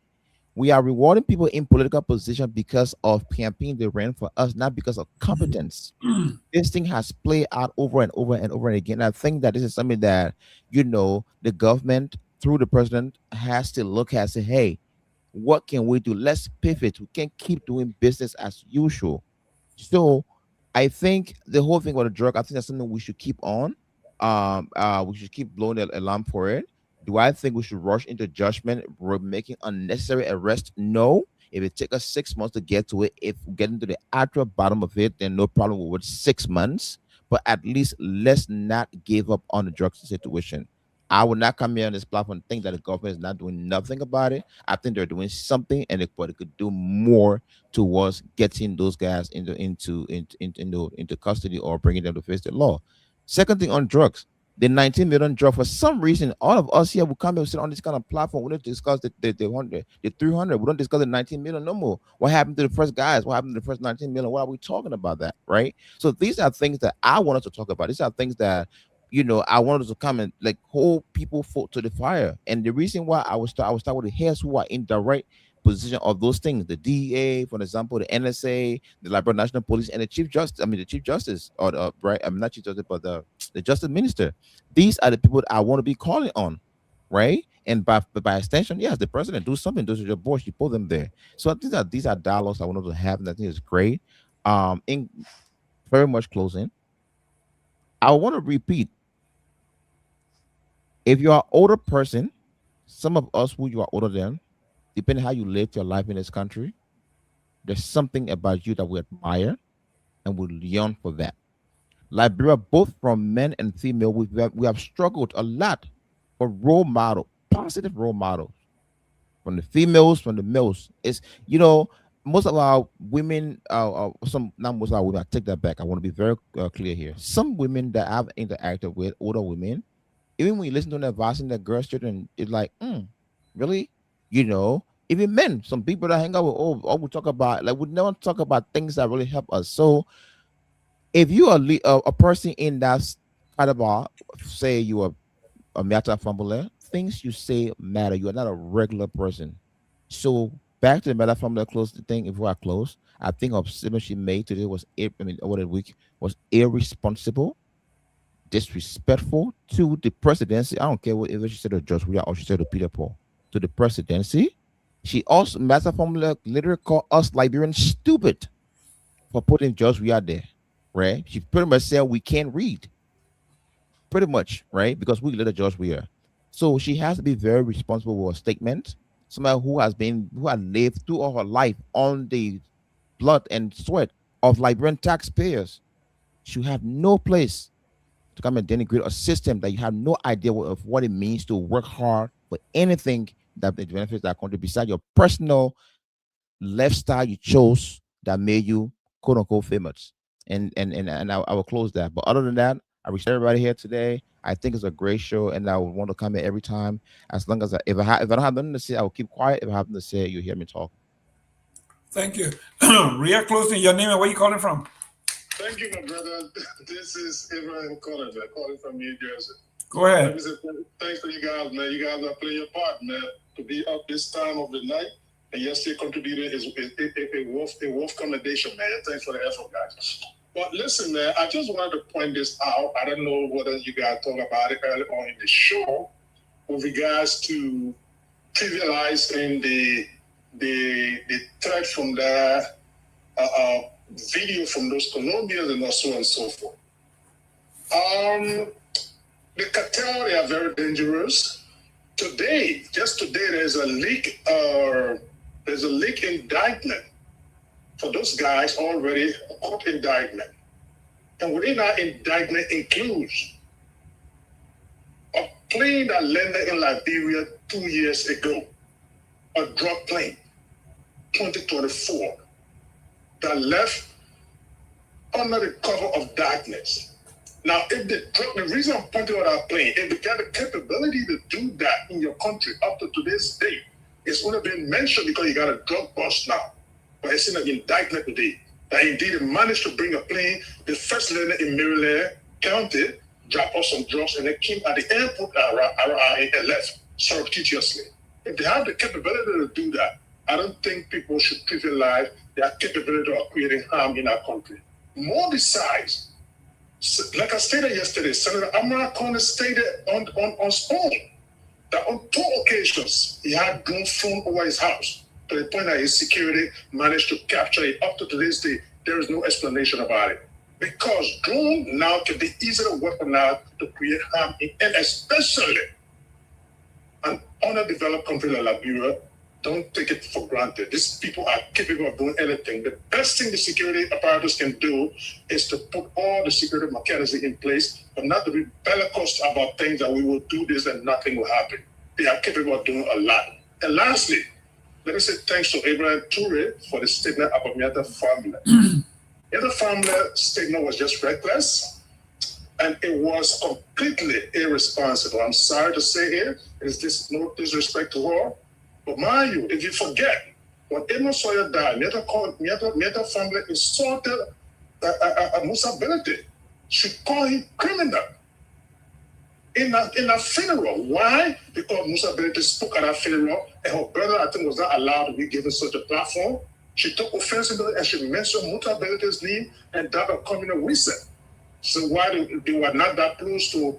we are rewarding people in political position because of campaign they ran for us, not because of competence. This thing has played out over and over and over again. I think that this is something that, the government through the president has to look at and say, hey, what can we do? Let's pivot. We can't keep doing business as usual. So I think the whole thing about the drug, I think that's something we should keep on. We should keep blowing the alarm for it. Do I think we should rush into judgment? We're making unnecessary arrest? No. If it takes us 6 months to get to it, if we get into the actual bottom of it, then no problem with 6 months. But at least let's not give up on the drug situation. I would not come here on this platform and think that the government is not doing nothing about it. I think they're doing something, and they could do more towards getting those guys into custody or bringing them to face the law. Second thing on drugs, the 19 million drug. For some reason, all of us here will come and sit on this kind of platform. We don't discuss the 100, the 300. We don't discuss the 19 million no more. What happened to the first guys? What happened to the first 19 million? Why are we talking about that, right? So these are things that I wanted to talk about. These are things that I wanted to come and like hold people to the fire. And the reason why I would start with the hairs who are in direct position of those things, the DEA, for example, the NSA, the Liberia National Police, and the Chief Justice, or right, I'm not Chief Justice, but the Justice Minister. These are the people that I want to be calling on, right? And by extension, yes, the president do something. Those are your boys. You put them there. So these are dialogues I wanted to have, and I think it's great. In very much closing, I want to repeat. If you are an older person, some of us who you are older than, depending how you lived your life in this country, there's something about you that we admire and we yearn for that. Liberia, both from men and female, we have struggled a lot for role model, positive role models from the females, from the males. It's most of our women, not most of our women. I take that back. I want to be very clear here. Some women that I've interacted with, older women, even when you listen to their advice and their girls, children, it's like, really? Even men, some people that hang out with, all we talk about, like, we never talk about things that really help us. So if you are a person in that caliber, say you are a Mata Family, things you say matter. You are not a regular person. So back to the Mata Family close the thing, if we are close, I think of statement she made today was, over the week, was irresponsible, disrespectful to the presidency. I don't care whether she said to George Weah or she said to Peter Paul. To the presidency. She also, Master Formula, literally called us Liberians stupid for putting George Weah there, right? She pretty much said we can't read, pretty much, right? Because we let George Weah. So she has to be very responsible with her statement. Somebody who had lived through all her life on the blood and sweat of Liberian taxpayers. She have no place to come and denigrate a system that you have no idea of what it means to work hard for anything that benefits that country besides your personal lifestyle you chose that made you quote unquote famous. And I will close that. But other than that, I respect everybody here today. I think it's a great show, and I would want to come here every time. As long as if I don't have nothing to say, I will keep quiet. If I have nothing to say, you hear me talk. Thank you. Real closing, your name and where you calling from? Thank you, my brother. This is Abraham calling from New Jersey. Go ahead. Thanks for you guys, man. You guys are playing your part, man, to be up this time of the night. And you're still contributing is a worth commendation, man. Thanks for the effort, guys. But listen, man, I just wanted to point this out. I don't know whether you guys talked about it earlier on in the show with regards to trivializing the threat from the video from those Colombians and so on and so forth. The cartel, they are very dangerous. Just today, there's a leak indictment for those guys already, a court indictment. And within that indictment includes plane that landed in Liberia 2 years ago, a drug plane, 2024, that left under the cover of darkness. Now, if the reason I'm pointing out that plane, if they got the capability to do that in your country up to today's date, it's only been mentioned because you got a drug bust now. But it's in an indictment today that indeed it managed to bring a plane, the first landed in Maryland County, drop off some drugs, and they came at the airport and left surreptitiously. If they have the capability to do that, I don't think people should trivialize their capability of creating harm in our country. More besides, like I stated yesterday, Senator Kamara stated on Spawn that on 2 occasions he had drone flown over his house to the point that his security managed to capture it. Up to today's day, there is no explanation about it. Because drone now can be easily weaponized to create harm, and especially an underdeveloped country like Liberia. Don't take it for granted. These people are capable of doing anything. The best thing the security apparatus can do is to put all the security mechanisms in place, but not to be bellicose about things that we will do this and nothing will happen. They are capable of doing a lot. And lastly, let me say thanks to Abraham Toure for the statement about Myean family. Myean family statement was just reckless, and it was completely irresponsible. I'm sorry to say it. Is no disrespect to her? But mind you, if you forget, when Emma Sawyer died, Myean family insulted Musa Belete. She called him criminal in a funeral. Why? Because Musa Belete spoke at her funeral, and her brother, I think, was not allowed to be given such a platform. She took offense to it, and she mentioned Musa Belete's name and that of Communal Reset. So why they were not that close to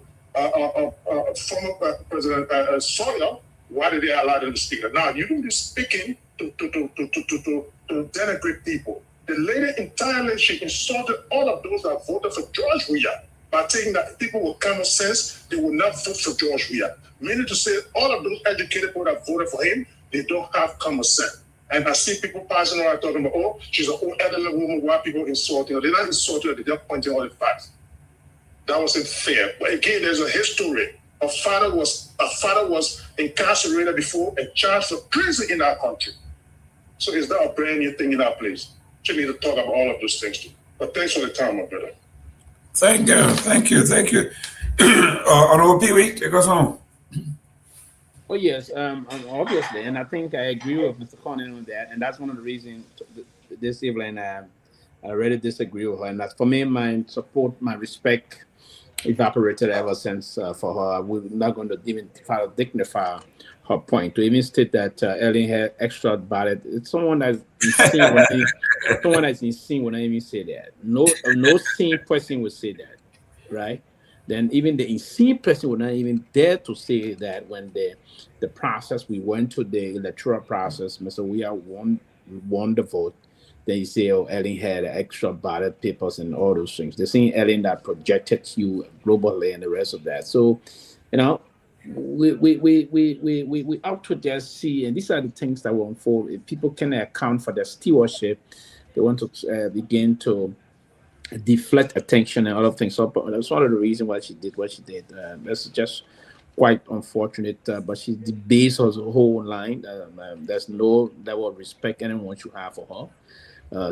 former President Sawyer? Why did they allow them to speak? Now, you don't be speaking to denigrate people. The lady entirely, she insulted all of those that voted for George Weah by saying that people with common sense, they will not vote for George Weah. Meaning to say all of those educated people that voted for him, they don't have common sense. And I see people passing around talking about, oh, she's an old elderly woman, why people insulting her. They're not insulting her, they're just pointing out the facts. That wasn't fair. But again, there's a history. A father was incarcerated before and charged for treason in our country. So is that a brand new thing in our place? You need to talk about all of those things too. But thanks for the time, my brother. Thank you. Honorable Pewee, take us home. Oh yes, obviously, and I think I agree with Mr. Conan on that, and that's one of the reasons this evening I really disagree with her, and that's for me, my support, my respect evaporated ever since for her. We're not going to even try to dignify her point. To even state that Ellen had extra ballot, it's someone that's insane when I even say that. No sane person would say that, right? Then even the insane person would not even dare to say that when the process we went to the electoral process, Mr. We are won the vote. Then you say, oh, Ellen had extra ballot papers and all those things. They're saying Ellen that projected you globally and the rest of that. So, you know, we ought to just see, and these are the things that will unfold. If people can account for their stewardship, they want to begin to deflect attention and other things. So that's one of the reasons why she did what she did. That's just quite unfortunate, but she debased her whole line. There's no level of respect anyone should have for her.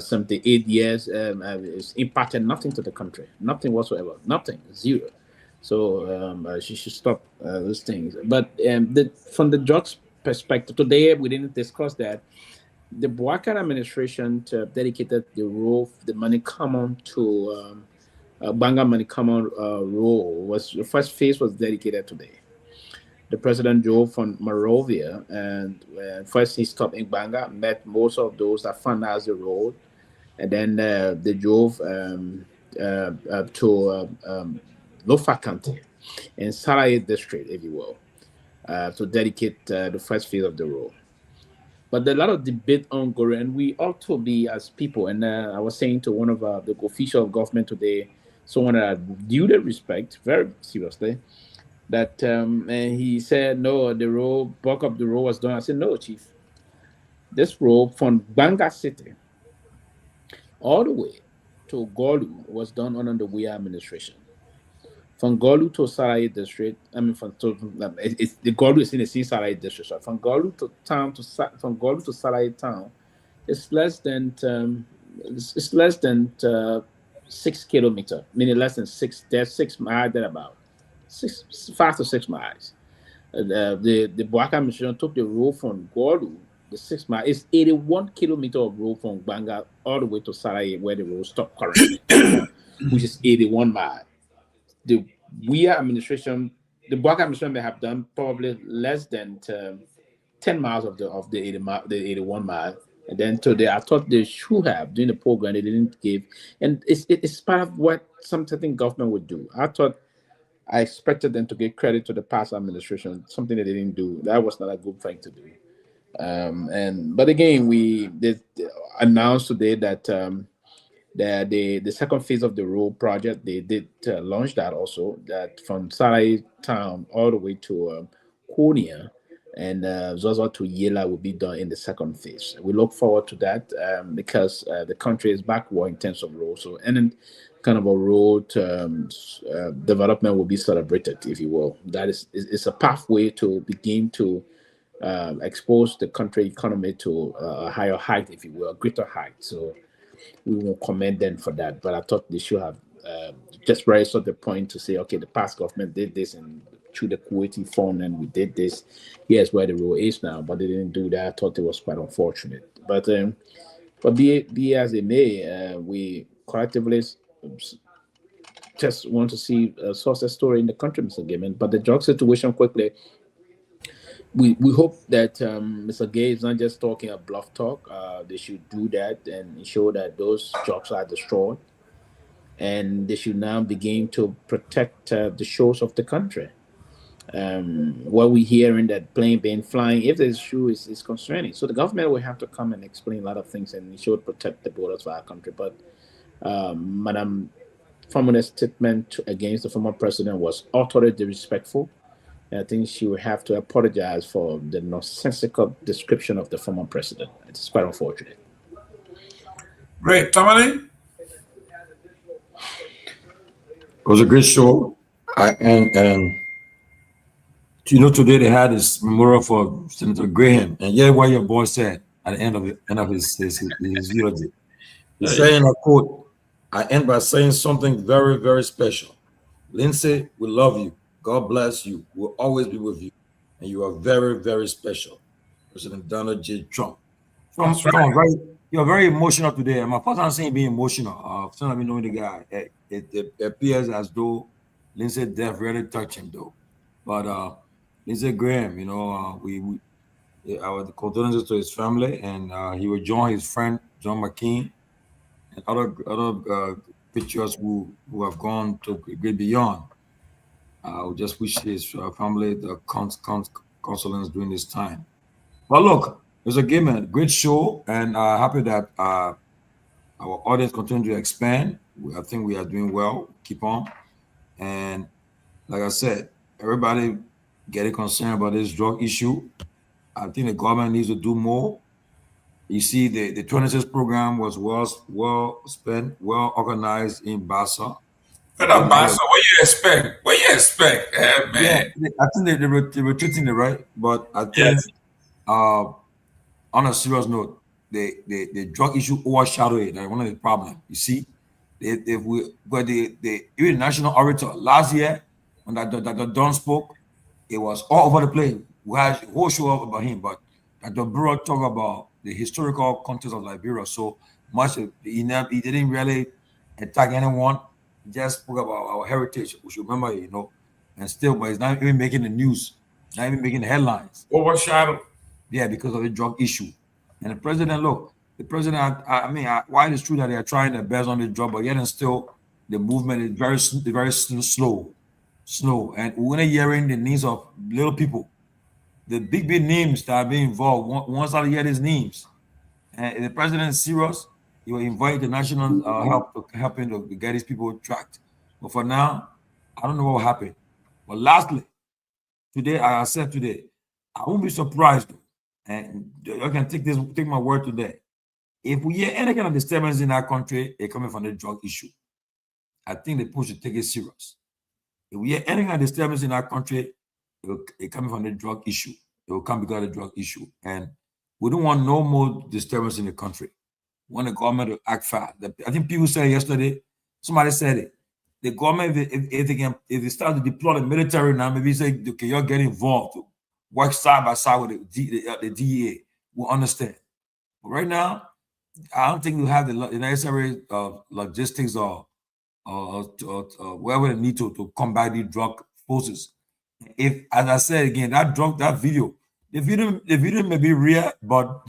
78 years it's impacted nothing to the country, nothing whatsoever, nothing, zero. So she should stop those things. But from the drugs perspective, today we didn't discuss that. The Bouakan administration dedicated the money common to Banga money common role. Was the first phase was dedicated today. The president drove from Monrovia, and first he stopped in Banga, met most of those that financed the road, and then they drove to Lofa County in Sarai district, if you will, to dedicate the first phase of the road. But there's a lot of debate ongoing, and we ought to be as people. And I was saying to one of the officials of government today, someone that I due the respect very seriously, that and he said, no, the road, bulk of the road was done. I said, no, Chief. This road from Banga City all the way to Golu was done under the Weah administration. from Golu to Sarai district. I mean, it's the Golu is in the Sarai district. So from Golu to town from Golu to Sarai town, it's less than 6 kilometers, meaning less than 6. There's 6 miles there about 5 to 6 miles. The Boaka mission took the road from Golu, the 6 miles. It's 81 kilometers of road from Banga all the way to Sarai, where the road stopped currently, which is 81 miles. The administration, the Boaka administration may have done probably less than 10 miles of the 81 mile. And then today, I thought they should have during the program. They didn't give, and it's part of what something government would do. I expected them to give credit to the past administration, something that they didn't do. That was not a good thing to do. But again, they announced today that the second phase of the road project, they did launch that also, that from Sarai town all the way to Konya and Zozo to Yela will be done in the second phase. We look forward to that because the country is backward in terms of roads. So any kind of a road development will be celebrated, if you will. That it's a pathway to begin to expose the country economy to a higher height, if you will, a greater height. So we won't commend them for that, but I thought they should have just raised the point to say, okay, the past government did this and through the Kuwaiti fund, and we did this. Here's where the road is now, but they didn't do that. I thought it was quite unfortunate. But be as it may, we collectively just want to see a success story in the country, Mr. Gayman. But the drug situation quickly. We hope that Mr. Gay is not just talking a bluff talk. They should do that and ensure that those jobs are destroyed. And they should now begin to protect the shores of the country. What we hearing that plane being flying, if the issue is concerning. So the government will have to come and explain a lot of things, and it should protect the borders for our country. But Madam Foma's statement against the former president was utterly disrespectful. I think she will have to apologize for the nonsensical description of the former president. It's quite unfortunate. Great. Tomalin? It was a great show. And today they had this memorial for Senator Graham. And yeah, what your boy said at the end of his eulogy. He's saying, a quote, I end by saying something very, very special. Lindsay, we love you. God bless you. We'll always be with you. And you are very, very special. President Donald J. Trump. You're very emotional today. My first time saying being emotional. Some of me knowing the guy. It appears as though Lindsay death really touched him though. But Lindsey Graham, our condolences to his family, and he will join his friend John McCain and other patriots who have gone to great beyond. I just wish his family the consolence during this time. But look, it was a great show, and happy that our audience continue to expand. I think we are doing well. Keep on. And like I said, everybody getting concerned about this drug issue. I think the government needs to do more. You see, the 26 program was well spent, well organized in Bassa. What you expect? What you expect, man? Yeah, I think they were treating it right, but I think on a serious note, the drug issue overshadowed it. Like one of the problems. You see, even the national orator last year when that Don spoke, it was all over the place. We had a whole show up about him, but Dr. Burrow talked about the historical context of Liberia so much. He didn't really attack anyone. Just spoke about our heritage, we should remember, and still, but it's not even making the news, not even making the headlines. Overshadowed. Yeah, because of the drug issue. And the president, while it's true that they are trying their best on the drug, but yet and still, the movement is very slow. And we're not hearing the names of little people, the big names that are being involved. Once I hear these names, and the president is serious, he will invite the national help him to get these people tracked. But for now, I don't know what will happen. But lastly, today, I said today, I won't be surprised, and you can take my word today. If we hear any kind of disturbance in our country, it coming from the drug issue. I think the people should take it serious. If we are ending a disturbance in our country, it coming from the drug issue. It will come because of the drug issue. And we don't want no more disturbance in the country. We want the government to act fast. I think people said yesterday, somebody said it. The government, if they start to deploy the military now, maybe say, okay, you're getting involved, work side by side with the DEA. We'll understand. But right now, I don't think we have the necessary logistics or whatever they need to combat these drug forces. If, as I said again, that video, the video may be real, but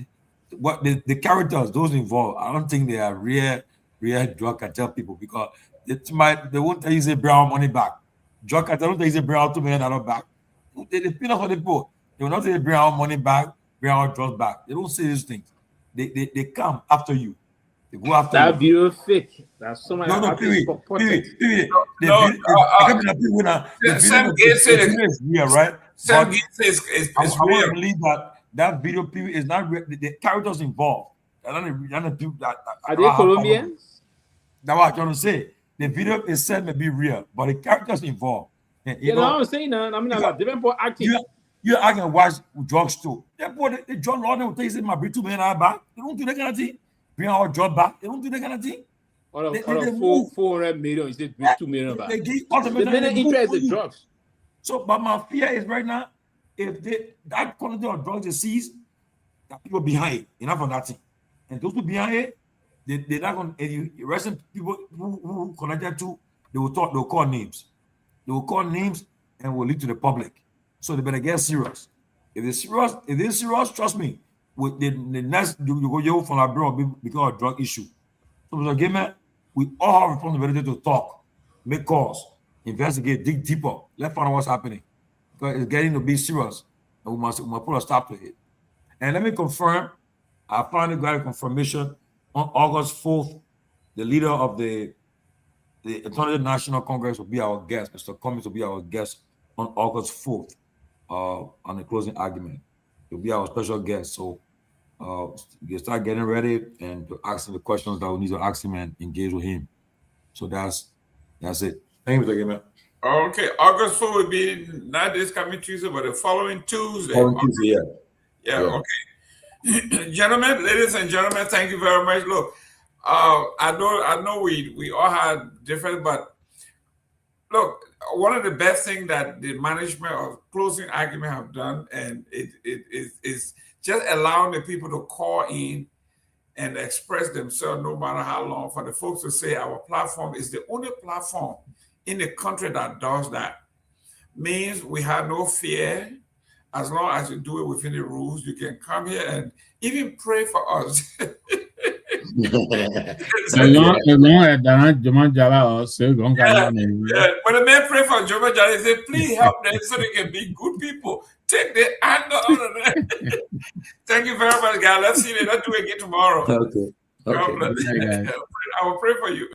what the characters, those involved, I don't think they are real drug cartel people, because they won't tell you say bring our money back. Drug cartel don't tell you say bring our $2 million back. They pin up on the boat. They will not say bring our money back, bring our drugs back. They don't say these things. They come after you. They go after that you. video fake. That's so much. No, Pewee. Sam Gates is real, right? Sam Gates is I real. want to believe that video, Pewee, is not real. The characters involved. Are they Colombians? That's what I'm trying to say. The video is said may be real, but the characters involved. You know what I'm saying? I mean, like different people acting. You're acting watch drugs too. The John Lord will tell you say my bring $2 million back. They don't do that kind of thing. Bring our job back. They don't do that kind of thing. Out of 400 million, you said bring $2 million back. The main interest is drugs. So, but my fear is right now, if that quantity of drugs is seized, that people behind it, enough of that thing. And those people behind it, they're not going to arrest people who connected to, they'll call names. They will call names and will lead to the public. So they better get serious. If they're serious, trust me, with the next you go from our bureau because of drug issue. So Mr. Gayman, we all have responsibility to talk, make calls, investigate, dig deeper, let's find out what's happening. Because it's getting to be serious. And we must put a stop to it. And let me confirm, I finally got a confirmation on August 4th, the leader of the Alternative National Congress will be our guest. Mr. Cummings will be our guest on August 4th on the closing argument. He'll be our special guest. So you start getting ready and to ask him the questions that we need to ask him and engage with him. So that's it. Thank you, Mr. Gayman. Okay, August 4th will be not this coming Tuesday, but the following Tuesday. Yeah, okay. Gentlemen, ladies and gentlemen, thank you very much. Look, I know we all had different, but look, one of the best things that the management of closing argument have done, and it is just allowing the people to call in and express themselves no matter how long. For the folks to say our platform is the only platform in the country that does that, means we have no fear. As long as you do it within the rules, you can come here and even pray for us. As long as Jerome Jala also When the man pray for Jerome Jala, he said, please help them so they can be good people. Take the anger out of them. Thank you very much, guys. Let's see you. Let's do it again tomorrow. Okay. God bless. I will pray for you.